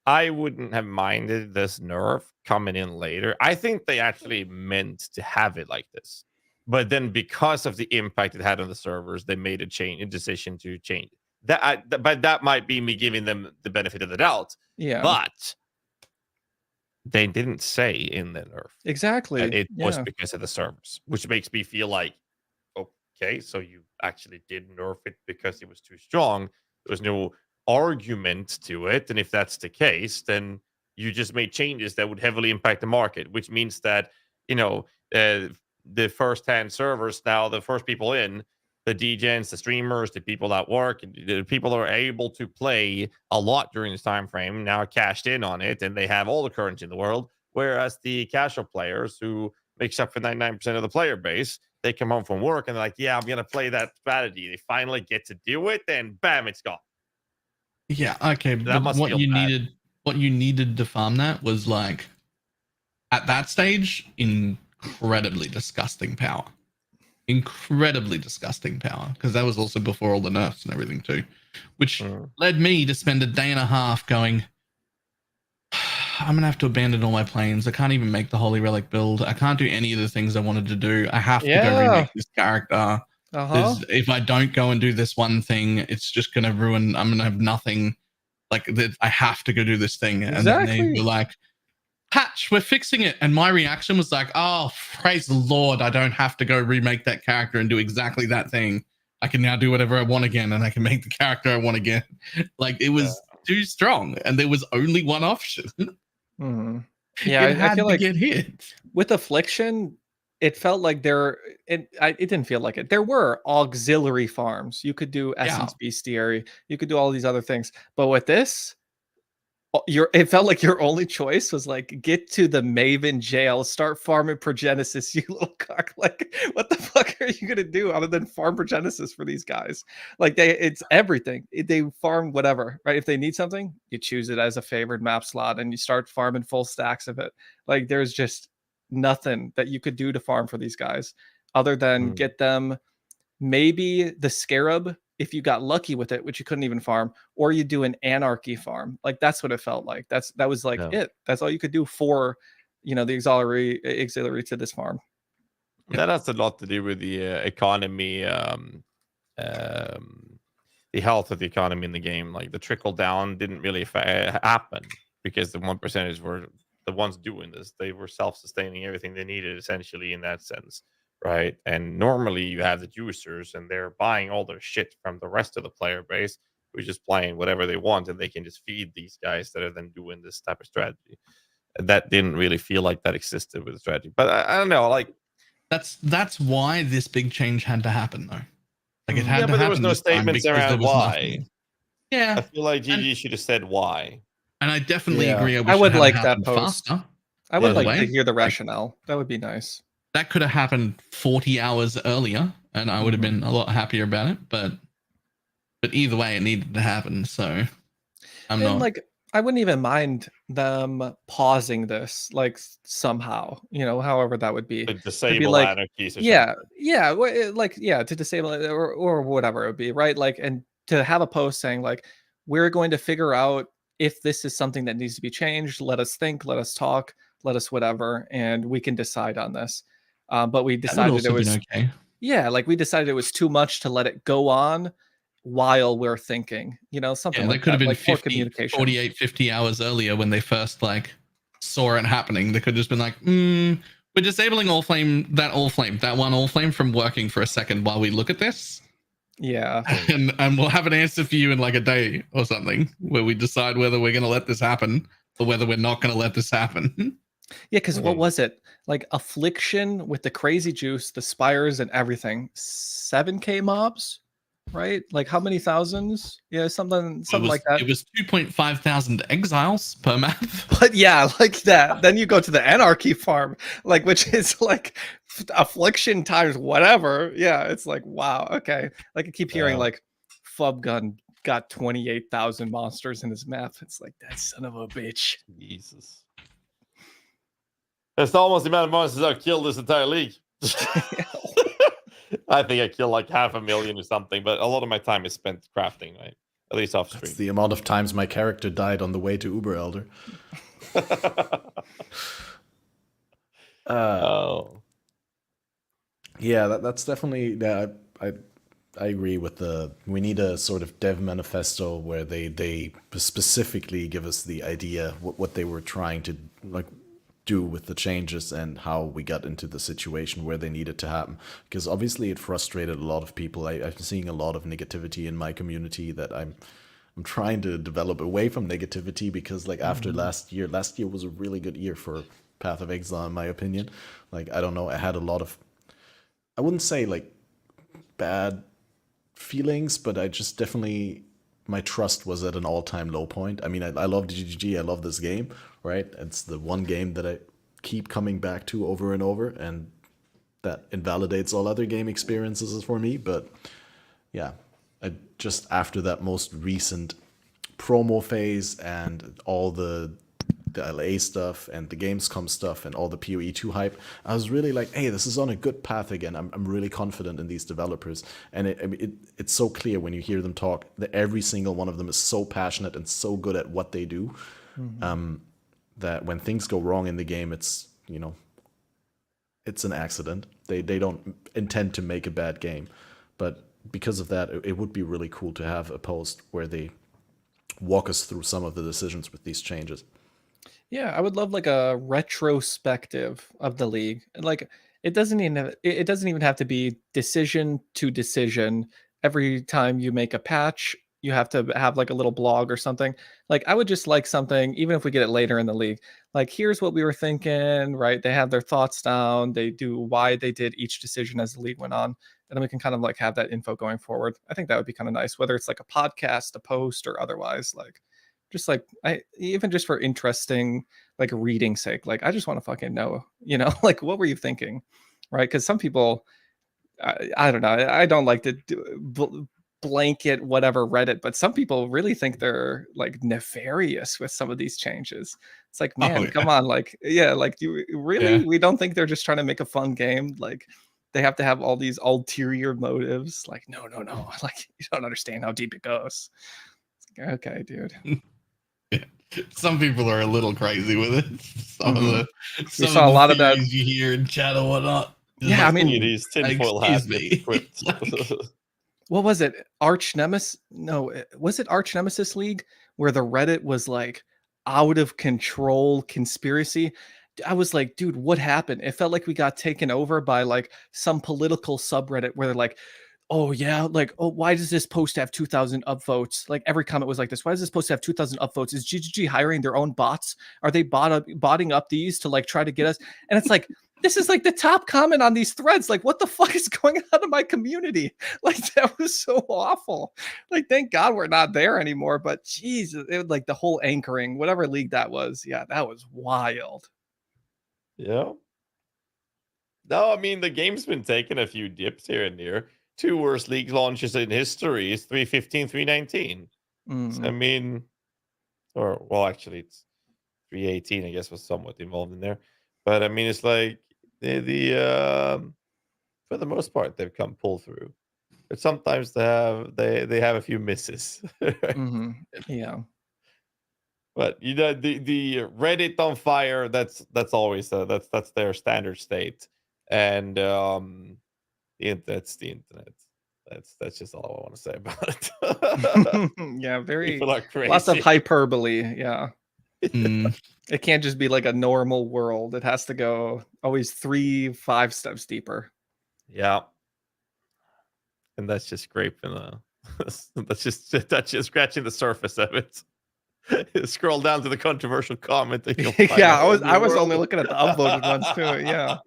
I wouldn't have minded this nerf coming in later. I think they actually meant to have it like this, but then because of the impact it had on the servers, they made a decision to change it. But that might be me giving them the benefit of the doubt. Yeah, But they didn't say in the nerf exactly. that it was Yeah. because of the servers, which makes me feel like, okay, so you actually did nerf it because it was too strong. There was no argument to it, and if that's the case, then you just made changes that would heavily impact the market, which means that, you know, the first-hand servers, now the first people in, the DJs, the streamers, the people that work, the people that are able to play a lot during this time frame now cashed in on it, and they have all the currency in the world. Whereas the casual players, who makes up for 99% of the player base, they come home from work and they're like, "Yeah, I'm gonna play that strategy." They finally get to do it, and bam, it's gone. Yeah, okay. That But must what feel you bad. needed to farm that was, like, at that stage, incredibly disgusting power. Incredibly disgusting power, because that was also before all the nerfs and everything too, which led me to spend a day and a half going, I'm gonna have to abandon all my planes. I can't even make the Holy Relic build. I can't do any of the things I wanted to do. I have to go remake this character. If I don't go and do this one thing, it's just gonna ruin. I'm gonna have nothing. Like, I have to go do this thing. And then they were like, "Patch, we're fixing it." And my reaction was like, "Oh, praise the Lord, I don't have to go remake that character and do exactly that thing. I can now do whatever I want again, and I can make the character I want again." Like, it was too strong, and there was only one option. Yeah, it had I feel to like get hit. with Affliction, it felt like it didn't feel like it. There were auxiliary farms. You could do Essence Bestiary. You could do all these other things. But with this, it felt like your only choice was like, get to the Maven jail, start farming Progenesis, you little cock. Like, what the fuck are you gonna do other than farm Progenesis for these guys? Like, it's everything. They farm whatever, right? If they need something, you choose it as a favored map slot and you start farming full stacks of it. Like, there's just nothing that you could do to farm for these guys other than get them maybe the Scarab, if you got lucky with it, which you couldn't even farm, or you do an anarchy farm. Like, that's what it felt like. That was like it. That's all you could do for, you know, the auxiliary to this farm. That has a lot to do with the economy, the health of the economy in the game. Like, the trickle down didn't really happen because the 1%ers were the ones doing this. They were self-sustaining everything they needed, essentially, in that sense. Right. And normally you have the juicers, and they're buying all their shit from the rest of the player base, who's just playing whatever they want, and they can just feed these guys that are then doing this type of strategy. And that didn't really feel like that existed with the strategy. But I don't know, like, that's why this big change had to happen, though. Like, it had to happen. But there was no statements around why. Nothing. Yeah. I feel like GG should have said why. And I definitely agree. I would like that post. Faster. I would like to hear the rationale. That would be nice. That could have happened 40 hours earlier, and I would have been a lot happier about it. But either way, it needed to happen. So I'm not like, I wouldn't even mind them pausing this, like, somehow, you know, however that would be. To disable be like, anarchies or something. To disable it or whatever it would be, right? Like, and to have a post saying like, we're going to figure out if this is something that needs to be changed. Let us think, let us talk, let us whatever, and we can decide on this. But we That would decided also it was been okay. yeah, like we decided it was too much to let it go on while we're thinking, something Yeah, like that could have been like more 50, communication. 48, 50 hours earlier when they first like saw it happening. They could have just been like, we're disabling all flame, that one all flame from working for a second while we look at this. Yeah. And we'll have an answer for you in like a day or something where we decide whether we're going to let this happen or whether we're not going to let this happen. Yeah, because what was it? Like Affliction with the crazy juice, the spires and everything. 7K mobs, right? Like how many thousands? Yeah, something like that. It was 2.5 thousand exiles per map. But yeah, like that. Then you go to the anarchy farm, like which is like Affliction times whatever. Yeah, it's like wow, okay. Like I keep hearing like Fubgun got 28,000 monsters in his map. It's like that son of a bitch. Jesus. That's almost the amount of monsters I've killed this entire league. I think I killed like 500,000 or something, but a lot of my time is spent crafting, right? At least off stream. That's the amount of times my character died on the way to Uber Elder. Yeah, that's definitely. Yeah, I agree with we need a sort of dev manifesto where they specifically give us the idea what they were trying to like do with the changes and how we got into the situation where they needed to happen. Because obviously it frustrated a lot of people. I'm seeing a lot of negativity in my community that I'm trying to develop away from negativity because like after last year was a really good year for Path of Exile in my opinion. Like I don't know, I had a lot of, I wouldn't say like bad feelings, but I just definitely, my trust was at an all-time low point. I mean, I love GGG, I love this game, right? It's the one game that I keep coming back to over and over, and that invalidates all other game experiences for me. But yeah, I just after that most recent promo phase and all the LA stuff and the Gamescom stuff and all the PoE2 hype, I was really like, hey, this is on a good path again. I'm really confident in these developers. And it's so clear when you hear them talk that every single one of them is so passionate and so good at what they do, that when things go wrong in the game, it's, it's an accident. They don't intend to make a bad game. But because of that, it would be really cool to have a post where they walk us through some of the decisions with these changes. Yeah, I would love like a retrospective of the league. Like it doesn't even have to be decision to decision. Every time you make a patch, you have to have like a little blog or something. Like I would just like something, even if we get it later in the league, like here's what we were thinking, right? They have their thoughts down, they do why they did each decision as the league went on. And then we can kind of like have that info going forward. I think that would be kind of nice, whether it's like a podcast, a post, or otherwise. Like just like even just for interesting like reading sake, like I just want to fucking know, like what were you thinking, right? Because some people, I don't know, I don't like to blanket whatever Reddit, but some people really think they're like nefarious with some of these changes. It's like, man, come on, like like you really, we don't think they're just trying to make a fun game, like they have to have all these ulterior motives. Like no, like you don't understand how deep it goes. Like, okay, dude. Some people are a little crazy with it. We saw a lot of that you hear in chat or whatnot. Yeah, I mean, it is tinfoil hat. What was it? Arch Nemesis? No, was it Arch Nemesis League where the Reddit was like out of control conspiracy? I was like, dude, what happened? It felt like we got taken over by like some political subreddit where they're like, oh yeah, like, oh, why does this post have 2,000 upvotes? Like every comment was like this. Why does this post have 2,000 upvotes? Is GGG hiring their own bots? Are they botting up these to like try to get us? And it's like, this is like the top comment on these threads. Like, what the fuck is going on in my community? Like, that was so awful. Like, thank God we're not there anymore. But Jesus, it was like the whole anchoring, whatever league that was. Yeah, that was wild. Yeah. No, I mean, the game's been taking a few dips here and there. 2 worst league launches in history is 315, 319. So, I mean, or well, actually, it's 318. I guess was somewhat involved in there, but I mean, it's like the for the most part they've come pull through. But sometimes they have a few misses. Yeah. But you know, the Reddit on fire, that's always that's their standard state. And that's the internet. That's just all I want to say about it. Yeah, very People are crazy. lots of hyperbole. Yeah. Mm. It can't just be like a normal world. It has to go always 3-5 steps deeper. Yeah. And that's just scraping that's just scratching the surface of it. Scroll down to the controversial comment. Yeah, I was only looking at the upvoted ones too. Yeah.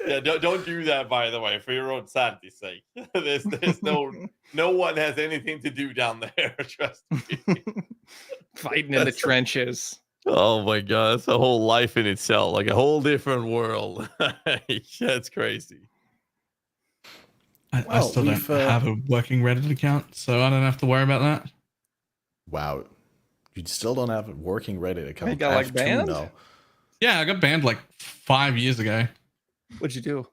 Yeah, don't do that, by the way, for your own sanity's sake. There's no one has anything to do down there. Trust me. Fighting in the trenches. Oh my god, it's a whole life in itself, like a whole different world. That's crazy. I still don't have a working Reddit account, so I don't have to worry about that. Wow, you still don't have a working Reddit account. You got like banned? Now. Yeah, I got banned like 5 years ago. What'd you do?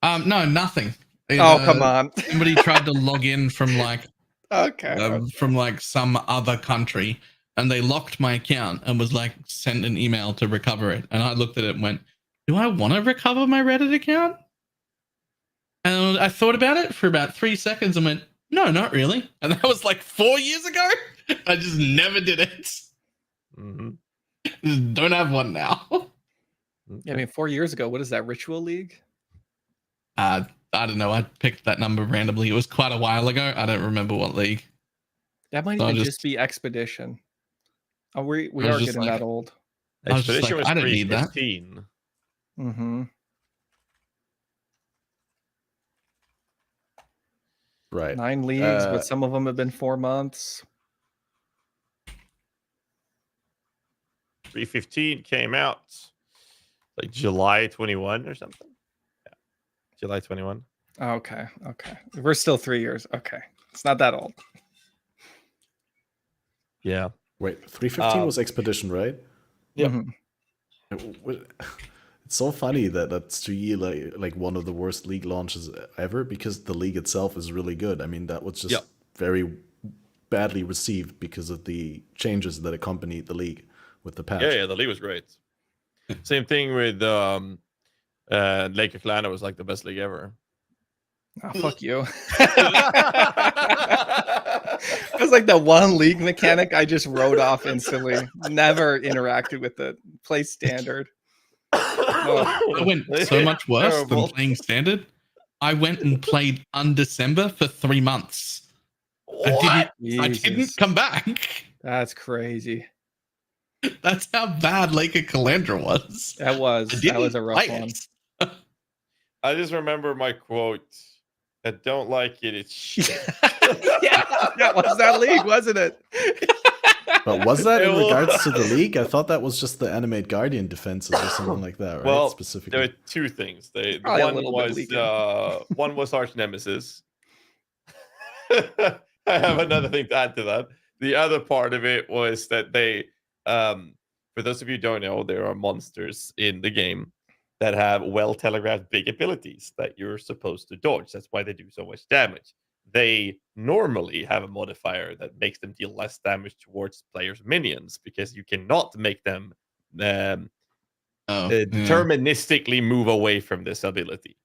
No, nothing. Oh, come on. Somebody tried to log in from like okay. From like some other country, and they locked my account and was like, sent an email to recover it. And I looked at it and went, do I want to recover my Reddit account? And I thought about it for about 3 seconds and went, no, not really. And that was like 4 years ago. I just never did it. Just don't have one now. Yeah, I mean, 4 years ago, what is that, Ritual League? I don't know. I picked that number randomly. It was quite a while ago. I don't remember what league. That might even just be Expedition. Oh, we are getting like, that old. Expedition was I don't need that. Right. 9 leagues, but some of them have been 4 months. 315 came out like July 21 or something. Yeah, July 21. Okay. We're still 3 years. Okay, it's not that old. Yeah. Wait, 315 was Expedition, right? Yeah. It's so funny that that's to you like one of the worst league launches ever, because the league itself is really good. I mean, that was just very badly received because of the changes that accompanied the league with the patch. Yeah, the league was great. Same thing with Lake Atlanta was like the best league ever. Oh, fuck you. It was like the one league mechanic I just wrote off instantly. Never interacted with it. Play standard. I went so much worse than playing standard. I went and played Undecember for 3 months. I didn't come back. That's crazy. That's how bad Lake of Calandra was. That was a rough one. I just remember my quote. I don't like it. It's shit. Yeah, that was that league, wasn't it? But was that in regards to the league? I thought that was just the Animate Guardian defenses or something like that, right? Well, specifically. there were two things. One was Arch Nemesis. I have another thing to add to that. The other part of it was that they, for those of you who don't know, there are monsters in the game that have well-telegraphed big abilities that you're supposed to dodge. That's why they do so much damage. They normally have a modifier that makes them deal less damage towards players' minions, because you cannot make them deterministically move away from this ability.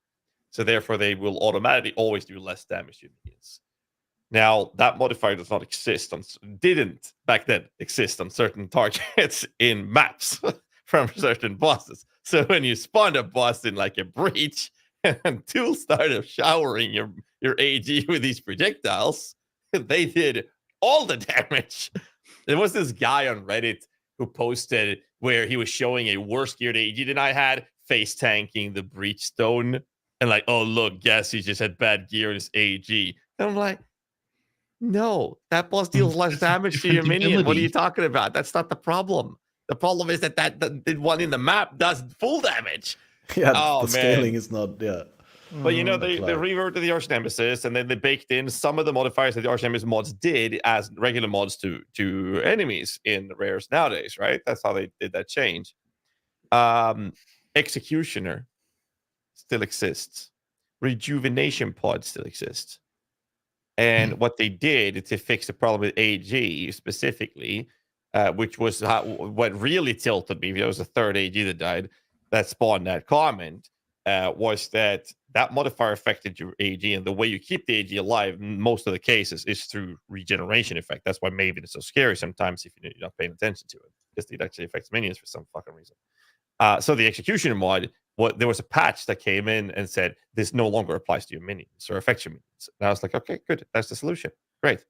So therefore, they will automatically always do less damage to minions. Now, that modifier does not exist didn't back then exist on certain targets in maps from certain bosses. So when you spawned a boss in like a breach and tools started showering your AG with these projectiles, they did all the damage. There was this guy on Reddit who posted where he was showing a worse geared AG than I had, face tanking the breach stone, and like, oh look, guess he just had bad gear in his AG. And I'm like, no, that boss deals less damage to your minion. What are you talking about? That's not the problem. The problem is that the one in the map does full damage. Yeah, the scaling is not, But you know, they reverted the Arch Nemesis, and then they baked in some of the modifiers that the Arch Nemesis mods did as regular mods to enemies in rares nowadays, right? That's how they did that change. Executioner still exists. rejuvenation pods still exist. And what they did to fix the problem with AG specifically, which was what really tilted me, there was a third AG that died that spawned that comment, was that modifier affected your AG, and the way you keep the AG alive in most of the cases is through regeneration effect. That's why Maven is so scary sometimes if you're not paying attention to it, because it actually affects minions for some fucking reason. So the executioner mod, there was a patch that came in and said this no longer applies to your minions or affects your minions. And I was like, okay, good, that's the solution. Great.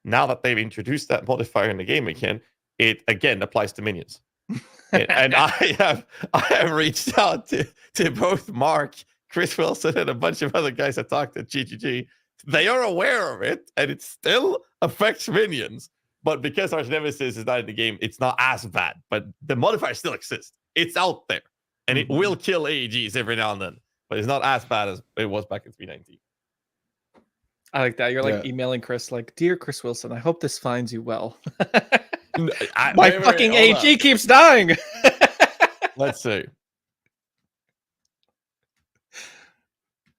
Now that they've introduced that modifier in the game again, it again applies to minions. and I have reached out to both Mark, Chris Wilson, and a bunch of other guys that talked at GGG. They are aware of it, and it still affects minions. But because Arch Nemesis is not in the game, it's not as bad. But the modifier still exists. It's out there, and it will kill AEGs every now and then. But it's not as bad as it was back in 319. I like that. You're like emailing Chris, like, "Dear Chris Wilson, I hope this finds you well." My fucking AG keeps dying. Let's see.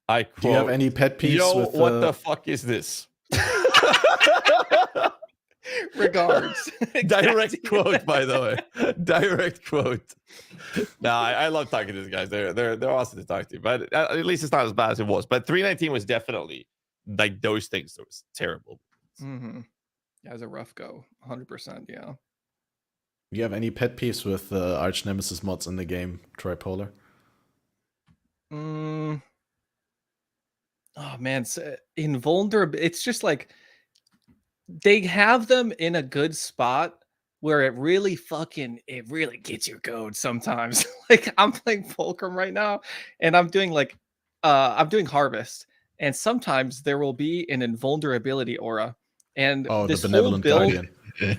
I quote, do you have any pet peeves? Yo, with, what the fuck is this? Regards. Direct quote, by the way. Direct quote. Nah, I love talking to these guys. They're awesome to talk to. But at least it's not as bad as it was. But 319 was definitely like those things that was terrible. Mm-hmm. Yeah, it was a rough go. 100%. Yeah. Do you have any pet peeves with Arch Nemesis mods in the game, Tripolar? Oh man, invulnerable. It's just like they have them in a good spot where it really gets your goat sometimes. Like I'm playing Fulcrum right now, and I'm doing harvest, and sometimes there will be an invulnerability aura, and the benevolent guardian.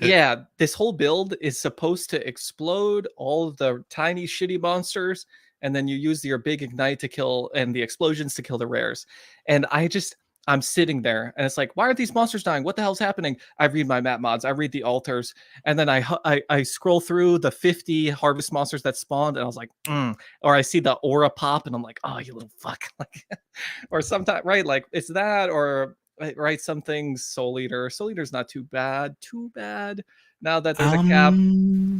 Yeah, this whole build is supposed to explode all of the tiny shitty monsters, and then you use your big ignite to kill and the explosions to kill the rares. And I'm sitting there and it's like, why are these monsters dying? What the hell's happening? I read my map mods, I read the altars, and then I scroll through the 50 harvest monsters that spawned, and I was like, or I see the aura pop and I'm like, oh, you little fuck. Like, or sometimes, right? Like it's that, or right, some things Soul Eater's not too bad. Now that there's a cap.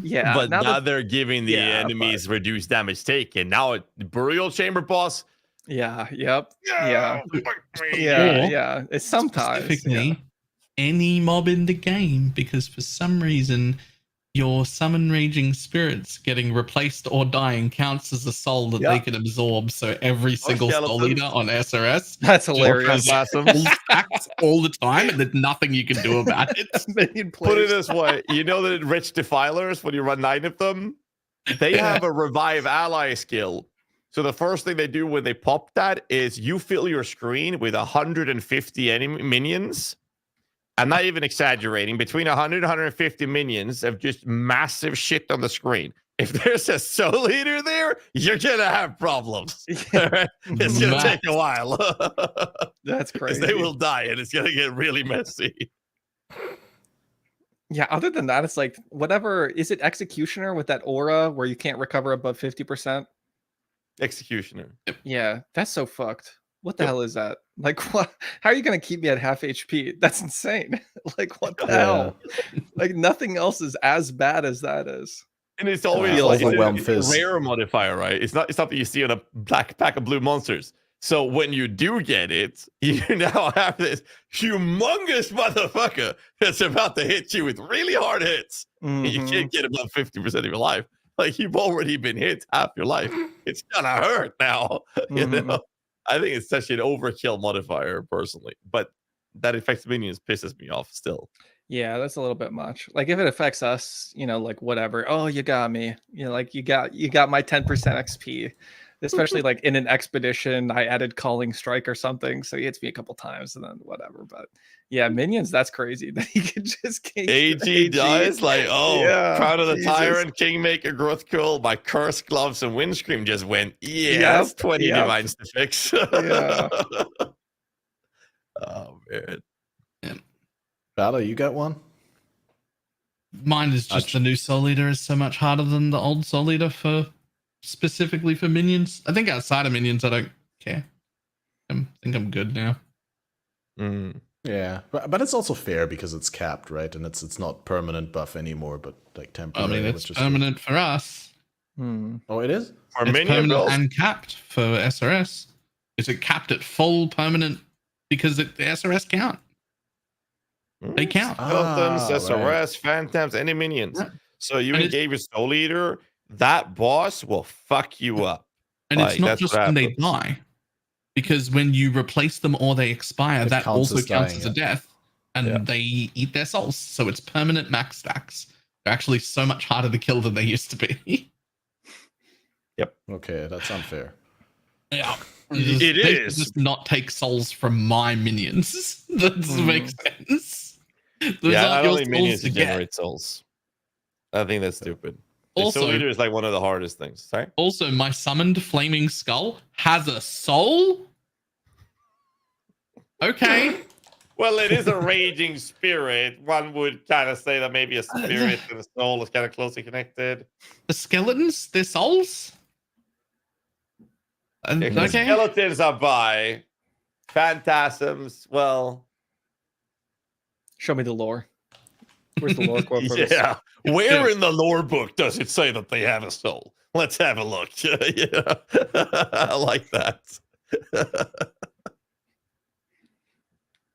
Yeah. But now they're giving the enemies reduced damage taken. Now Burial Chamber boss. Yeah. Yep. Yeah. Yeah. It's sometimes specifically any mob in the game, because for some reason your summon raging spirits getting replaced or dying counts as a soul that they can absorb. So every single soul eater on SRS, that's hilarious. All the time, and there's nothing you can do about it. Put it this way: you know that rich defilers, when you run 9 of them, they have a revive ally skill. So the first thing they do when they pop that is you fill your screen with 150 enemy minions. I'm not even exaggerating. Between 100 and 150 minions of just massive shit on the screen. If there's a soul eater there, you're gonna have problems. It's gonna take a while. That's crazy. They will die, and it's gonna get really messy. Yeah. Other than that, it's like whatever. Is it Executioner with that aura where you can't recover above 50%? Executioner. Yeah, that's so fucked. What the hell is that? Like, what? How are you gonna keep me at half HP? That's insane. Like, what the hell? Like, nothing else is as bad as that is. And it's always like it's a rare modifier, right? It's not something you see on a black pack of blue monsters. So when you do get it, you now have this humongous motherfucker that's about to hit you with really hard hits. Mm-hmm. You can't get above 50% of your life. Like, you've already been hit half your life. It's gonna hurt now. You know? I think it's such an overkill modifier personally, but that affects minions pisses me off still. Yeah, that's a little bit much. Like if it affects us, you know, like whatever. Oh, you got me. You know, like you got my 10% XP. Especially like in an expedition, I added Calling Strike or something, so he hits me a couple times and then whatever. But yeah, minions, that's crazy that he could just AG dies like, Crown of the Tyrant, Kingmaker, Growth Cool, my Curse Gloves and Windscream just went, that's 20 divines to fix. Oh man. Valor, you got one? Mine is just the new Soul Eater is so much harder than the old Soul Eater for specifically for minions. I think outside of minions, I don't care. think I'm good now. Mm. Yeah, but it's also fair because it's capped, right? And it's not permanent buff anymore, but like I temporary. mean, it's which is permanent for us. Oh, it is? For It's minion permanent builds, and capped for SRS. Is it capped at full permanent because the SRS count? They count. Skeletons, Ah, SRS, right. phantoms, any minions. Yeah. So you And engage with Soul Eater, that boss will fuck you up. And it's Like, not that's just what when they happens. die, because when you replace them or they expire, It that counts also as counts dying, as a yeah. death, and Yeah. they eat their souls. So it's permanent max stacks. They're actually so much harder to kill than they used to be. Okay, that's unfair. Yeah. It They should is. just not take souls from my minions. That doesn't make sense. Those Yeah, aren't not your only minions souls to to get. generate souls. I think that's stupid. Soul Also, Eater is like one of the hardest things. Sorry? also, my summoned flaming skull has a soul. Okay. Well, it is a raging spirit. One would kind of say that maybe a spirit and a soul is kind of closely connected. The skeletons, their souls. Yeah, 'cause Okay. skeletons are by. Phantasms, well, Show me the lore. Where's the lore quote for this? yeah. Where in the lore book does it say that they have a soul? Let's have a look. Yeah. I like that.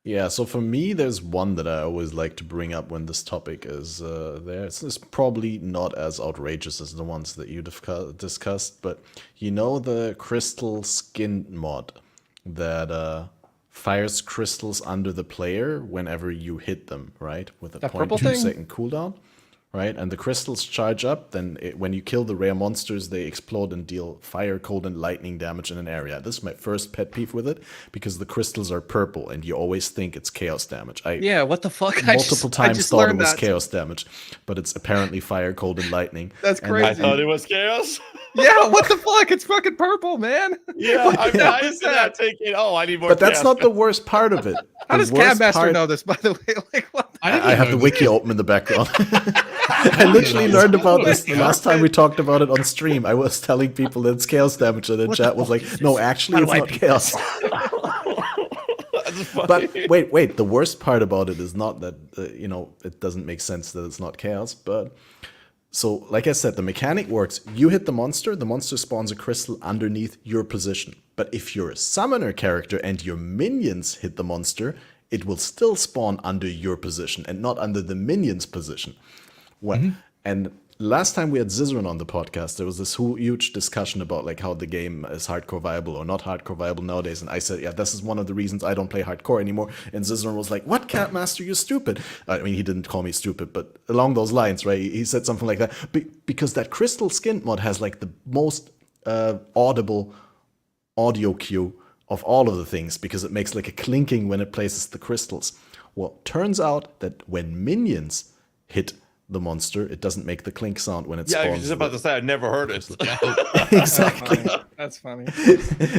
Yeah, so for me, there's one that I always like to bring up when this topic is there. It's probably not as outrageous as the ones that you discussed, but you know the crystal skin mod that fires crystals under the player whenever you hit them, right? With a That purple 0.2 thing? second cooldown, right? And the crystals charge up, then when you kill the rare monsters, they explode and deal fire, cold, and lightning damage in an area. This is my first pet peeve with it, because the crystals are purple, and you always think it's chaos damage. Yeah, what the fuck? Multiple I times just thought it learned was that. chaos damage, but it's apparently fire, cold, and lightning. That's And crazy. I thought it was chaos. Yeah, what the fuck? It's fucking purple, man. Yeah, What I'm the not hell is into that thinking, oh, I need more But that's chaos. not the worst part of it. How The does worst Cabmaster part- know this, by the way? Like, what? the- didn't I have know the wiki this. open in the background. I literally learned about this the last time we talked about it on stream. I was telling people that it's chaos damage, and then chat was like, "No, actually, it's not chaos." That's funny. But wait. The worst part about it is not that it doesn't make sense that it's not chaos. But so, like I said, the mechanic works. You hit the monster spawns a crystal underneath your position. But if you're a summoner character and your minions hit the monster, it will still spawn under your position and not under the minion's position. And last time we had Zizaran on the podcast, there was this huge discussion about like how the game is hardcore viable or not hardcore viable nowadays. And I said, yeah, this is one of the reasons I don't play hardcore anymore. And Zizaran was like, what, Catmaster, you're stupid. I mean, he didn't call me stupid, but along those lines, right? He said something like that. Because that crystal skin mod has like the most audible audio cue of all of the things, because it makes like a clinking when it places the crystals. Well, turns out that when minions hit the monster, it doesn't make the clink sound when it Yeah, I spawns. was just about to say, I've never heard it. Exactly. That's funny.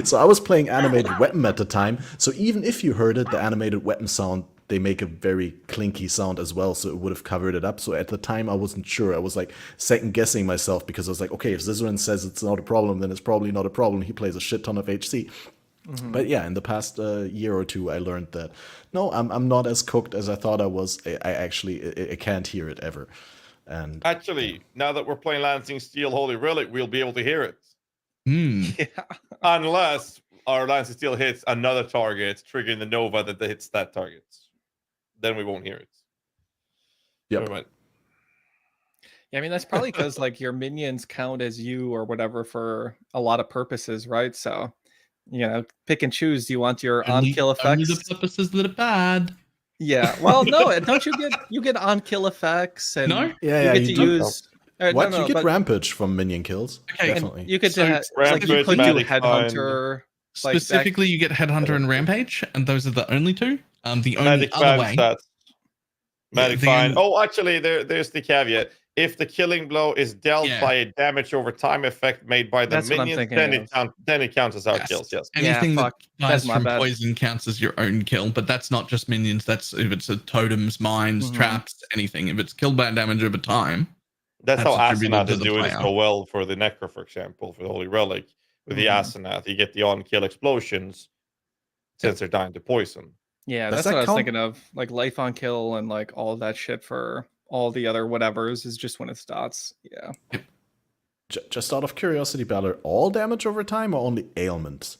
So I was playing animated weapon at the time, so even if you heard it, the animated weapon sound, they make a very clinky sound as well, so it would have covered it up. So at the time, I wasn't sure. I was like second guessing myself, because I was like, okay, if Zizaran says it's not a problem, then it's probably not a problem. He plays a shit ton of HC. But yeah, in the past year or two, I learned that no, I'm not as cooked as I thought I was. I can't hear it ever. And Actually, now that we're playing Lancing Steel Holy Relic, we'll be able to hear it. Yeah. Unless our Lancing Steel hits another target, triggering the Nova that hits that target. Then we won't hear it. Yep. Never mind. Yeah, I mean, that's probably because like your minions count as you or whatever for a lot of purposes, right? So, pick and choose. Do you want your on-kill Only effects? the purposes that are bad. Yeah. Well, no, don't you get on-kill effects and No? yeah, you get to do. use What no, you get but- rampage from minion kills? Okay, and Definitely. You could So, like you Rampage, could do Magic Headhunter. Like that- Specifically, you get Headhunter and Rampage, and those are the only two. The only Magic other Find way. stats. Magic the Find. only- Oh, actually, there's the caveat. If the killing blow is dealt Yeah. by a damage over time effect made by the That's what I'm minion, thinking then it counts as our Yes. kills. Yes. Anything Yeah, that fuck. dies That's my from bad. poison counts as your own kill, but that's not just minions. That's if it's a totems, mines, Mhm. traps, anything. If it's killed by damage over time, That's That's how attributed Asenath to is the doing it player. so well for the Necro, for example, for the Holy Relic. With the Mhm. Asenath, you get the on-kill explosions. since they're dying to poison. Yeah, Does that's that what I was count? thinking of. Like life on kill and like all that shit for all the other whatevers is just when it's dots. Yeah. Just out of curiosity, Balor, all damage over time or only ailments?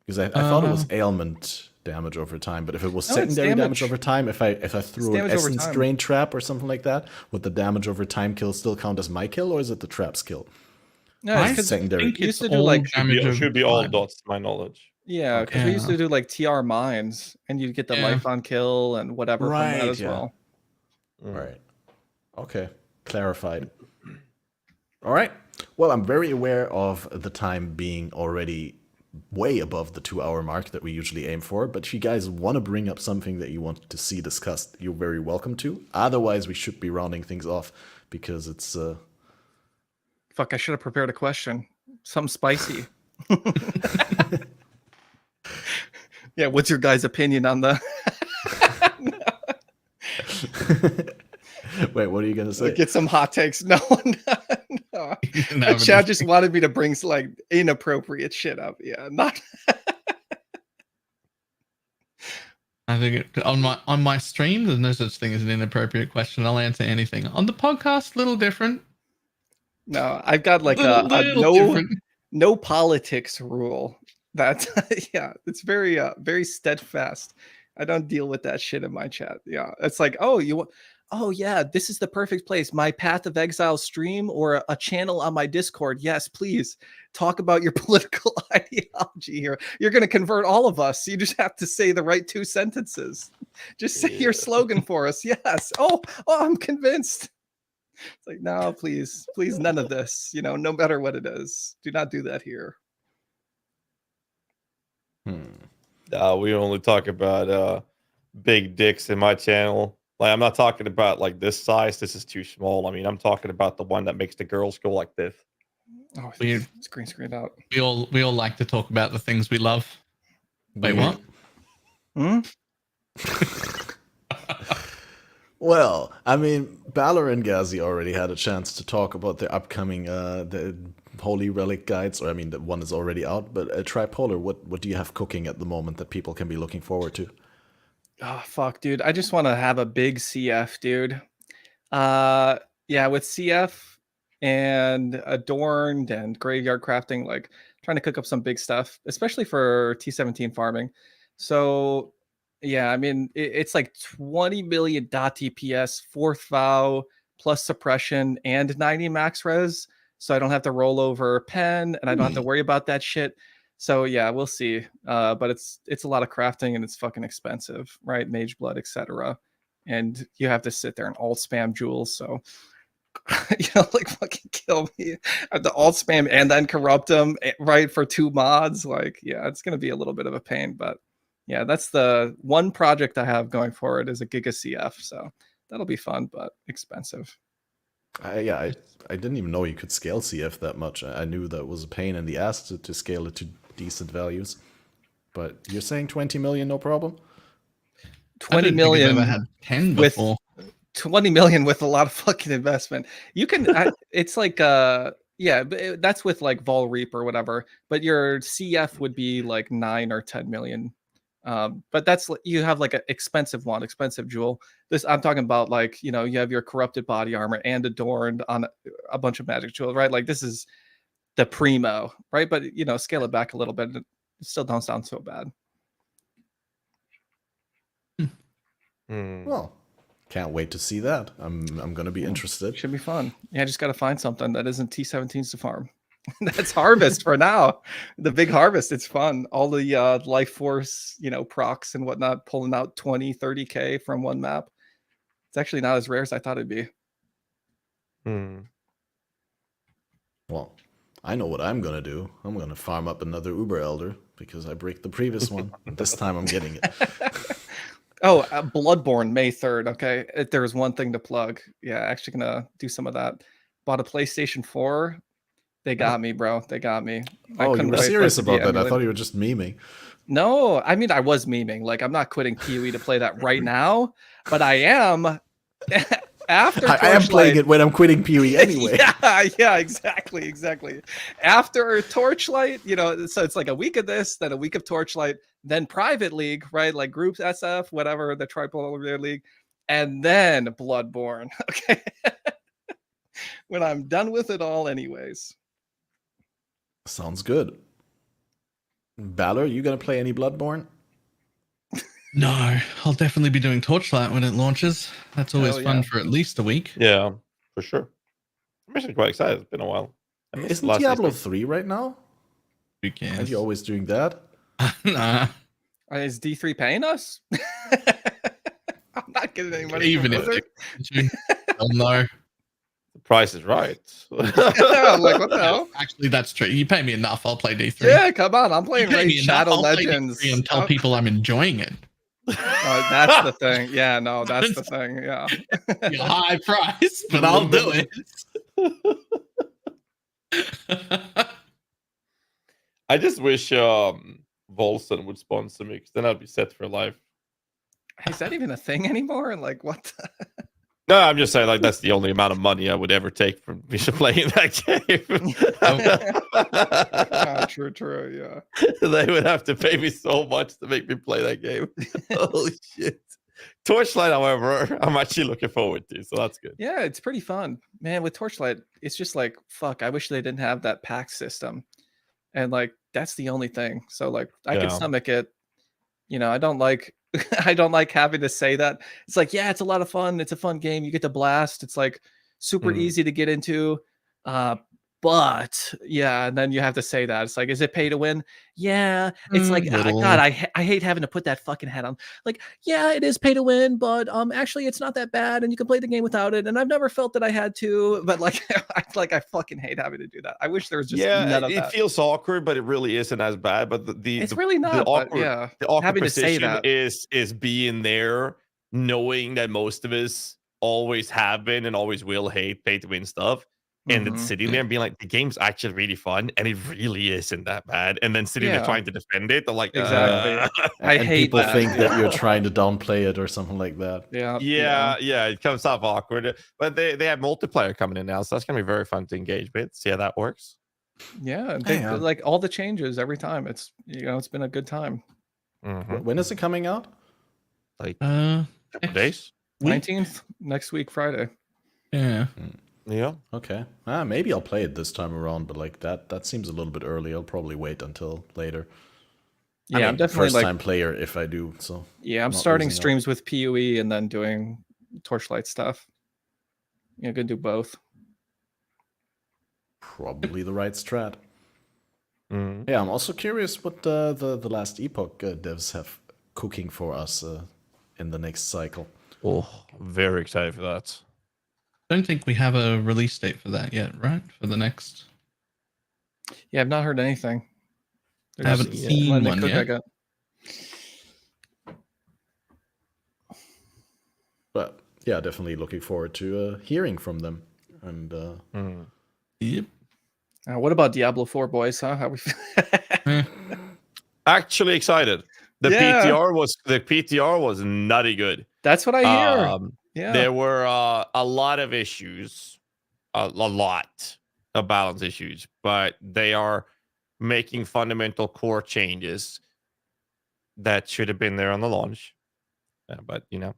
Because I thought it was ailment damage over time, but if it was No, it's secondary damage damage. over time, if I threw an damage over essence time. drain trap or something like that, would the damage over time kill still count as my kill, or is it the trap's kill? No, I it's 'cause secondary. think you it's used to do all like damage over Should be all time. dots, to my knowledge. yeah, because we used Okay. to do like TR mines and you'd get the Yeah. life on kill and whatever from that Right, as yeah. well. Mm. Right. Okay. Clarified. All right. Well, I'm very aware of the time being already way above the 2-hour mark that we usually aim for. But if you guys want to bring up something that you want to see discussed, you're very welcome to. Otherwise, we should be rounding things off because it's Fuck, I should have prepared a question. Something spicy. Yeah, what's your guys' opinion on the Wait, what are you gonna say? get some hot takes? No, no. No, Chad just wanted me to bring like inappropriate shit up. Yeah, not I think on my stream, there's no such thing as an inappropriate question. I'll answer anything. On the podcast, a little different. no. I've got like Little a different. no politics rule. That yeah, it's very very steadfast. I don't deal with that shit in my chat. Yeah, it's like, oh, oh yeah, this is the perfect place. My Path of Exile stream or a channel on my Discord. Yes, please talk about your political ideology here. You're going to convert all of us. You just have to say the right 2 sentences. Just say your slogan for us. Yes. Oh, I'm convinced. It's like, no, please, none of this. You know, no matter what it is, do not do that here. We only talk about big dicks in my channel. Like, I'm not talking about like this size. This is too small. I mean, I'm talking about the one that makes the girls go like this. Oh, Weird. screen out. We all like to talk about the things we love. Wait, what? Hmm? Well, I mean, Balor and Ghazzy already had a chance to talk about the upcoming the Holy Relic guides, or I mean, the one is already out. But Tripolar, what do you have cooking at the moment that people can be looking forward to? Oh fuck, dude. I just want to have a big CF, dude. Yeah, with CF and Adorned and Graveyard Crafting, like trying to cook up some big stuff, especially for T17 farming. So yeah, I mean, it's like 20 million .TPS, 4th vow, plus suppression and 90 max res. So I don't have to roll over pen and I don't have to worry about that shit. So yeah, we'll see. But it's a lot of crafting and it's fucking expensive, right? Mage blood, etc. And you have to sit there and alt spam jewels. So you know, like fucking kill me. I have to alt spam and then corrupt them, right, for 2 mods. Like, yeah, it's gonna be a little bit of a pain, but yeah, that's the one project I have going forward is a Giga CF. So that'll be fun, but expensive. I didn't even know you could scale CF that much. I knew that was a pain in the ass to scale it to decent values. But you're saying 20 million, no problem? 20 million I've ever had 10 with before. 20 million with a lot of fucking investment. You can it's like yeah, but that's with like Vol Reap or whatever, but your CF would be like 9 or 10 million. But that's, you have like an expensive one, expensive jewel. This, I'm talking about, like, you know, you have your corrupted body armor and Adorned on a bunch of magic jewels, right? Like, this is the primo, right? But, you know, scale it back a little bit, it still don't sound so bad. Well, can't wait to see that. I'm gonna be interested. Should be fun. Yeah, I just got to find something that isn't T17s to farm. That's harvest for now. The big harvest, it's fun. All the life force, you know, procs and whatnot, pulling out 20, 30K from one map. It's actually not as rare as I thought it'd be. Well, I know what I'm gonna do. I'm gonna farm up another Uber Elder because I break the previous one. This time I'm getting it. Oh, Bloodborne, May 3rd. Okay, there was one thing to plug. Yeah, actually gonna do some of that. Bought a PlayStation 4. They got me, bro. They got me. Oh, you were serious about that? I thought you were just memeing. No, I mean, I was memeing. Like, I'm not quitting PoE to play that right now, but I am. after I am playing Torchlight, it when I'm quitting PoE anyway. yeah, exactly. After Torchlight, you know, so it's like a week of this, then a week of Torchlight, then private league, right? Like groups SF, whatever, the Tripolar League, and then Bloodborne. Okay. When I'm done with it all, anyways. Sounds good. Balor, you gonna play any Bloodborne? No, I'll definitely be doing Torchlight when it launches. That's always Hell fun yeah. for at least a week. Yeah, for sure. I'm actually quite excited. It's been a while. I missed Isn't last Diablo season. 3 right now? Who Aren't cares? you always doing that? Nah. Is D3 paying us? I'm not getting any money. Even from if Blizzard. oh no. The price is right. I'm like, what the hell? Actually, that's true. You pay me enough, I'll play D3. Yeah, come on. I'm You playing pay Raid me enough, Shadow I'll play Legends. D3 and tell people I'm enjoying it. That's the thing. Yeah, no, that's the thing. Yeah. Be a high price, but I'll do it. I just wish Volson would sponsor me, because then I'd be set for life. Is that even a thing anymore? Like, what? No, I'm just saying, like, that's the only amount of money I would ever take from me playing that game. True. Yeah. They would have to pay me so much to make me play that game. Holy shit. Torchlight, however, I'm actually looking forward to, so that's good. Yeah, it's pretty fun. Man, with Torchlight, it's just like, fuck, I wish they didn't have that pack system. And like, that's the only thing. So like, I can stomach it. You know, I don't like having to say that. It's like, yeah, it's a lot of fun. It's a fun game. You get to blast. It's like super easy to get into. But yeah, and then you have to say that. It's like, is it pay to win? Yeah. It's like, God, I hate having to put that fucking hat on. Like, yeah, it is pay to win, but actually it's not that bad, and you can play the game without it. And I've never felt that I had to, but like, I fucking hate having to do that. I wish there was just none of that. It feels awkward, but it really isn't as bad. But It's really not. The But awkward, yeah, the awkward having to say position that. is being there, knowing that most of us always have been and always will hate pay to win stuff. And then sitting there and being like, the game's actually really fun, and it really isn't that bad. And then sitting there trying to defend it, they're like, exactly. I hate people that. think that you're trying to downplay it or something like that. Yeah, it comes off awkward. But they have multiplayer coming in now, so that's gonna be very fun to engage with. See how that works. Yeah, they, like all the changes every time. It's, you know, it's been a good time. When is it coming out? Like a couple days. 19th next week, Friday. Yeah. Yeah. Okay. Maybe I'll play it this time around, but like that seems a little bit early. I'll probably wait until later. Yeah, I'm definitely first time player if I do. So yeah, I'm starting streams with PoE and then doing Torchlight stuff. Yeah, gonna do both. Probably the right strat. Yeah, I'm also curious what the last Epoch devs have cooking for us in the next cycle. Oh, very excited for that. Don't think we have a release date for that yet, right? For the next. Yeah, I've not heard anything. I haven't seen one yet. But yeah, definitely looking forward to hearing from them. And Yep. What about Diablo 4, boys? Huh? How we? Actually excited. The PTR was nutty good. That's what I hear. Yeah, there were a lot of issues, a lot of balance issues, but they are making fundamental core changes that should have been there on the launch. But you know,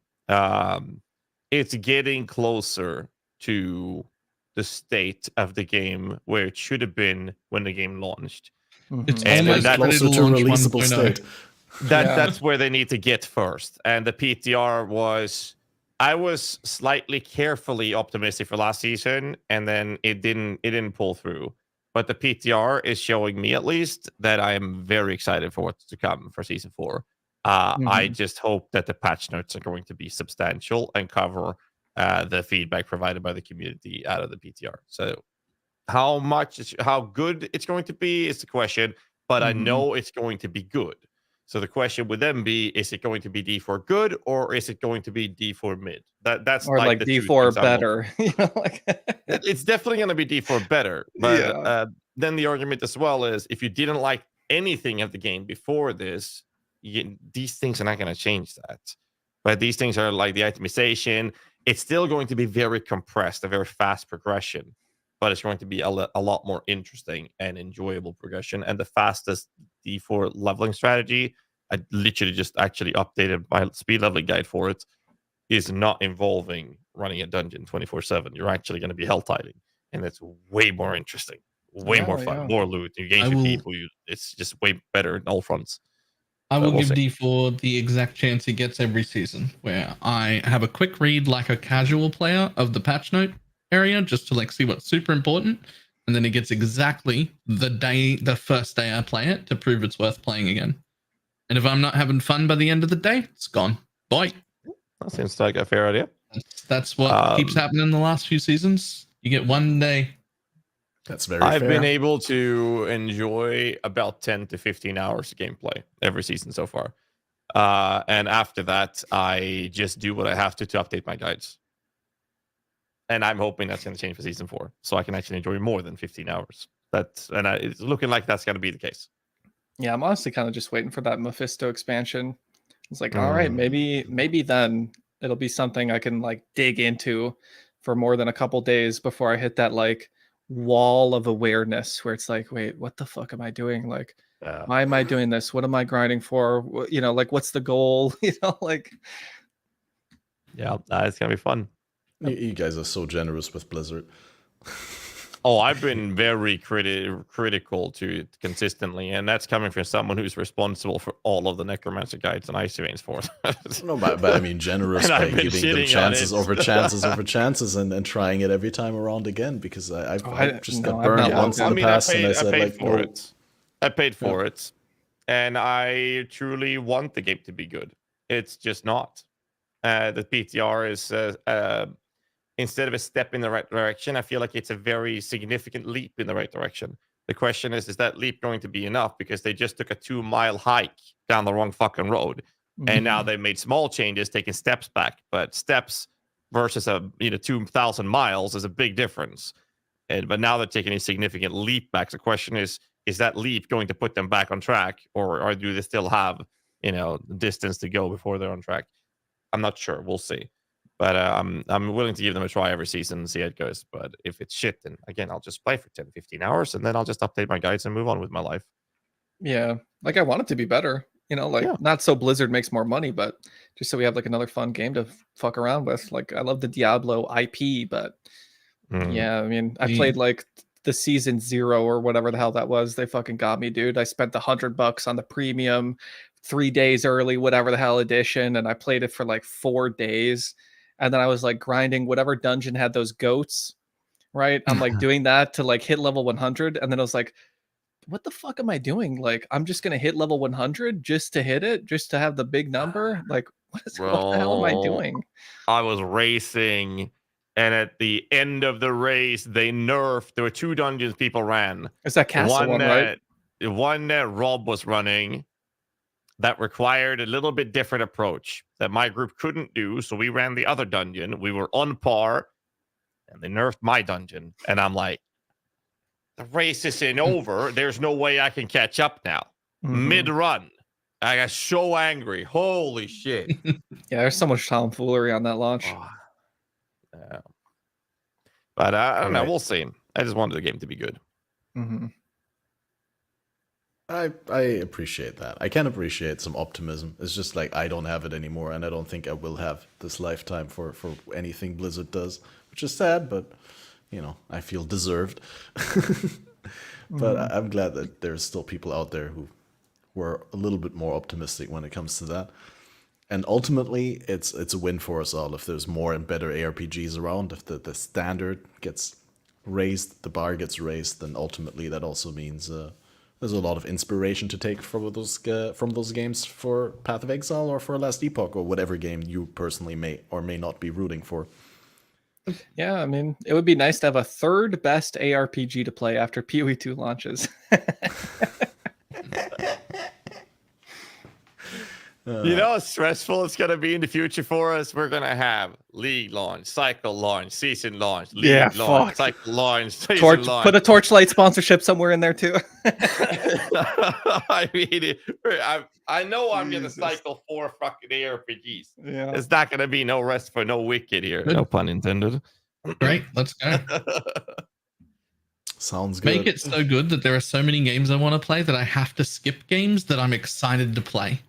it's getting closer to the state of the game where it should have been when the game launched. It's And almost that- closer to launch releasable 1.0. state. That's where they need to get first. And the PTR was, I was slightly carefully optimistic for last season, and then it didn't pull through. But the PTR is showing me, at least, that I am very excited for what's to come for season 4. I just hope that the patch notes are going to be substantial and cover the feedback provided by the community out of the PTR. So how good it's going to be is the question, but I know it's going to be good. So the question would then be, is it going to be D4 good, or is it going to be D4 mid? That's or like the two D4 things I'm better. You know, like it's definitely going to be D4 better. But then the argument as well is, if you didn't like anything of the game before this, these things are not going to change that. But these things are like the itemization. it's still going to be very compressed, a very fast progression, but it's going to be a lot more interesting and enjoyable progression. And the fastest D4 leveling strategy, I literally just actually updated my speed leveling guide for it, is not involving running a dungeon 24/7. You're actually going to be hell tiding, and it's way more interesting, way more fun, more loot. You gain with people. It's just way better in all fronts. I will give D4 the exact chance he gets every season, where I have a quick read like a casual player of the patch note area, just to like see what's super important, and then he gets exactly the first day I play it to prove it's worth playing again. And if I'm not having fun by the end of the day, it's gone. Bye. That seems like a fair idea. That's what keeps happening in the last few seasons. You get one day. That's very fair. I've been able to enjoy about 10 to 15 hours of gameplay every season so far. And after that, I just do what I have to update my guides. And I'm hoping that's going to change for season 4, so I can actually enjoy more than 15 hours. It's looking like that's going to be the case. Yeah, I'm honestly kind of just waiting for that Mephisto expansion. It's like, all right, maybe then it'll be something I can like dig into for more than a couple days before I hit that like wall of awareness where it's like, wait, what the fuck am I doing? Like, why am I doing this? What am I grinding for? You know, like, what's the goal? You know, like, yeah, it's gonna be fun. You guys are so generous with Blizzard. Oh, I've been very critical to it consistently, and that's coming from someone who's responsible for all of the Necromancer guides and Ice Veins for it. No, but I mean generous by giving them chances over chances over chances and trying it every time around again, because I just got burned once in the past, and I said like, I paid for it, and I truly want the game to be good. It's just not. The PTR is instead of a step in the right direction, I feel like it's a very significant leap in the right direction. The question is that leap going to be enough? Because they just took a 2-mile hike down the wrong fucking road. And now they've made small changes, taking steps back. But steps versus 2,000 miles is a big difference. But now they're taking a significant leap back. The question is that leap going to put them back on track? Or do they still have, distance to go before they're on track? I'm not sure. We'll see. But I'm willing to give them a try every season and see how it goes. But if it's shit, then again, I'll just play for 10, 15 hours, and then I'll just update my guides and move on with my life. Yeah, like I want it to be better. Not so Blizzard makes more money, but just so we have like another fun game to fuck around with. Like I love the Diablo IP, but yeah, I mean, I played like the season 0 or whatever the hell that was. They fucking got me, dude. I spent $100 on the premium 3 days early, whatever the hell edition, and I played it for like 4 days. And then I was like grinding whatever dungeon had those goats, right? I'm like doing that to like hit level 100. And then I was like, what the fuck am I doing? Like, I'm just going to hit level 100 just to hit it, just to have the big number. Like, what the hell am I doing? I was racing, and at the end of the race, they nerfed. There were 2 dungeons people ran. It's that castle one, right? One that Rob was running that required a little bit different approach that my group couldn't do. So we ran the other dungeon. We were on par, and they nerfed my dungeon. And I'm like, the race isn't over. There's no way I can catch up now. Mid-run. I got so angry. Holy shit. Yeah, there's so much tomfoolery on that launch. Yeah. But I don't know. We'll see. I just wanted the game to be good. I appreciate that. I can appreciate some optimism. It's just like I don't have it anymore, and I don't think I will have this lifetime for anything Blizzard does, which is sad, but I feel deserved. But I'm glad that there's still people out there who were a little bit more optimistic when it comes to that. And ultimately, it's a win for us all if there's more and better ARPGs around. If the standard gets raised, the bar gets raised, then ultimately that also means there's a lot of inspiration to take from those games for Path of Exile or for Last Epoch or whatever game you personally may or may not be rooting for. Yeah, I mean, it would be nice to have a third best ARPG to play after PoE2 launches. You know how stressful it's gonna be in the future for us. We're gonna have league launch, cycle launch, season launch, league launch, cycle launch, season launch. Put a Torchlight sponsorship somewhere in there too. I mean, I know I'm gonna cycle 4 fucking ARPGs. Yeah, It's not gonna be no rest for no wicked here. Good. No pun intended. Great, let's go. Sounds good. Make it so good that there are so many games I want to play that I have to skip games that I'm excited to play.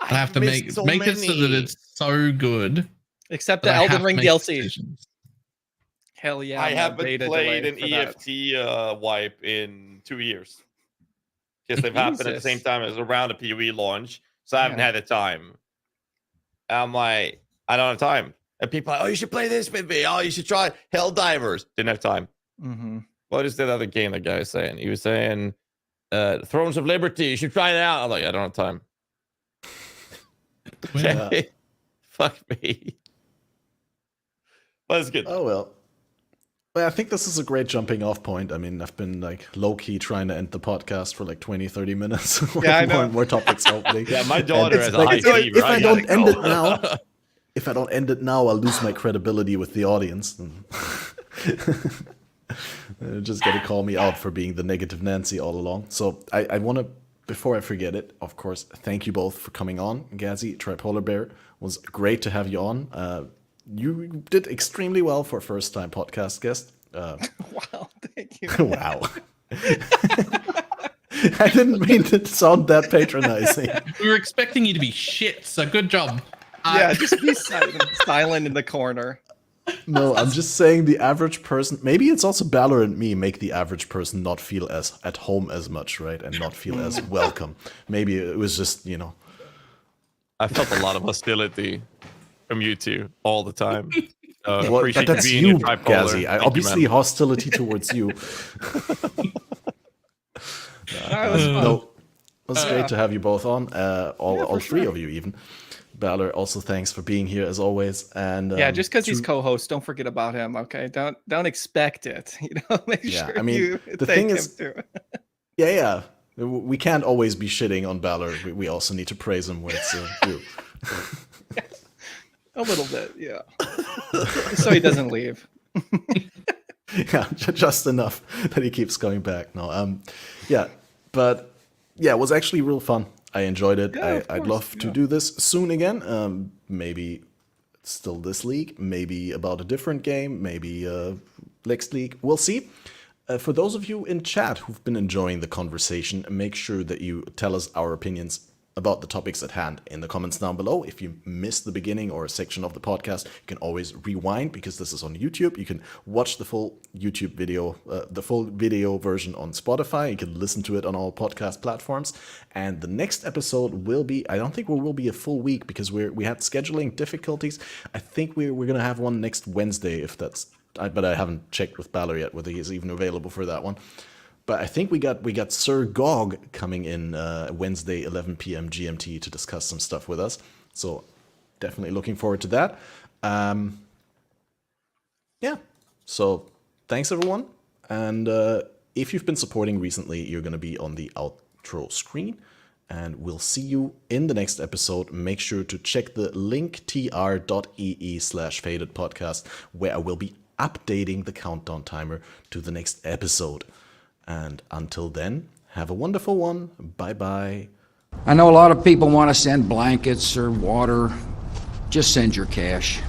I have to make it so that it's so good. except the Elden Ring DLC. Decisions. Hell yeah! I haven't played an EFT wipe in 2 years because they've happened at the same time as around a PoE launch, so I haven't had the time. I'm like, I don't have time, and people are like, oh, you should play this with me. Oh, you should try Hell Divers. Didn't have time. Mm-hmm. What is that other game that guy was saying? He was saying Thrones of Liberty. You should try it out. I'm like, I don't have time. Okay. Fuck me. But it's good. Oh well. Well, I think this is a great jumping off point. I mean, I've been like low-key trying to end the podcast for like 20-30 minutes. Yeah, I know. More topics hopefully. Yeah, my daughter has a high fever. If I don't end it now, if I don't end it now, I'll lose my credibility with the audience. They're just gonna call me out for being the negative Nancy all along. So I want to, before I forget it, of course, thank you both for coming on. Ghazzy, TriPolarBear, it was great to have you on. You did extremely well for a first-time podcast guest. Wow, thank you. Wow. I didn't mean to sound that patronizing. We were expecting you to be shit, so good job. Yeah, just be silent in the corner. No, I'm just saying the average person, maybe it's also Balor and me, make the average person not feel as at home as much, right? And not feel as welcome. Maybe it was just, you know. I felt a lot of hostility from you two all the time. Well, but that's you, Ghazzy. Obviously hostility towards you. No, it was great to have you both on. All three of you even. Balor, also thanks for being here as always. And yeah, just because he's co-host, don't forget about him. Okay, don't expect it. You know, make sure. I mean, you the thing is, yeah, we can't always be shitting on Balor. We also need to praise him when it's due. A little bit, yeah. So he doesn't leave. Yeah, just enough that he keeps going back. No, yeah, but yeah, it was actually real fun. I enjoyed it. Yeah, I'd love to do this soon again. Maybe still this league, maybe about a different game, maybe next league. We'll see. For those of you in chat who've been enjoying the conversation, make sure that you tell us our opinions about the topics at hand in the comments down below. If you missed the beginning or a section of the podcast, you can always rewind because this is on YouTube. You can watch the full YouTube video, the full video version on Spotify. You can listen to it on all podcast platforms. And the next episode will be, I don't think it will be a full week because we had scheduling difficulties. I think we're going to have one next Wednesday if that's, but I haven't checked with Balor yet whether he's even available for that one. But I think we got Sir Gog coming in Wednesday, 11 p.m. GMT to discuss some stuff with us. So definitely looking forward to that. Yeah. So thanks, everyone. And if you've been supporting recently, you're going to be on the outro screen. And we'll see you in the next episode. Make sure to check the linktr.ee/FATED podcast, where I will be updating the countdown timer to the next episode. And until then, have a wonderful one. Bye-bye. I know a lot of people want to send blankets or water. Just send your cash.